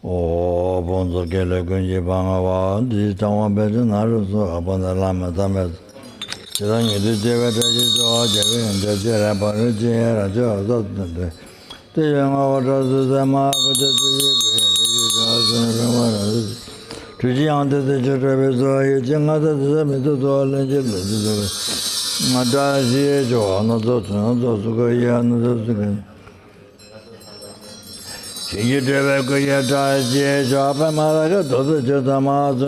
O bonzo gele gunji bangawa di tangwa beje naru so abonda lama tamet chidang yedi jega jaji so jega yende jera baru jera jo so de te yanga wata su sama kaja suji kuya suji jo suna rama rasu tuji yangte te chirebe so ye jenga te te sami te so lenje le te so nga ta siye jo na so suka ya na so suka you drive a good job, I'm a good Jotama, the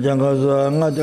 jungle, not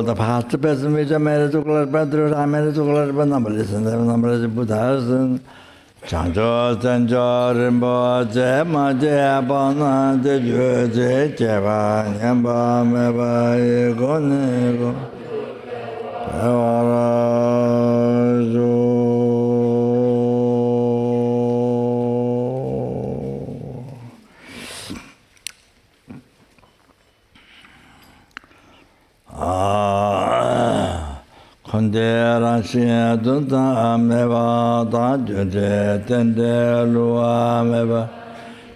the past person which I made to collect better, I made to collect but numberless and numberless Buddhas and Chanjo, Chanjo, Rinpoche, Maje, Bana, the Juje, Jeva, Yamba, Meba, Gonego, Kondera Shia Dunta Meva Da Juje Tende Lua Meva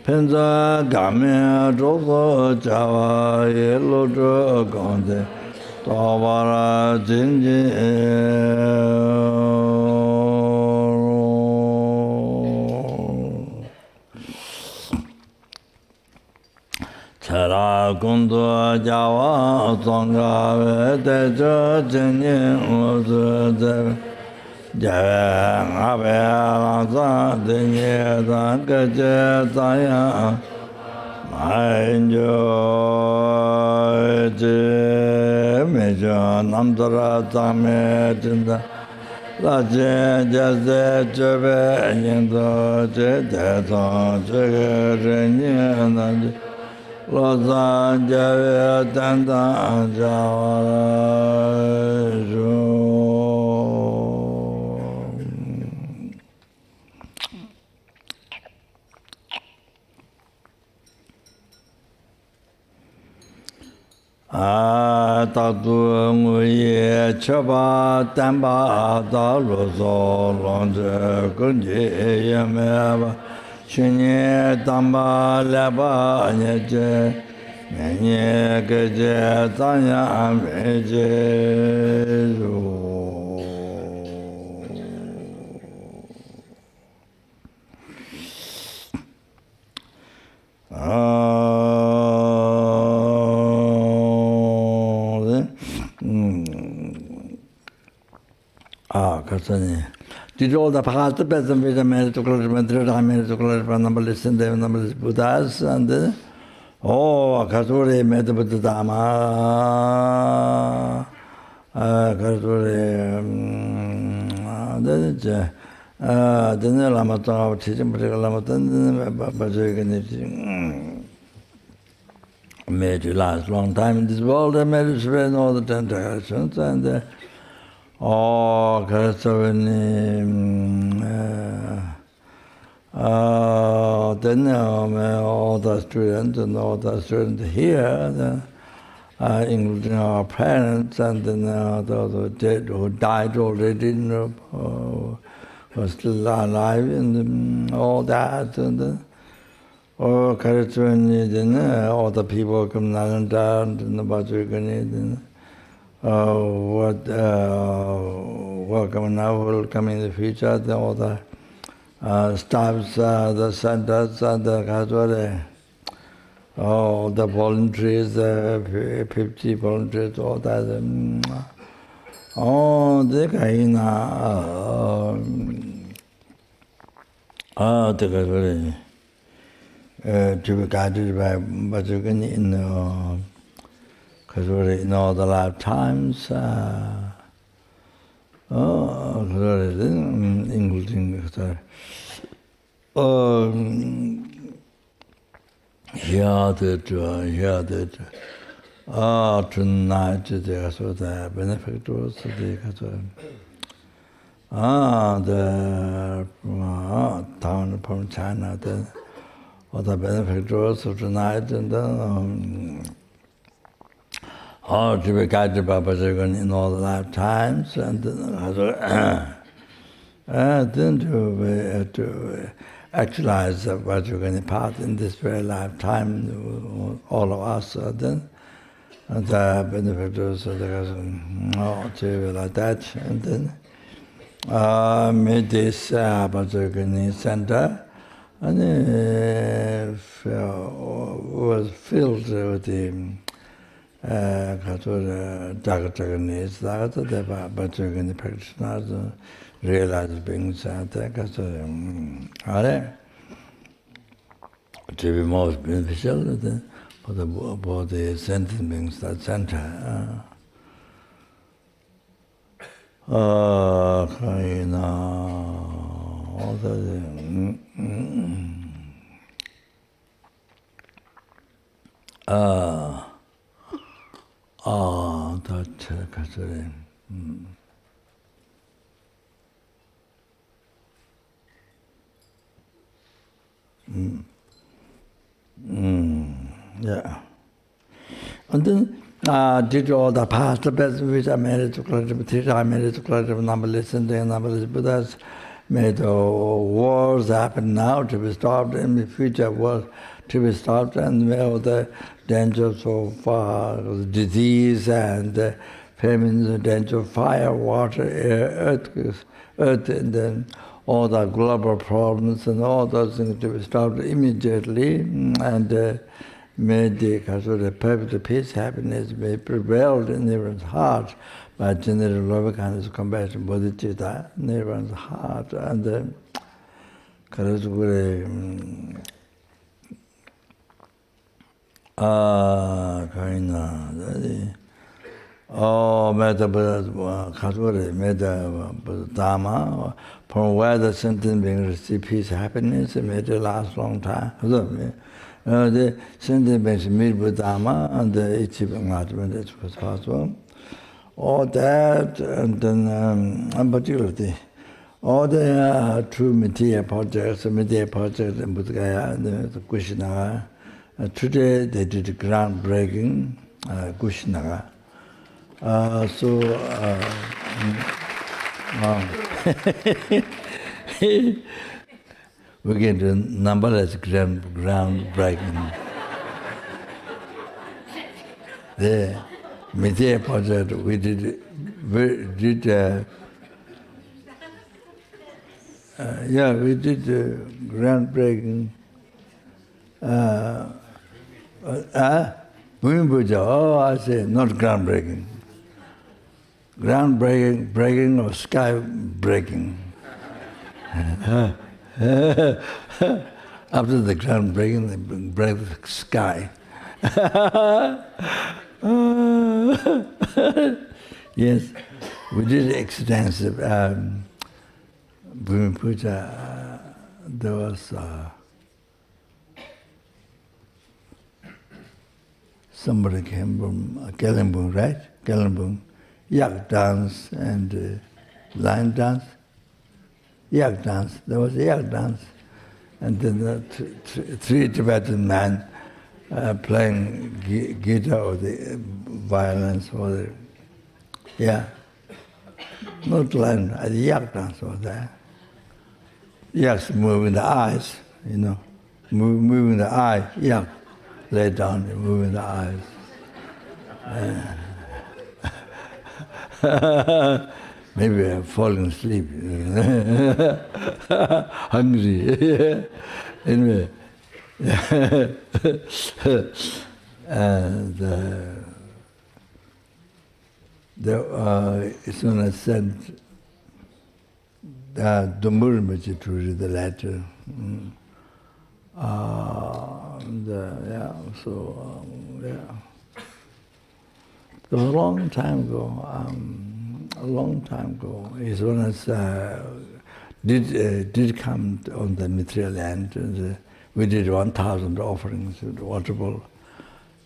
Penza Game Jozo Java Yelo Gonde Tawara Jinji Chara Kundu Java Zonga Dejo Jinji Uzu Dev Java Abe Lanza Dinye Dan Gaje Zaya Mainjo Mejo Namdara Zame Jinda Laje Jaze Jebe Yindo Jede Zon Jege Renye Nandi Lojong Jave Danda Jawara Tatu Nguye Chaba Tamba Da Lozo Lonje Kunji Yameba Shunye Tamba Leba Nyeje Menye Geje Tanya Meje Did all the past the best of the medical numberless and the numberless Buddhas and Kasuri met the Buddha Dhamma Kasuri the Lamata teaching particular Lamatan but you can made you last long time in this world. I made it spread all the 10 directions and then all the students and all the students here, including our parents and then those who died already, who are still alive and all that. And all the people come Nalanda and the Bajragani. What come now will come in the future, all the staffs, the centers, and the Kasware, all the volunteers, 50 volunteers, all that. Oh, the Kaina, the Kasware, to be guided by Bajragani in in all the lifetimes, including here tonight there's the benefactors, the town from China, all the benefactors of tonight, and then to be guided by Bhajagan in all the lifetimes, and then to actualize the Bhajagan path in this very lifetime, all of us, then the benefactors of the like that, and then made this Bhajagan center, and it was filled with the Jagatagani, but you can practitioners realize beings to be most beneficial for the sentient beings that center. Yeah. And then due to all the past best which I made to collective teacher, I made to collective numberless and the numberless Buddhas made wars happen now to be stopped, in the future wars to be stopped, and all the dangers of disease and famines, the danger of fire, water, air, earth, and then all the global problems and all those things to be stopped immediately, and made the perfect peace, happiness may prevail in everyone's heart by general love, kindness, compassion, bodhichitta in everyone's heart, and Dharma, from where the sentient beings receive peace, happiness, it may last long time. The sentient beings meet with Dharma and achieve enlightenment as quick as possible. All that, and then, and particularly, all the true material projects in Bodh Gaya and the Kushinaga, today they did groundbreaking Kushinaga. We get a numberless groundbreaking. The material project we did groundbreaking. Oh, I say not groundbreaking. Groundbreaking, breaking or sky breaking. After the ground breaking, they break the sky. Yes, we did extensive. Bhumi Puja, there was somebody came from Kalimpong, right? Kalimpong, yak dance and line dance. Yak dance, there was a yak dance. And then three Tibetan men playing guitar or the violins or the, not line, the yak dance was there. Yaks moving the eyes, moving the eye, yak, lay down and moving the eyes. Maybe I'm falling asleep. Hungry. Anyway. And as soon as I sent Rinpoche to read the letter, It was a long time ago. His Holiness did come on the material end. And, we did 1,000 offerings with waterfall,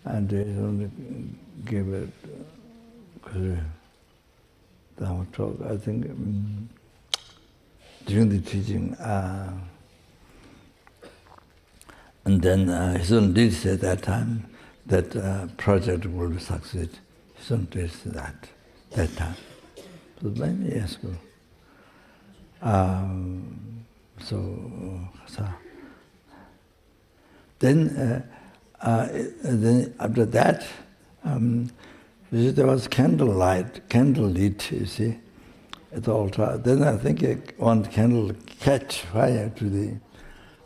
and he only gave it Dharma talk. I think during the teaching, and then his son did say that time that project will succeed. His son did say that time. It was many years ago. Then after that, there was candlelit, you see, at the altar. Then I think one candle catch fire to the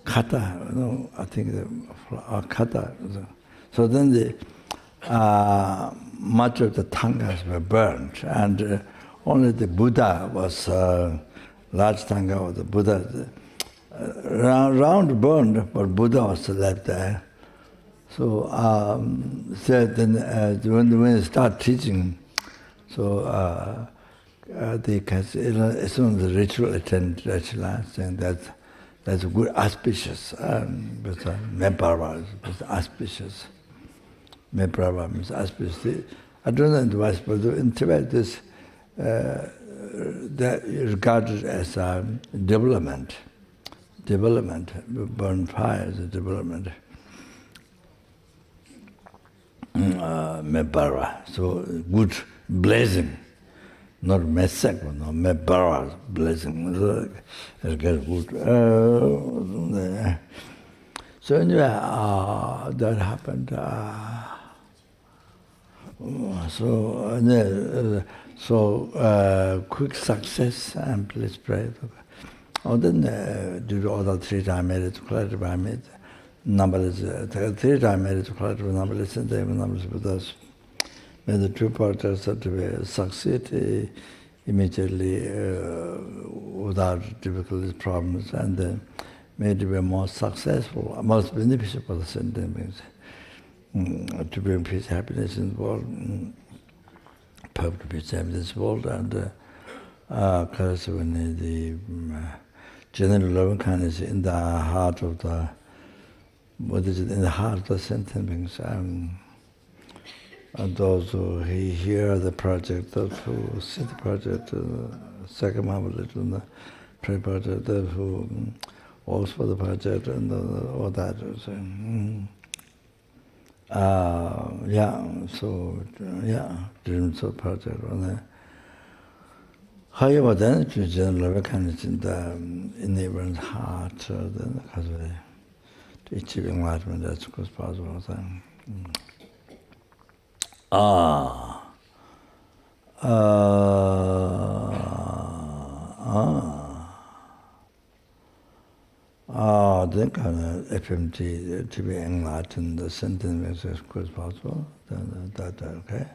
kata, I think the kata. So then much of the tangas were burnt, and only the Buddha was, large tanga of the Buddha, round burned, but Buddha was left there. So said then when they start teaching, so as soon as the ritual attend ritual, saying that's good, auspicious. But Meparva is auspicious. Meparva means auspicious. I don't know in the West, but in Tibet, this that is regarded as development. Development, burn fire is a development. Meparva, so good blessing. Not messek, no meparva, blessing. It gets good. So anyway, that happened. So quick success, and please pray. Then due to all the 3 times married to clarify me, numberless, 3 times married to clarify numberless, and they were numberless with us. May the true partners succeed immediately without difficulties, problems, and then may it be more successful, most beneficial for the sentient beings. To bring peace, happiness in the world, perfect peace, happiness in the world, and the general loving kindness in the heart of the Bodhichitta, in the heart of the sentient beings. And those who hear the project, those who see the project, second Mahamudra, and the pray project, those who works for the project, and all that. Dreams of project. However, then to general loving kindness in everyone's heart, then because to achieve enlightenment as quick as possible. Then kind of FMT to be enlightened, the sentence as quick as possible. Then that okay.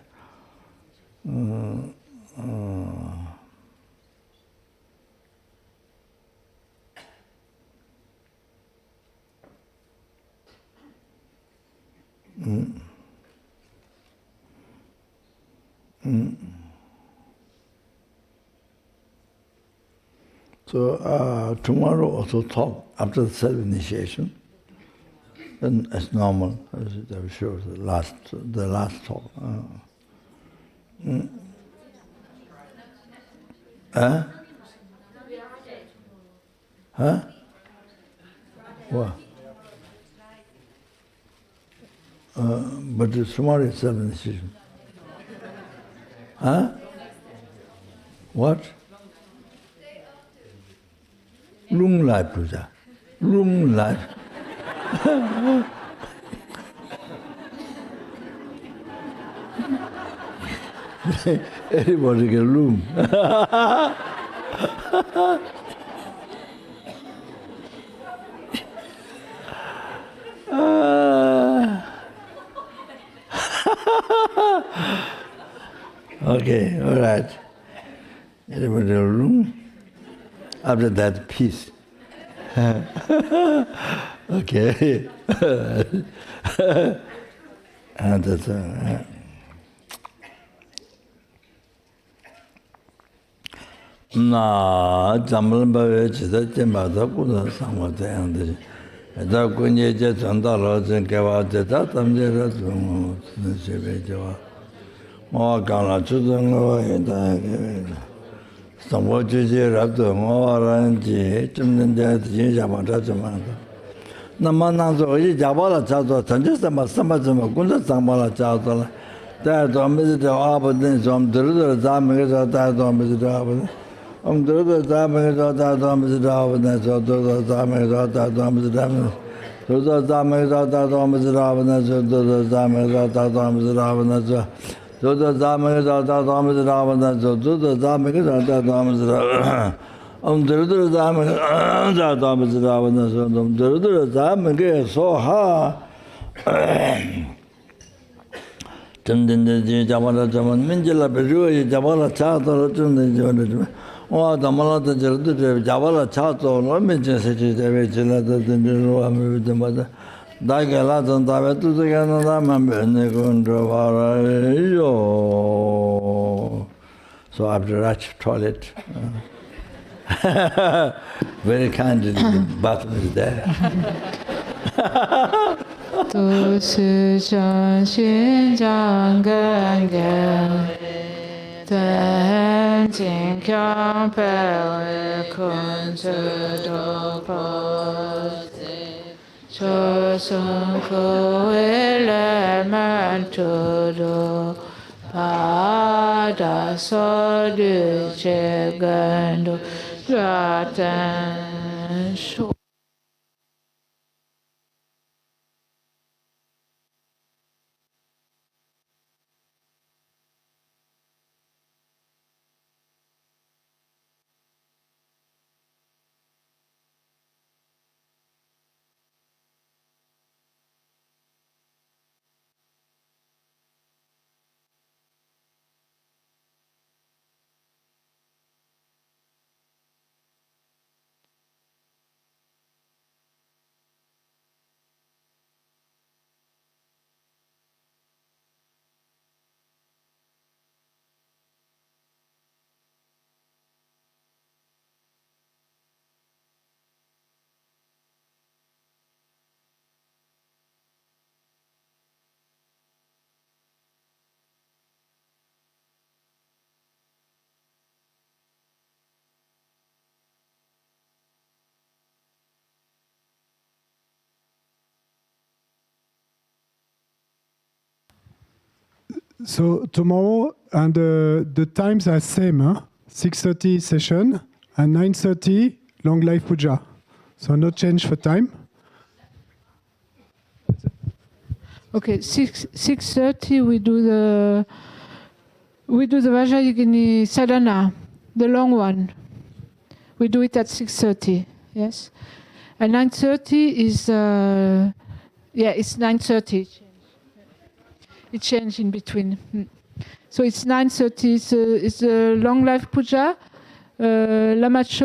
So tomorrow also talk after the self-initiation. Then as normal, I'm sure the last talk. Huh? What? But tomorrow is self-initiation. Huh? What? Long life, Puja. Long life. Everybody get room. Okay, all right. Everybody get room. After that, peace. Okay. And that's na jamban bawe chida jemba da kuda sangwa de ande da kunye je chanda lo jen ke wa de da tamje ra zung ne se be jawa mo ga la chu zung lo da sangwa je je ra de mo ran ji chim nen de ji ja ma da zma da na ma na zo yi ja ba la cha zo chan je sa ma kun da sang ba la cha zo la da do me de a ba den zom de de za me ge da do me de a ba the Dhamma da Dhamma Dhamma da Dhamma da Dhamma Dhamma the Dhamma da Dhamma Dhamma the Dhamma da Dhamma Dhamma the Dhamma da Dhamma Dhamma the Dhamma da Dhamma Dhamma the Dhamma so ha Tendin the Jamala Jaman Minjala Beru Jamala Chata Tendin Oh, the Malata Javala Chato, no mention such as every chilla that the mother. Dagalat and Davetu the Canada member, Negundravara. So after rush toilet, very kindly the bathroom is there. Tu su chan xin jang gan gan ten jing kyang pe kun su do po cho sung ko le man tu do pa da so du che gan do ra tan shu. So tomorrow, and the times are same, huh? 6:30 session and 9:30 long life puja. So no change for time. Okay, 6:30 we do the Vajrayogini sadhana, the long one. We do it at 6:30. Yes, and 9:30 is it's 9:30. It changed in between. So it's 9:30. It's a long life puja. Lama Cho